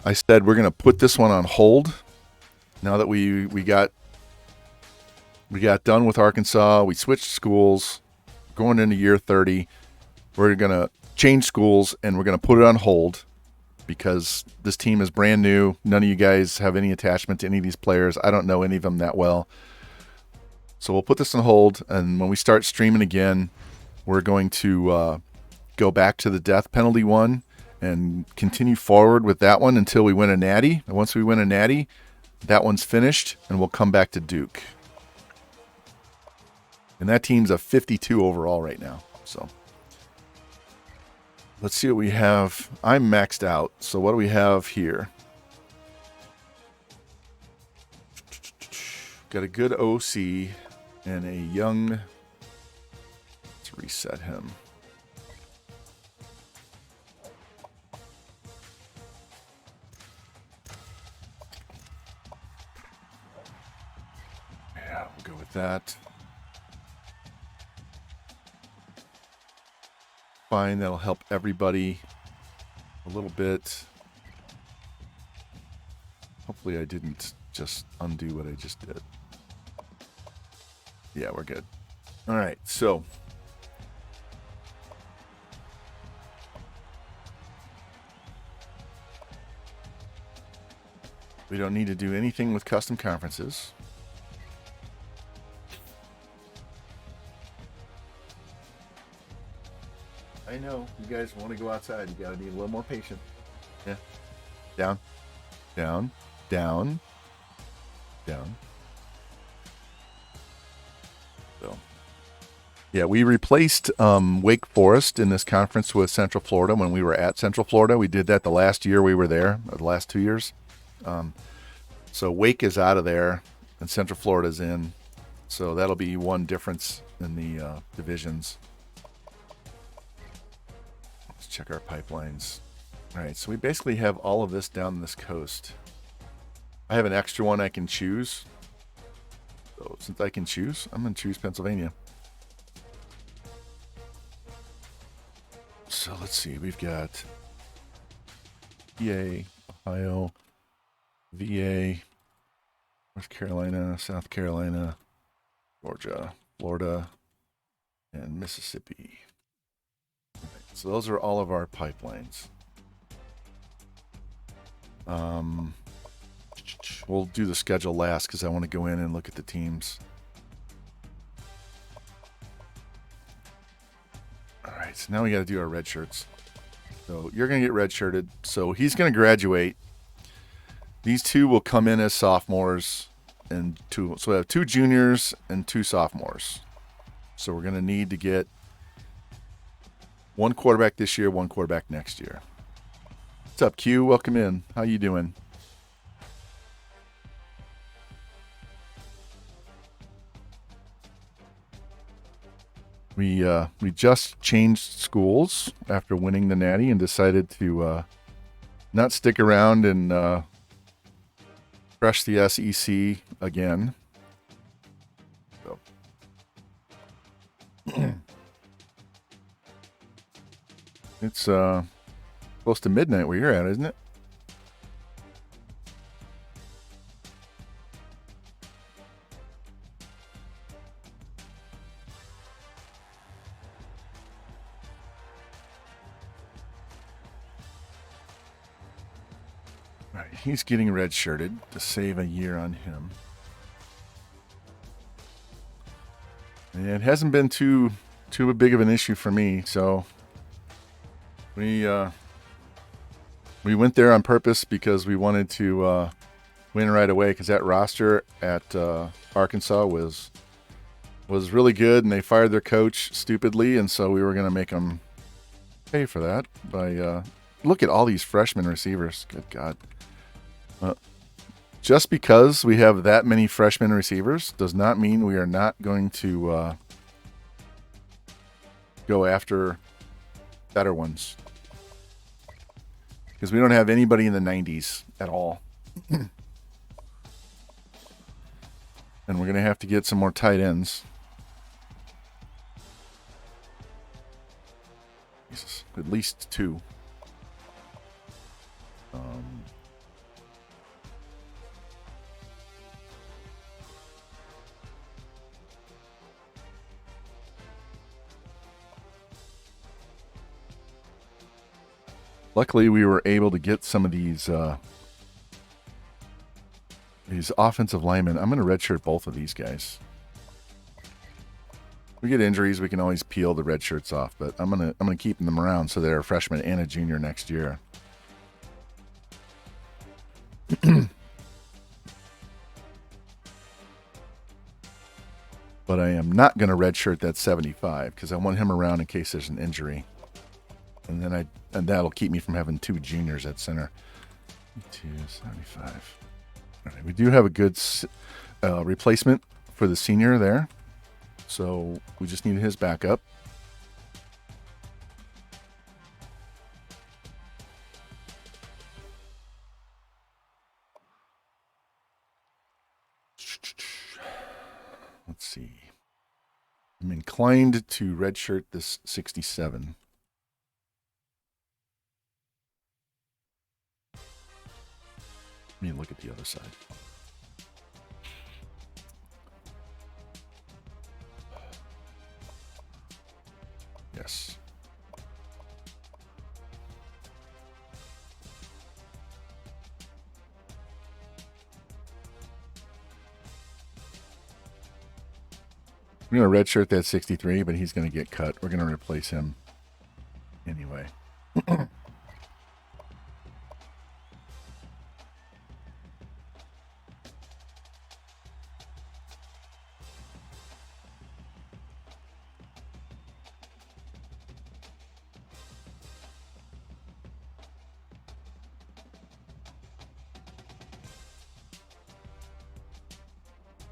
I said we're going to put this one on hold. Now that we got done with Arkansas, we switched schools, going into year 30. We're going to change schools and we're going to put it on hold because this team is brand new. None of you guys have any attachment to any of these players. I don't know any of them that well. So we'll put this on hold, and when we start streaming again, we're going to go back to the death penalty one and continue forward with that one until we win a natty. And once we win a natty, that one's finished, and we'll come back to Duke. And that team's a 52 overall right now. So let's see what we have. I'm maxed out. So what do we have here? Got a good OC and a young. Let's reset him. Yeah, we'll go with that. Fine, that'll help everybody a little bit. Hopefully I didn't just undo what I just did. Yeah, we're good. All right, so we don't need to do anything with custom conferences. I know you guys want to go outside. You gotta be a little more patient. Yeah. Down, down, down, down. So, yeah, we replaced Wake Forest in this conference with Central Florida when we were at Central Florida. We did that the last year we were there, or the last 2 years. So Wake is out of there, and Central Florida's in. So that'll be one difference in the divisions. Check our pipelines. All right, so we basically have all of this down this coast. I have an extra one I can choose. So since I can choose, I'm going to choose Pennsylvania. So let's see. We've got PA, Ohio, VA, North Carolina, South Carolina, Georgia, Florida, and Mississippi. So those are all of our pipelines. We'll do the schedule last because I want to go in and look at the teams. All right, so now we got to do our red shirts. So you're going to get red shirted. So he's going to graduate. These 2 will come in as sophomores, and 2. So we have 2 juniors and 2 sophomores. So we're going to need to get 1 quarterback this year, 1 quarterback next year. What's up, Q? Welcome in. How you doing? We just changed schools after winning the Natty and decided to not stick around and crush the SEC again. So. It's close to midnight where you're at, isn't it? All right, he's getting red-shirted to save a year on him. And it hasn't been too big of an issue for me, so we went there on purpose because we wanted to win right away, because that roster at Arkansas was really good, and they fired their coach stupidly, and so we were going to make them pay for that by look at all these freshman receivers. Good God. Just because we have that many freshman receivers does not mean we are not going to go after better ones, because we don't have anybody in the 90s at all. And we're going to have to get some more tight ends. Jesus, at least 2. Luckily, we were able to get some of these offensive linemen. I'm going to redshirt both of these guys. If we get injuries, we can always peel the red shirts off, but I'm gonna keep them around so they're a freshman and a junior next year. But I am not going to redshirt that 75 because I want him around in case there's an injury. And then that'll keep me from having 2 juniors at center. 275. All right, we do have a good replacement for the senior there, so we just need his backup. Let's see. I'm inclined to redshirt this 67. Let me look at the other side. Yes. We're going to redshirt that 63, but he's going to get cut. We're going to replace him anyway.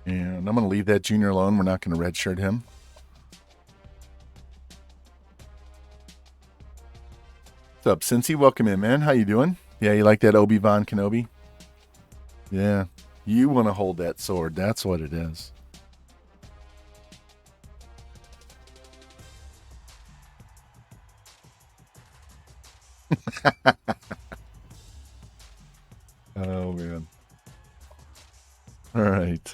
And I'm going to leave that junior alone. We're not going to redshirt him. What's up, Cincy? Welcome in, man. How you doing? Yeah, you like that Obi-Wan Kenobi? Yeah. You want to hold that sword. That's what it is. Oh, man. All right.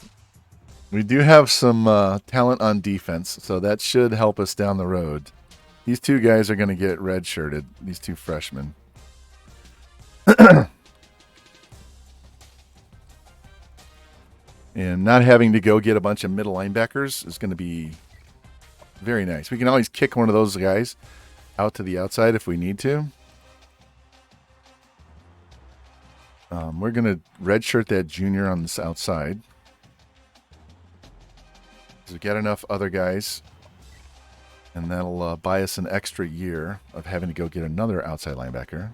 We do have some talent on defense, so that should help us down the road. These 2 guys are going to get red-shirted, these 2 freshmen. And not having to go get a bunch of middle linebackers is going to be very nice. We can always kick one of those guys out to the outside if we need to. We're going to redshirt that junior on this outside. So we got enough other guys, and that'll buy us an extra year of having to go get another outside linebacker.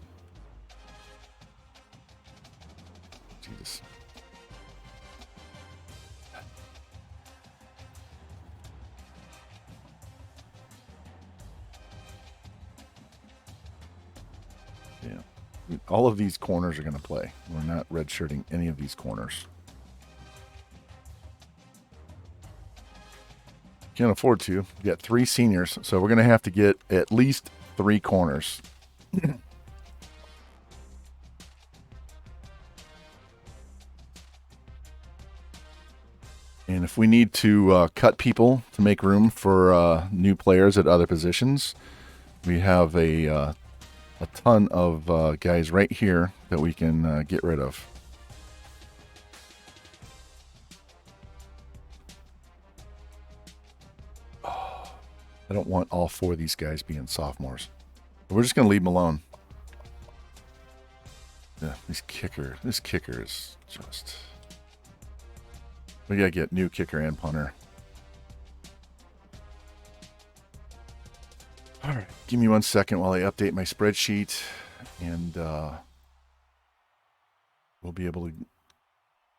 Jesus. Yeah. All of these corners are going to play. We're not redshirting any of these corners. Can't afford to. We got 3 seniors, so we're going to have to get at least 3 corners. And if we need to cut people to make room for new players at other positions, we have a ton of guys right here that we can get rid of. I don't want all 4 of these guys being sophomores. We're just going to leave them alone. Yeah, this kicker is just... We got to get new kicker and punter. All right, give me 1 second while I update my spreadsheet, and we'll be able to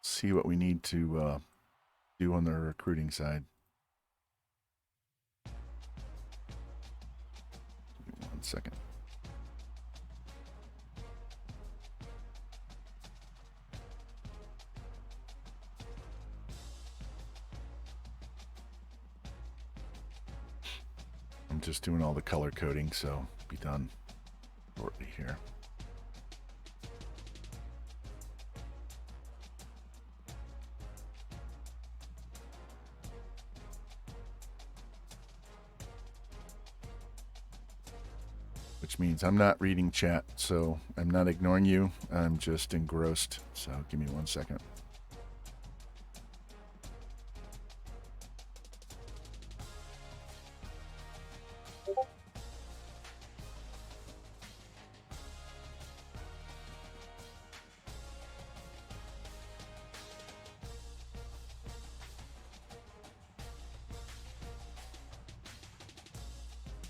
see what we need to do on the recruiting side. Give me 1 second. I'm just doing all the color coding, so be done shortly here. Which means I'm not reading chat, so I'm not ignoring you. I'm just engrossed. So give me 1 second.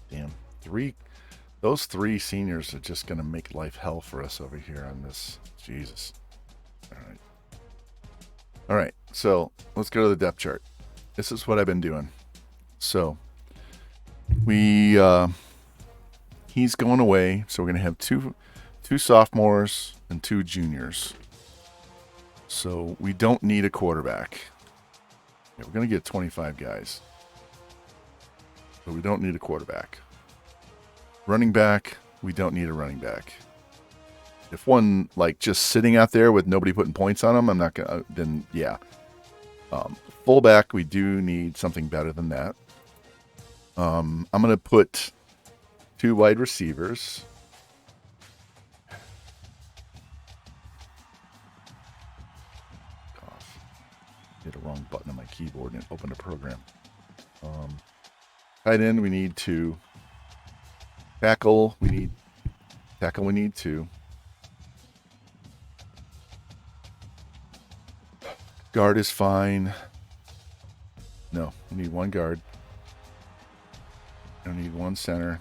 Damn, those 3 seniors are just going to make life hell for us over here on this. Jesus. All right, so let's go to the depth chart. This is what I've been doing. So he's going away, so we're going to have two sophomores and 2 juniors. So we don't need a quarterback. Yeah, we're going to get 25 guys. But we don't need a quarterback. Running back, we don't need a running back. If one, like, just sitting out there with nobody putting points on him, I'm not going to, then, yeah. Fullback, we do need something better than that. I'm going to put 2 wide receivers. Hit a wrong button on my keyboard and it opened a program. Tight end, we need 2. Tackle, we need 2. Guard is fine. No, we need 1 guard. I need 1 center.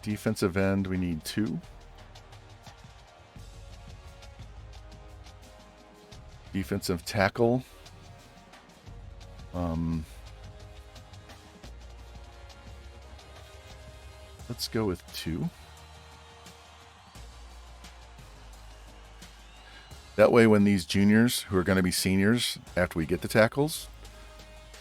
Defensive end, we need 2. Defensive tackle. Let's go with 2. That way, when these juniors, who are going to be seniors after we get the tackles,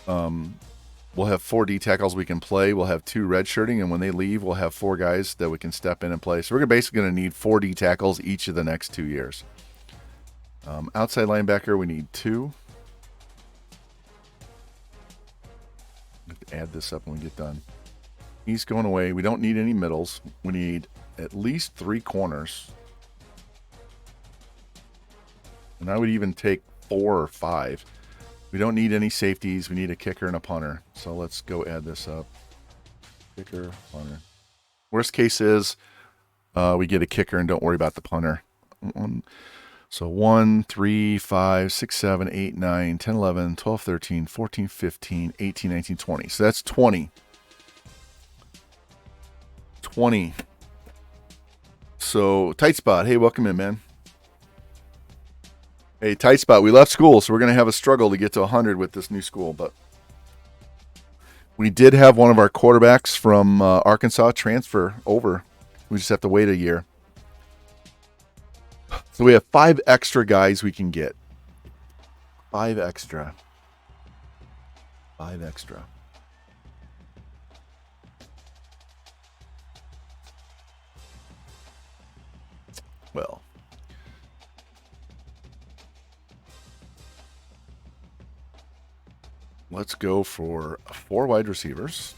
we'll have 4 D tackles we can play. We'll have 2 redshirting, and when they leave, we'll have 4 guys that we can step in and play. So we're basically going to need 4 D tackles each of the next 2 years. Outside linebacker, we need 2. I have to add this up when we get done. He's going away. We don't need any middles. We need at least 3 corners. And I would even take 4 or 5. We don't need any safeties. We need a kicker and a punter. So let's go add this up. Kicker, punter. Worst case is we get a kicker and don't worry about the punter. So 1, 3, 5, 6, 7, 8, 9, 10, 11, 12, 13, 14, 15, 18, 19, 20. So that's 20. 20. So tight spot. Hey, welcome in, man. Hey, tight spot. We left school, so we're going to have a struggle to get to 100 with this new school, but We did have one of our quarterbacks from Arkansas transfer over. We just have to wait a year. So we have 5 extra guys we can get. 5 extra. 5 extra. Well. Let's go for 4 wide receivers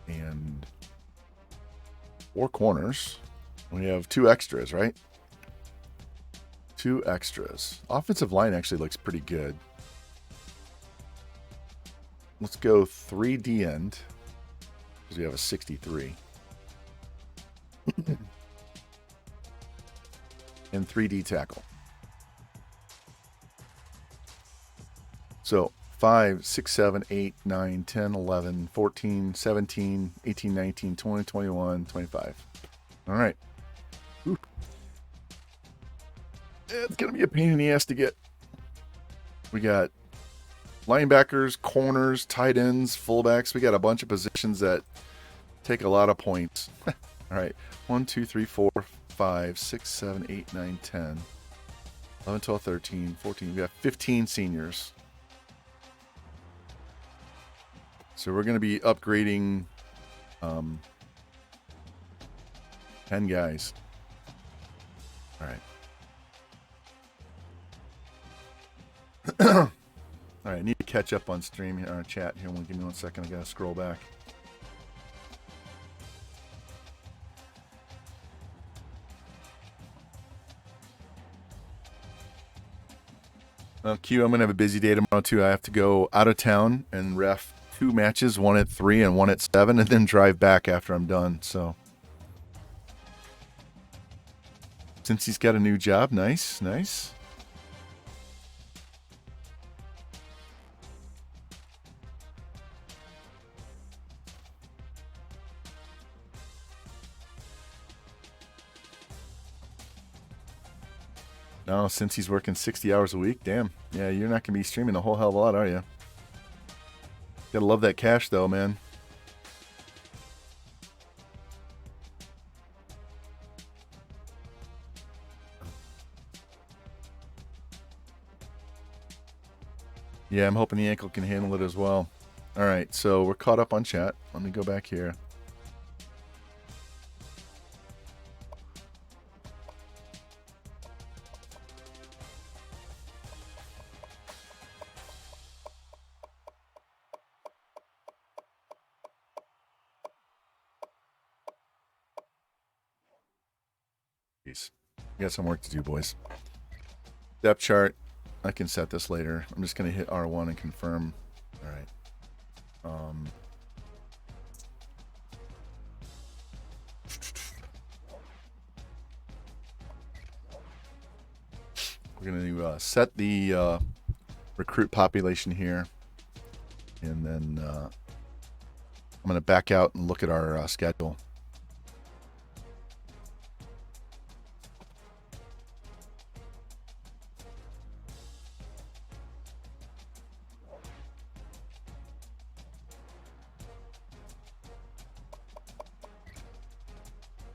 and 4 corners. We have 2 extras, right? 2 extras. Offensive line actually looks pretty good. Let's go 3 D end because we have a 63. And 3D tackle. So 5, 6, 7, 8, 9, 10, 11, 14, 17, 18, 19, 20, 21, 25. All right. Ooh. It's going to be a pain in the ass to get. We got linebackers, corners, tight ends, fullbacks. We got a bunch of positions that take a lot of points. All right. 1, 2, 3, 4, 5, 6, 7, 8, 9, 10, 11, 12, 13, 14. We got 15 seniors. So we're going to be upgrading 10 guys. All right. All right, I need to catch up on stream here, chat here. Give me 1 second. I got to scroll back. Q, I'm going to have a busy day tomorrow, too. I have to go out of town and ref 2 matches, one at 3 and one at 7, and then drive back after I'm done. So, since he's got a new job, nice, nice. No, since he's working 60 hours a week, damn. Yeah, you're not going to be streaming a whole hell of a lot, are you? Gotta love that cash, though, man. Yeah, I'm hoping the ankle can handle it as well. All right, so we're caught up on chat. Let me go back here. Jeez. We got some work to do, boys. Depth chart. I can set this later. I'm just going to hit R1 and confirm. All right. We're going to set the recruit population here. And then I'm going to back out and look at our schedule.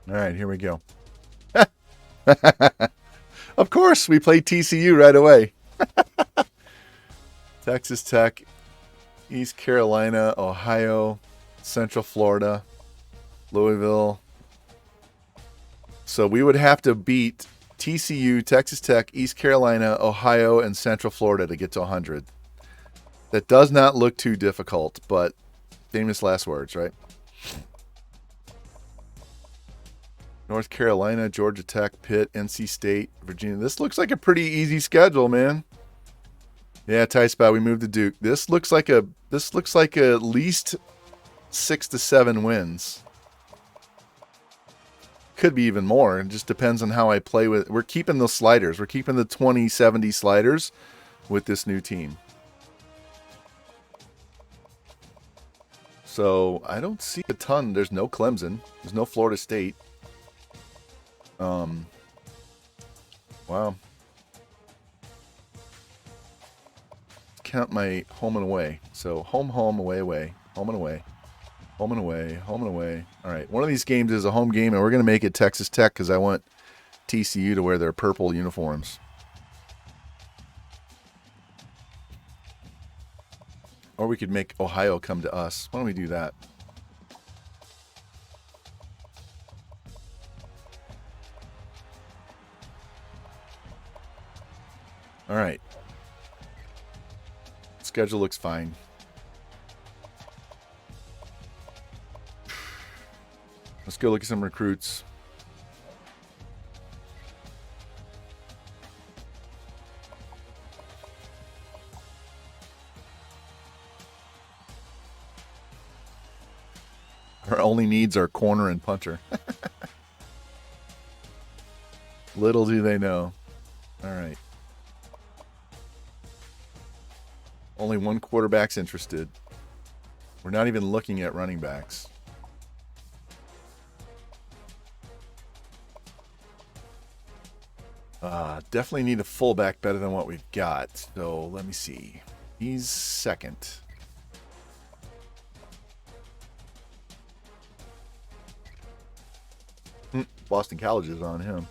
All right, here we go. Of course, we played TCU right away. Texas Tech, East Carolina, Ohio, Central Florida, Louisville. So we would have to beat TCU, Texas Tech, East Carolina, Ohio, and Central Florida to get to 100. That does not look too difficult, but famous last words, right? North Carolina, Georgia Tech, Pitt, NC State, Virginia. This looks like a pretty easy schedule, man. Yeah, tight spot. We moved to Duke. This looks like at least 6 to 7 wins. Could be even more. It just depends on how I play with. We're keeping the sliders. We're keeping the 20-70 sliders with this new team. So I don't see a ton. There's no Clemson. There's no Florida State. Wow. Count my home and away. So home, away, away. Home and away. Home and away. Home and away. All right. One of these games is a home game, and we're going to make it Texas Tech because I want TCU to wear their purple uniforms. Or we could make Ohio come to us. Why don't we do that? All right. Schedule looks fine. Let's go look at some recruits. Our only needs are corner and punter. Little do they know. All right. Only one quarterback's interested. We're not even looking at running backs. Definitely need a fullback better than what we've got. So let me see. He's second. Boston College is on him.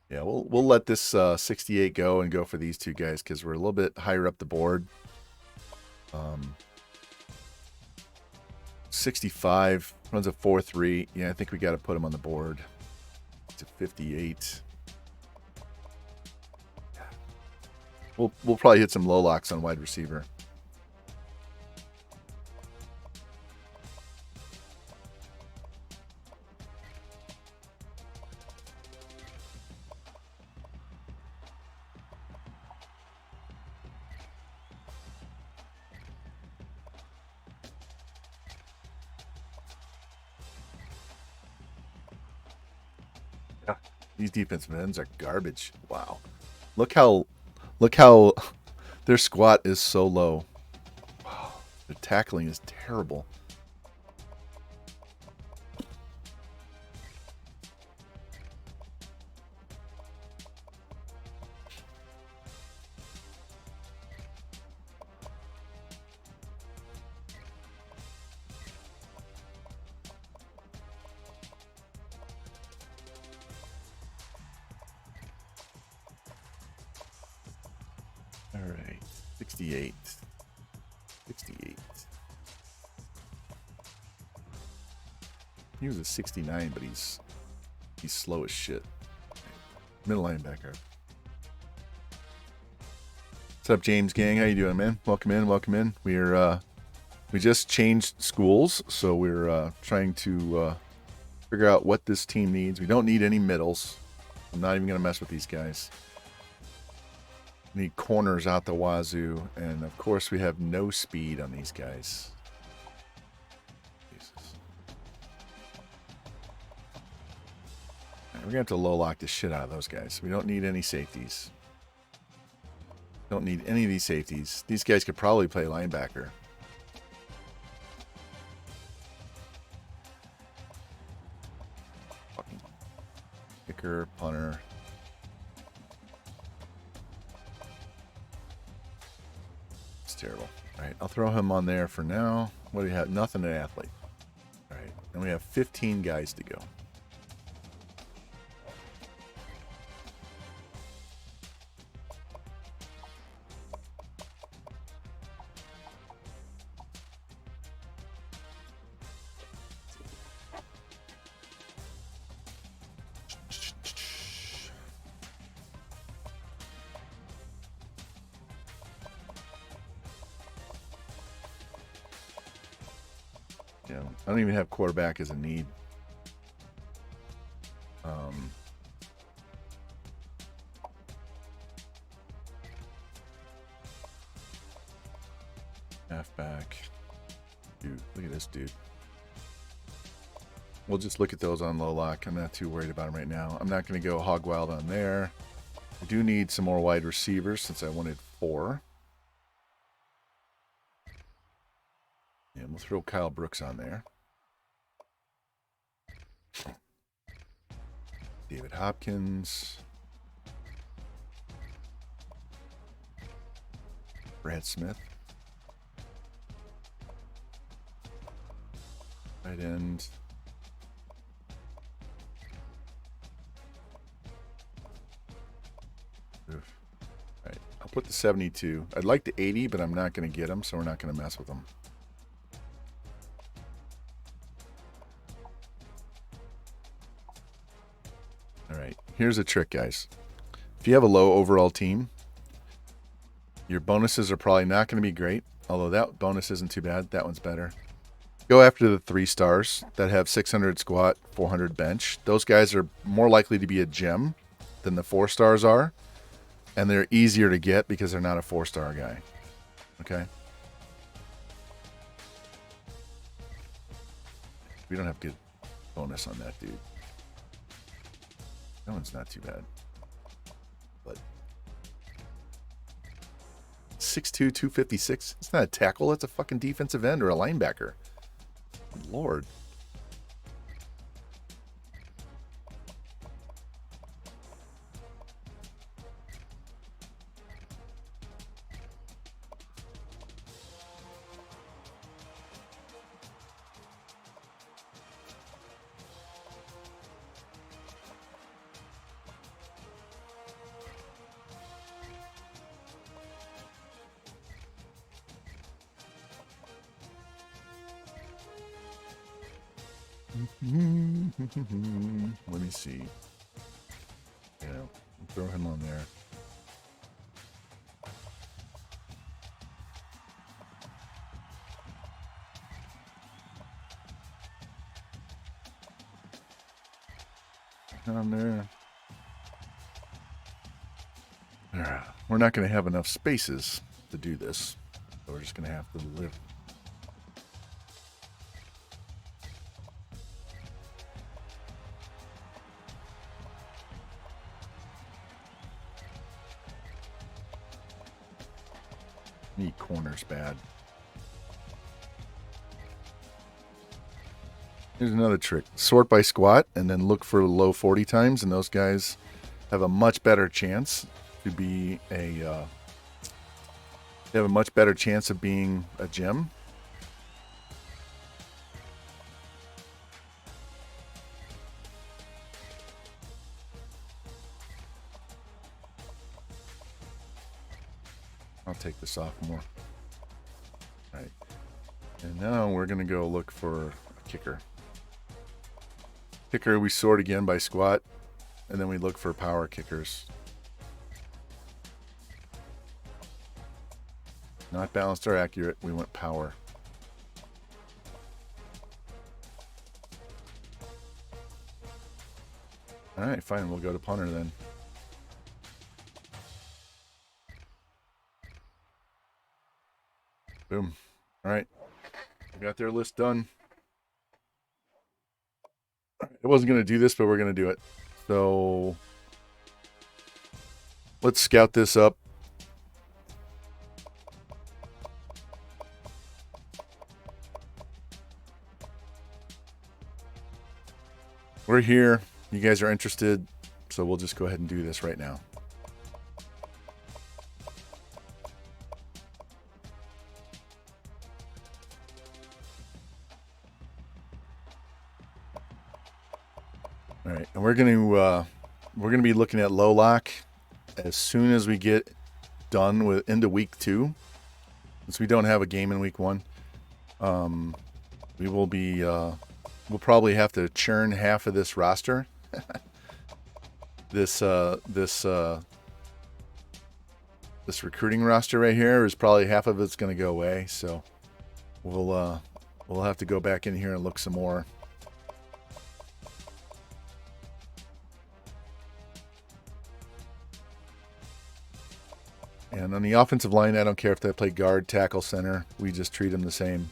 Yeah, we'll let this 68 go and go for these two guys because we're a little bit higher up the board. 65 runs a 4.3. Yeah, I think we got to put him on the board. It's a 58. We'll probably hit some low locks on wide receiver. These defensive ends are garbage. Wow. Look how their squat is so low. Wow. Their tackling is terrible. All right. 68. 68. He was a 69, but he's slow as shit. Middle linebacker. What's up, James gang? How you doing, man? Welcome in, welcome in. We just changed schools, so we're trying to figure out what this team needs. We don't need any middles. I'm not even gonna mess with these guys. Need corners out the wazoo, and of course we have no speed on these guys. Jesus. Right, we're gonna have to low lock the shit out of those guys. We don't need any safeties. Don't need any of these safeties. These guys could probably play linebacker. Fucking kicker, punter. Terrible. All right, I'll throw him on there for now. What do you have? Nothing at athlete. All right, and we have 15 guys to go. I don't even have quarterback as a need. Halfback. Dude, look at this dude. We'll just look at those on low lock. I'm not too worried about them right now. I'm not going to go hog wild on there. I do need some more wide receivers since I wanted 4. And we'll throw Kyle Brooks on there. David Hopkins. Brad Smith. Tight end. Oof. All right, I'll put the 72. I'd like the 80, but I'm not going to get them, so we're not going to mess with them. All right, here's a trick, guys. If you have a low overall team, your bonuses are probably not going to be great, although that bonus isn't too bad. That one's better. Go after the 3 stars that have 600 squat, 400 bench. Those guys are more likely to be a gem than the 4 stars are, and they're easier to get because they're not a 4-star guy. Okay? We don't have good bonus on that dude. That one's not too bad. But 6'2", 256. It's not a tackle. That's a fucking defensive end or a linebacker. Lord. Let me see. Yeah, throw him on there. On there. We're not going to have enough spaces to do this, so we're just going to have to live. Neat corner's bad. Here's another trick. Sort by squat and then look for low 40 times, and those guys have a much better chance to be they have a much better chance of being a gem. I'll take the sophomore. All right. And now we're going to go look for a kicker. Kicker, we sort again by squat, and then we look for power kickers. Not balanced or accurate, we want power. All right, fine, we'll go to punter then. Boom. All right, we got their list done. I wasn't going to do this, but we're going to do it. So let's scout this up. We're here. You guys are interested, so we'll just go ahead and do this right now. All right, and we're going to be looking at low lock as soon as we get done with into week 2, since we don't have a game in week 1. We will be we'll probably have to churn half of this roster. This recruiting roster right here is probably half of it's going to go away. So we'll have to go back in here and look some more. And on the offensive line, I don't care if they play guard, tackle, center. We just treat them the same.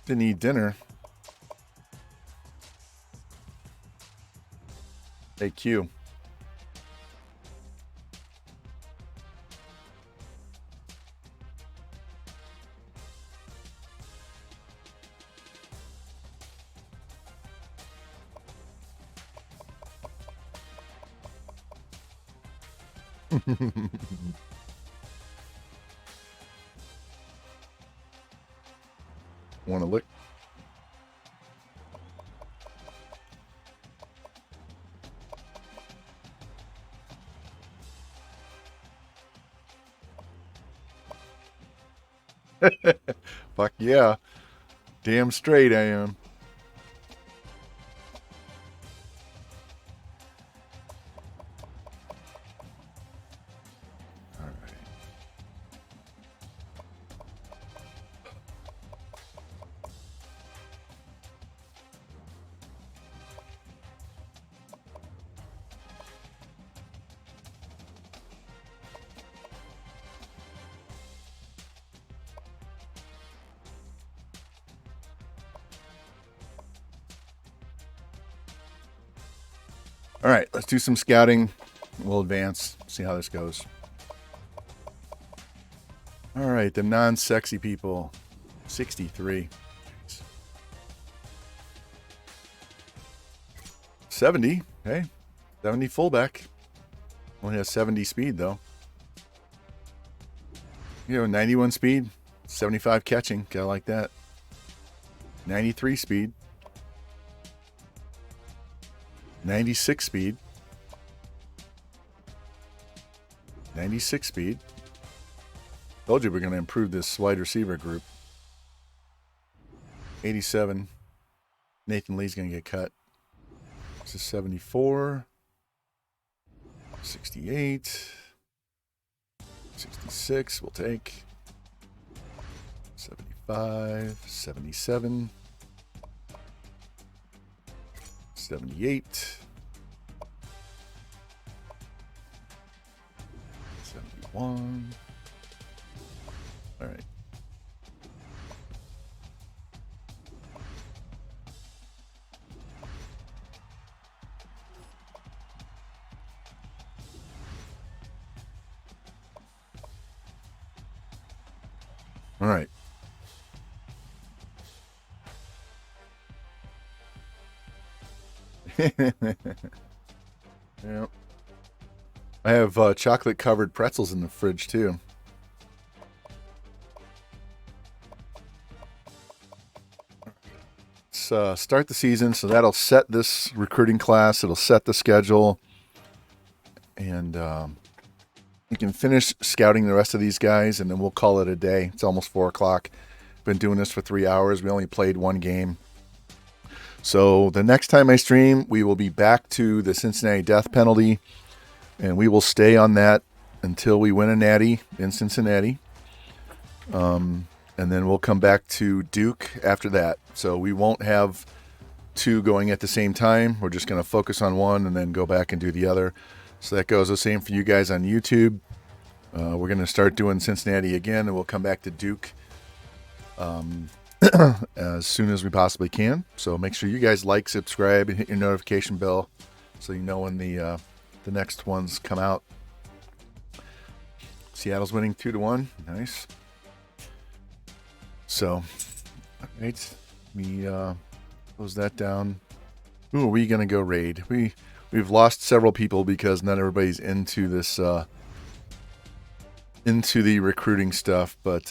Didn't eat dinner. Hey, Q. Want to lick? Fuck yeah. Damn straight I am. All right. All right, let's do some scouting. We'll advance, see how this goes. All right, the non-sexy people, 63. 70, hey, 70 fullback. Only has 70 speed, though. 91 speed, 75 catching. Gotta like that. 93 speed. 96 speed. 96 speed. Told you we're going to improve this wide receiver group. 87. Nathan Lee's going to get cut. This is 74. 68. 66 we'll take. 75. 77. 78. 71. All right. All right. Yeah. I have chocolate covered pretzels in the fridge too. Let's start the season, so that'll set this recruiting class. It'll set the schedule, and we can finish scouting the rest of these guys, and then we'll call it a day. It's almost 4 o'clock. Been doing this for 3 hours. We only played one game. So the next time I stream, we will be back to the Cincinnati death penalty, and we will stay on that until we win a natty in Cincinnati. And then we'll come back to Duke after that. So we won't have 2 going at the same time. We're just going to focus on one and then go back and do the other. So that goes the same for you guys on YouTube. We're going to start doing Cincinnati again, and we'll come back to Duke as soon as we possibly can. So make sure you guys like, subscribe, and hit your notification bell so you know when the next ones come out. Seattle's winning 2-1. Nice. So, all right, we close that down. Who are we gonna go raid? We've lost several people because not everybody's into this into the recruiting stuff, but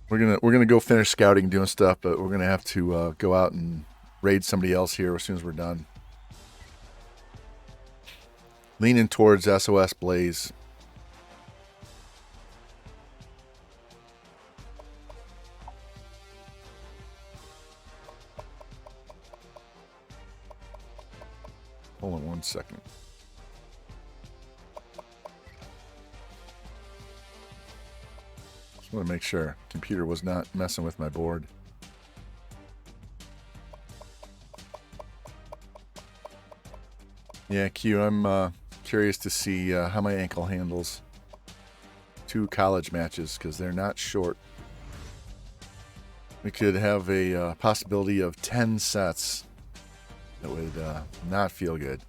we're gonna go finish scouting, doing stuff, but we're gonna have to go out and raid somebody else here as soon as we're done. Leaning towards SOS Blaze. Hold on 1 second. Just want to make sure computer was not messing with my board. Yeah, Q, I'm curious to see how my ankle handles 2 college matches, because they're not short. We could have a possibility of 10 sets. That would not feel good.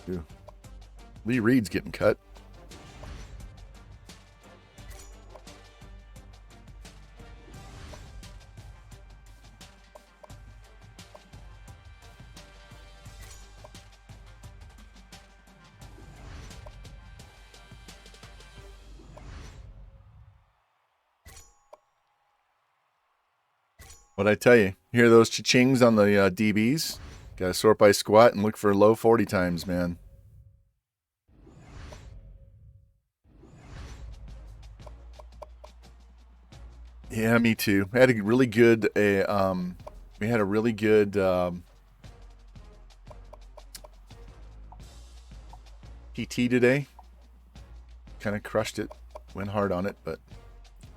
Ooh. Lee Reed's getting cut. What I tell you, hear those cha-chings on the DBs? Got to sort by squat and look for low 40 times, man. Yeah, me too. We had a really good PT today. Kind of crushed it, went hard on it, but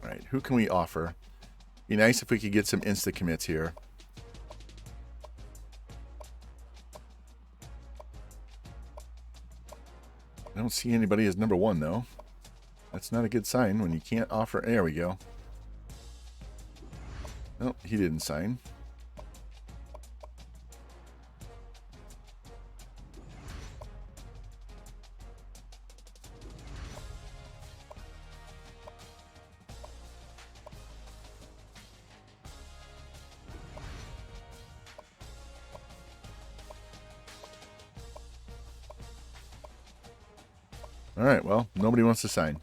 all right, who can we offer? Be nice if we could get some insta commits here. I don't see anybody as number 1 though. That's not a good sign when you can't offer. There we go. No, he didn't sign. All right, well, nobody wants to sign.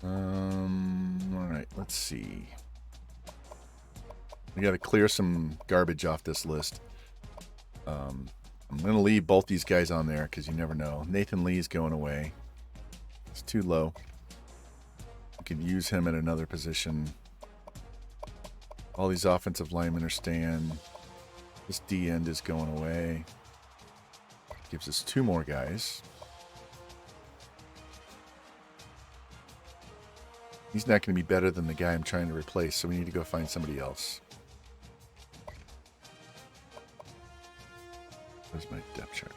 All right, let's see. We got to clear some garbage off this list. I'm going to leave both these guys on there because you never know. Nathan Lee's going away. It's too low. We could use him at another position. All these offensive linemen are staying. This D end is going away. Gives us 2 more guys. He's not going to be better than the guy I'm trying to replace, so we need to go find somebody else. Where's my depth chart?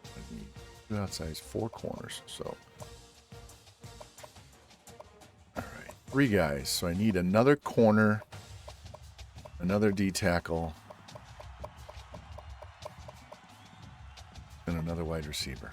I need 2 outsides, 4 corners, so. All right, 3 guys. So I need another corner, another D tackle, and another wide receiver.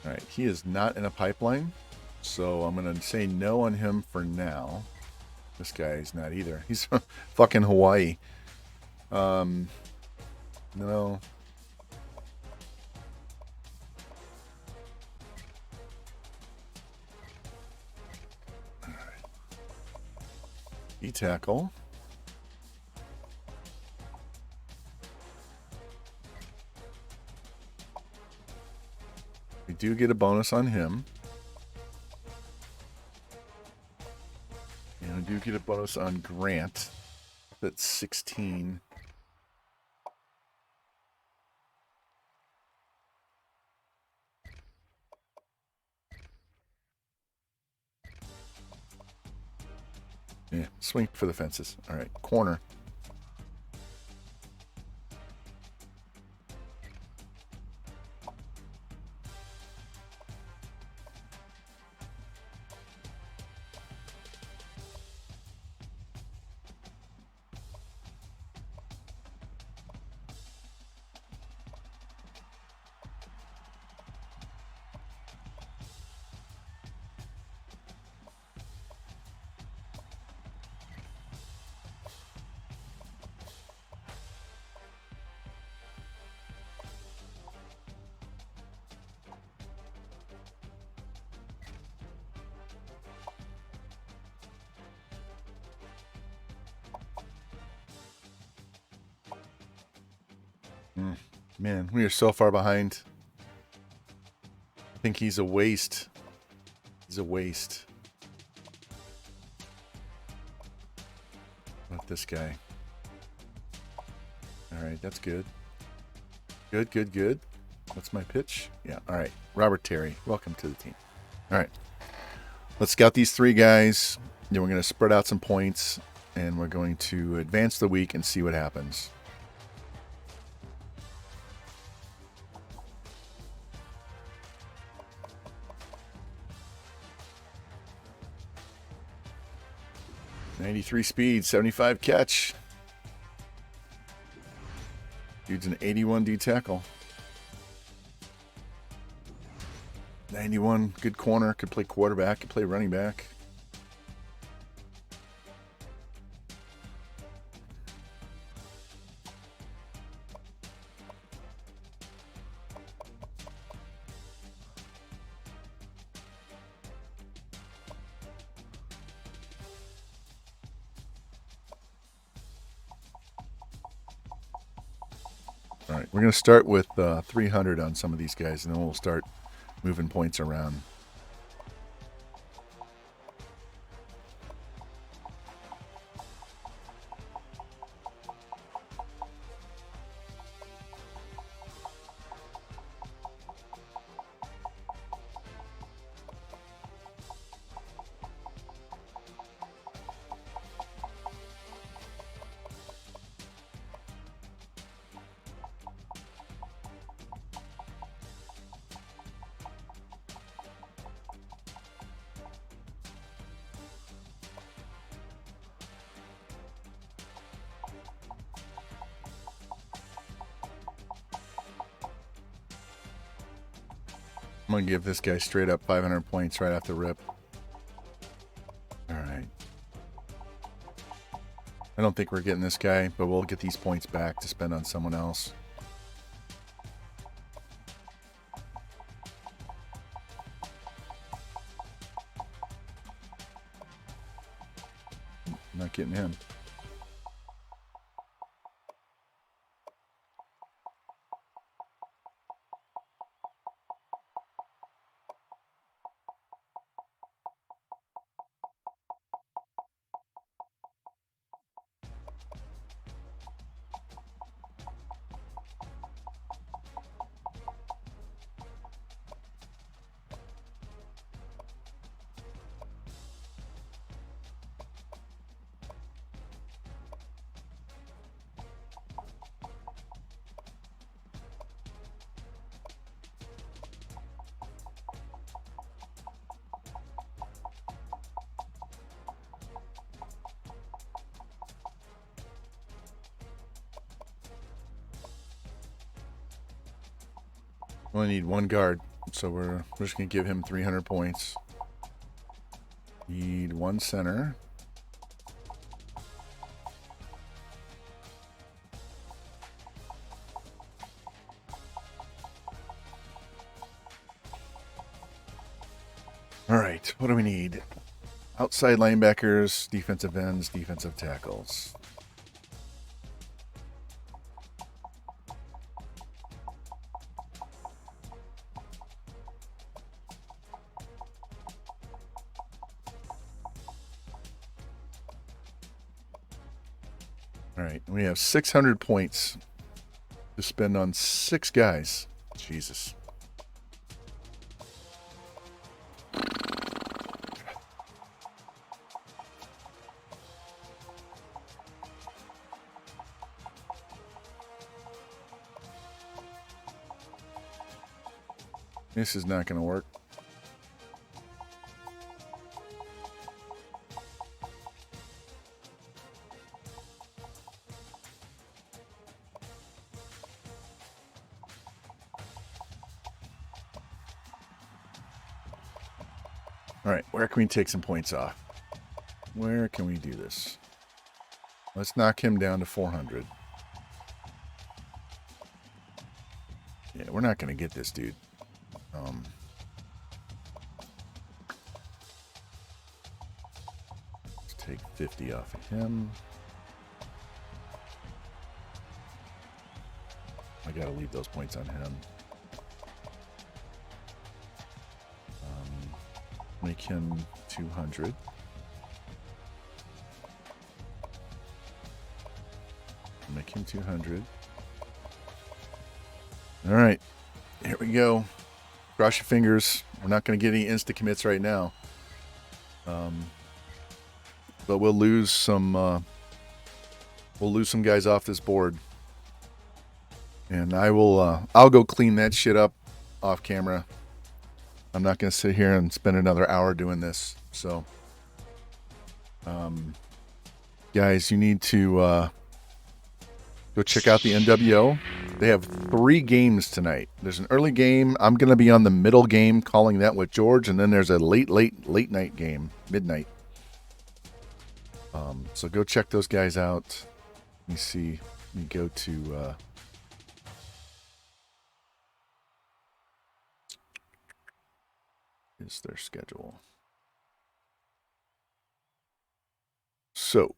All right, he is not in a pipeline, so I'm going to say no on him for now. This guy's not either. He's from fucking Hawaii. No. All right. E-tackle. We do get a bonus on him. And we do get a bonus on Grant. That's 16. Yeah, swing for the fences. All right, corner. Man, we are so far behind. I think he's a waste. He's a waste. What about this guy? All right, that's good. Good, good, good. What's my pitch? Yeah, all right. Robert Terry, welcome to the team. All right. Let's scout these 3 guys. Then we're going to spread out some points. and we're going to advance the week and see what happens. .93 speed, 75 catch. Dude's an 81 D tackle. 91, good corner, could play quarterback, could play running back. All right, we're going to start with 300 on some of these guys, and then we'll start moving points around. I'm going to give this guy straight up 500 points right off the rip. All right. I don't think we're getting this guy, but we'll get these points back to spend on someone else. Not getting him. Only need one guard, so we're just going to give him 300 points. Need one center. All right, what do we need? Outside linebackers, defensive ends, defensive tackles. All right, we have 600 points to spend on 6 guys. Jesus. This is not going to work. All right, where can we take some points off? Where can we do this? Let's knock him down to 400. Yeah, we're not going to get this dude. Let's take 50 off of him. I got to leave those points on him. Make him 200. Make him 200. All right, here we go. Cross your fingers. We're not going to get any insta commits right now. But we'll lose some guys off this board. And I'll go clean that shit up off camera. I'm not going to sit here and spend another hour doing this. So, guys, you need to go check out the NWO. They have 3 games tonight. There's an early game. I'm going to be on the middle game, calling that with George. And then there's a late night game, midnight. So go check those guys out. Let me see. Let me go to... is their schedule. So,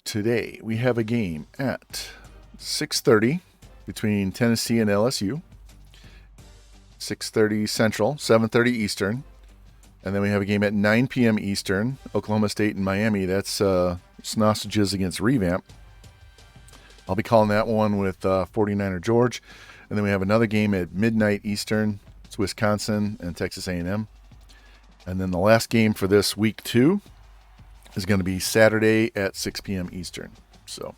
today we have a game at 6:30 between Tennessee and LSU. 6:30 Central, 7:30 Eastern. And then we have a game at 9 p.m. Eastern, Oklahoma State and Miami. That's Sausages against Revamp. I'll be calling that one with 49er George. And then we have another game at midnight Eastern. It's Wisconsin and Texas A&M. And then the last game for this week 2 is going to be Saturday at 6 p.m. Eastern. So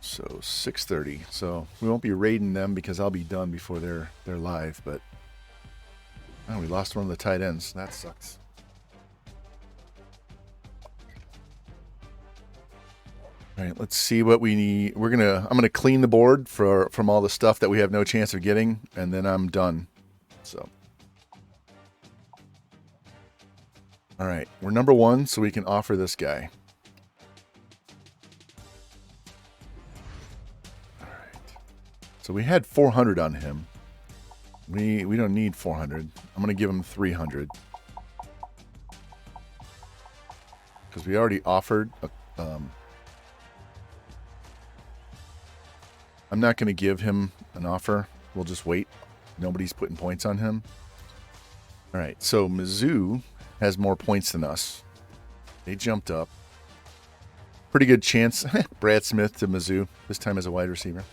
6:30. So we won't be raiding them because I'll be done before they're live. But oh, we lost one of the tight ends. That sucks. All right, let's see what we need. I'm gonna clean the board from all the stuff that we have no chance of getting, and then I'm done. So. All right, we're number 1, so we can offer this guy. All right. So we had 400 on him. We don't need 400. I'm going to give him 300. Because we already offered. I'm not going to give him an offer. We'll just wait. Nobody's putting points on him. All right, so Mizzou has more points than us. They jumped up. Pretty good chance. Brad Smith to Mizzou, this time as a wide receiver.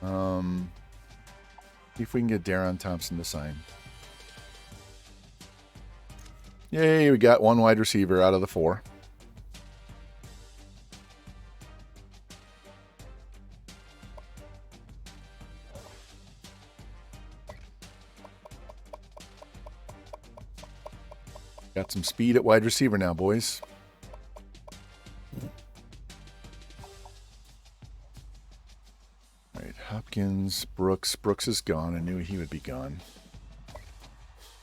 See if we can get Darron Thompson to sign. Yay, we got 1 wide receiver out of the 4. Got some speed at wide receiver now, boys. All right, Hopkins, Brooks. Brooks is gone. I knew he would be gone.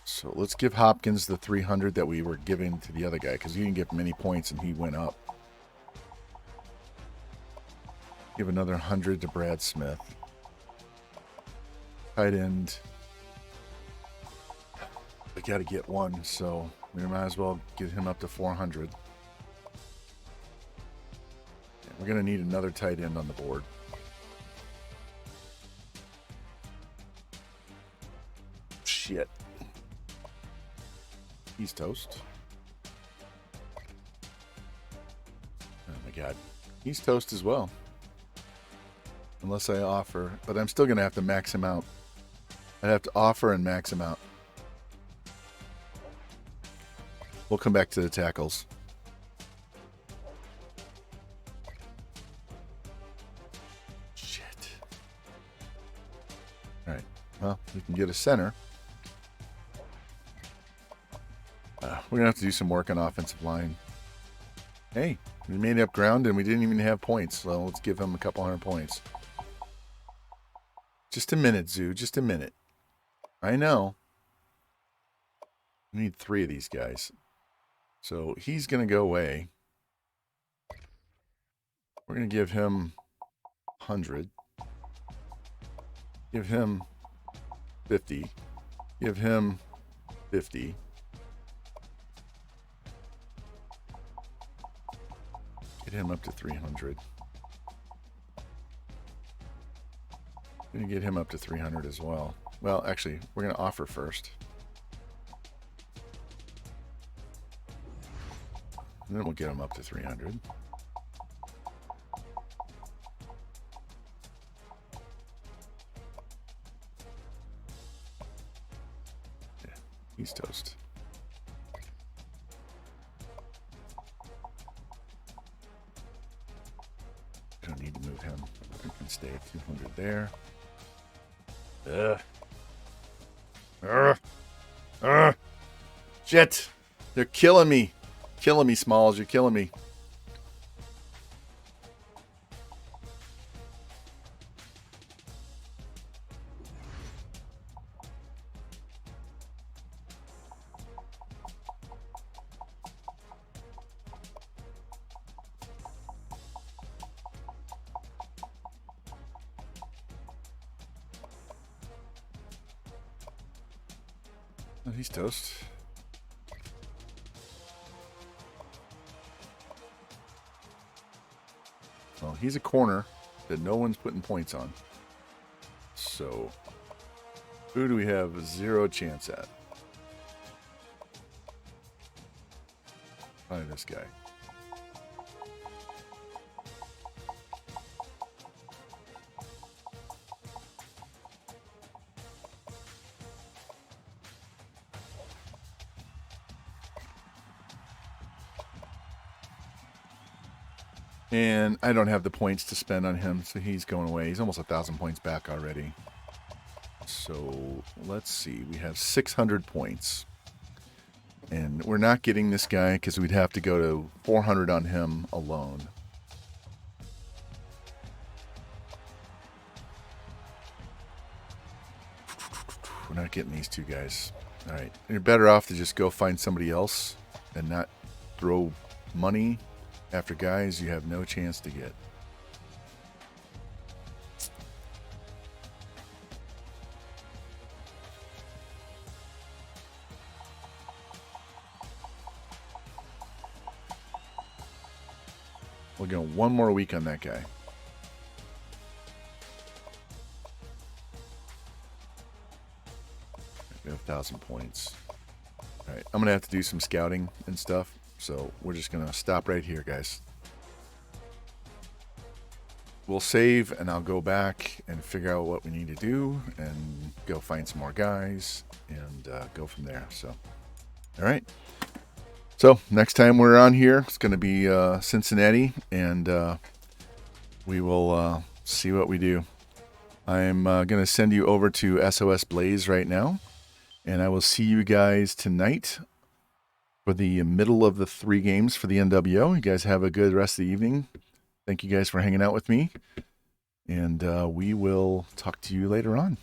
So let's give Hopkins the 300 that we were giving to the other guy because he didn't get many points and he went up. Give another 100 to Brad Smith. Tight end. We got to get 1, so we might as well get him up to 400. Yeah, we're going to need another tight end on the board. Shit. He's toast. Oh my god. He's toast as well. Unless I offer. But I'm still going to have to max him out. I'd have to offer and max him out. We'll come back to the tackles. Shit. All right. Well, we can get a center. We're going to have to do some work on offensive line. Hey, we made up ground and we didn't even have points. So let's give him a couple hundred points. Just a minute, Zoo. Just a minute. I know. We need 3 of these guys. So he's going to go away. We're going to give him 100. Give him 50. Give him 50. Get him up to 300. We're going to get him up to 300 as well. Well, actually, we're going to offer first. And then we'll get him up to 300. Yeah, he's toast. him. We can stay at 200 there. Ugh. Ugh. Ugh. Shit. They're killing me. Killing me, Smalls. You're killing me. Oh, he's toast. Well, he's a corner that no one's putting points on. So, who do we have zero chance at? Probably this guy. And I don't have the points to spend on him, so he's going away. He's almost 1,000 points back already. So let's see. We have 600 points. And we're not getting this guy because we'd have to go to 400 on him alone. We're not getting these two guys. All right. You're better off to just go find somebody else and not throw money after guys you have no chance to get. We'll go one more week on that guy. We have 1,000 points. All right, I'm going to have to do some scouting and stuff. So we're just going to stop right here, guys. We'll save, and I'll go back and figure out what we need to do and go find some more guys and go from there. So, all right. So next time we're on here, it's going to be Cincinnati, and we will see what we do. I'm going to send you over to SOS Blaze right now, and I will see you guys tonight for the middle of the 3 games for the NWO. You guys have a good rest of the evening. Thank you guys for hanging out with me, and we will talk to you later on.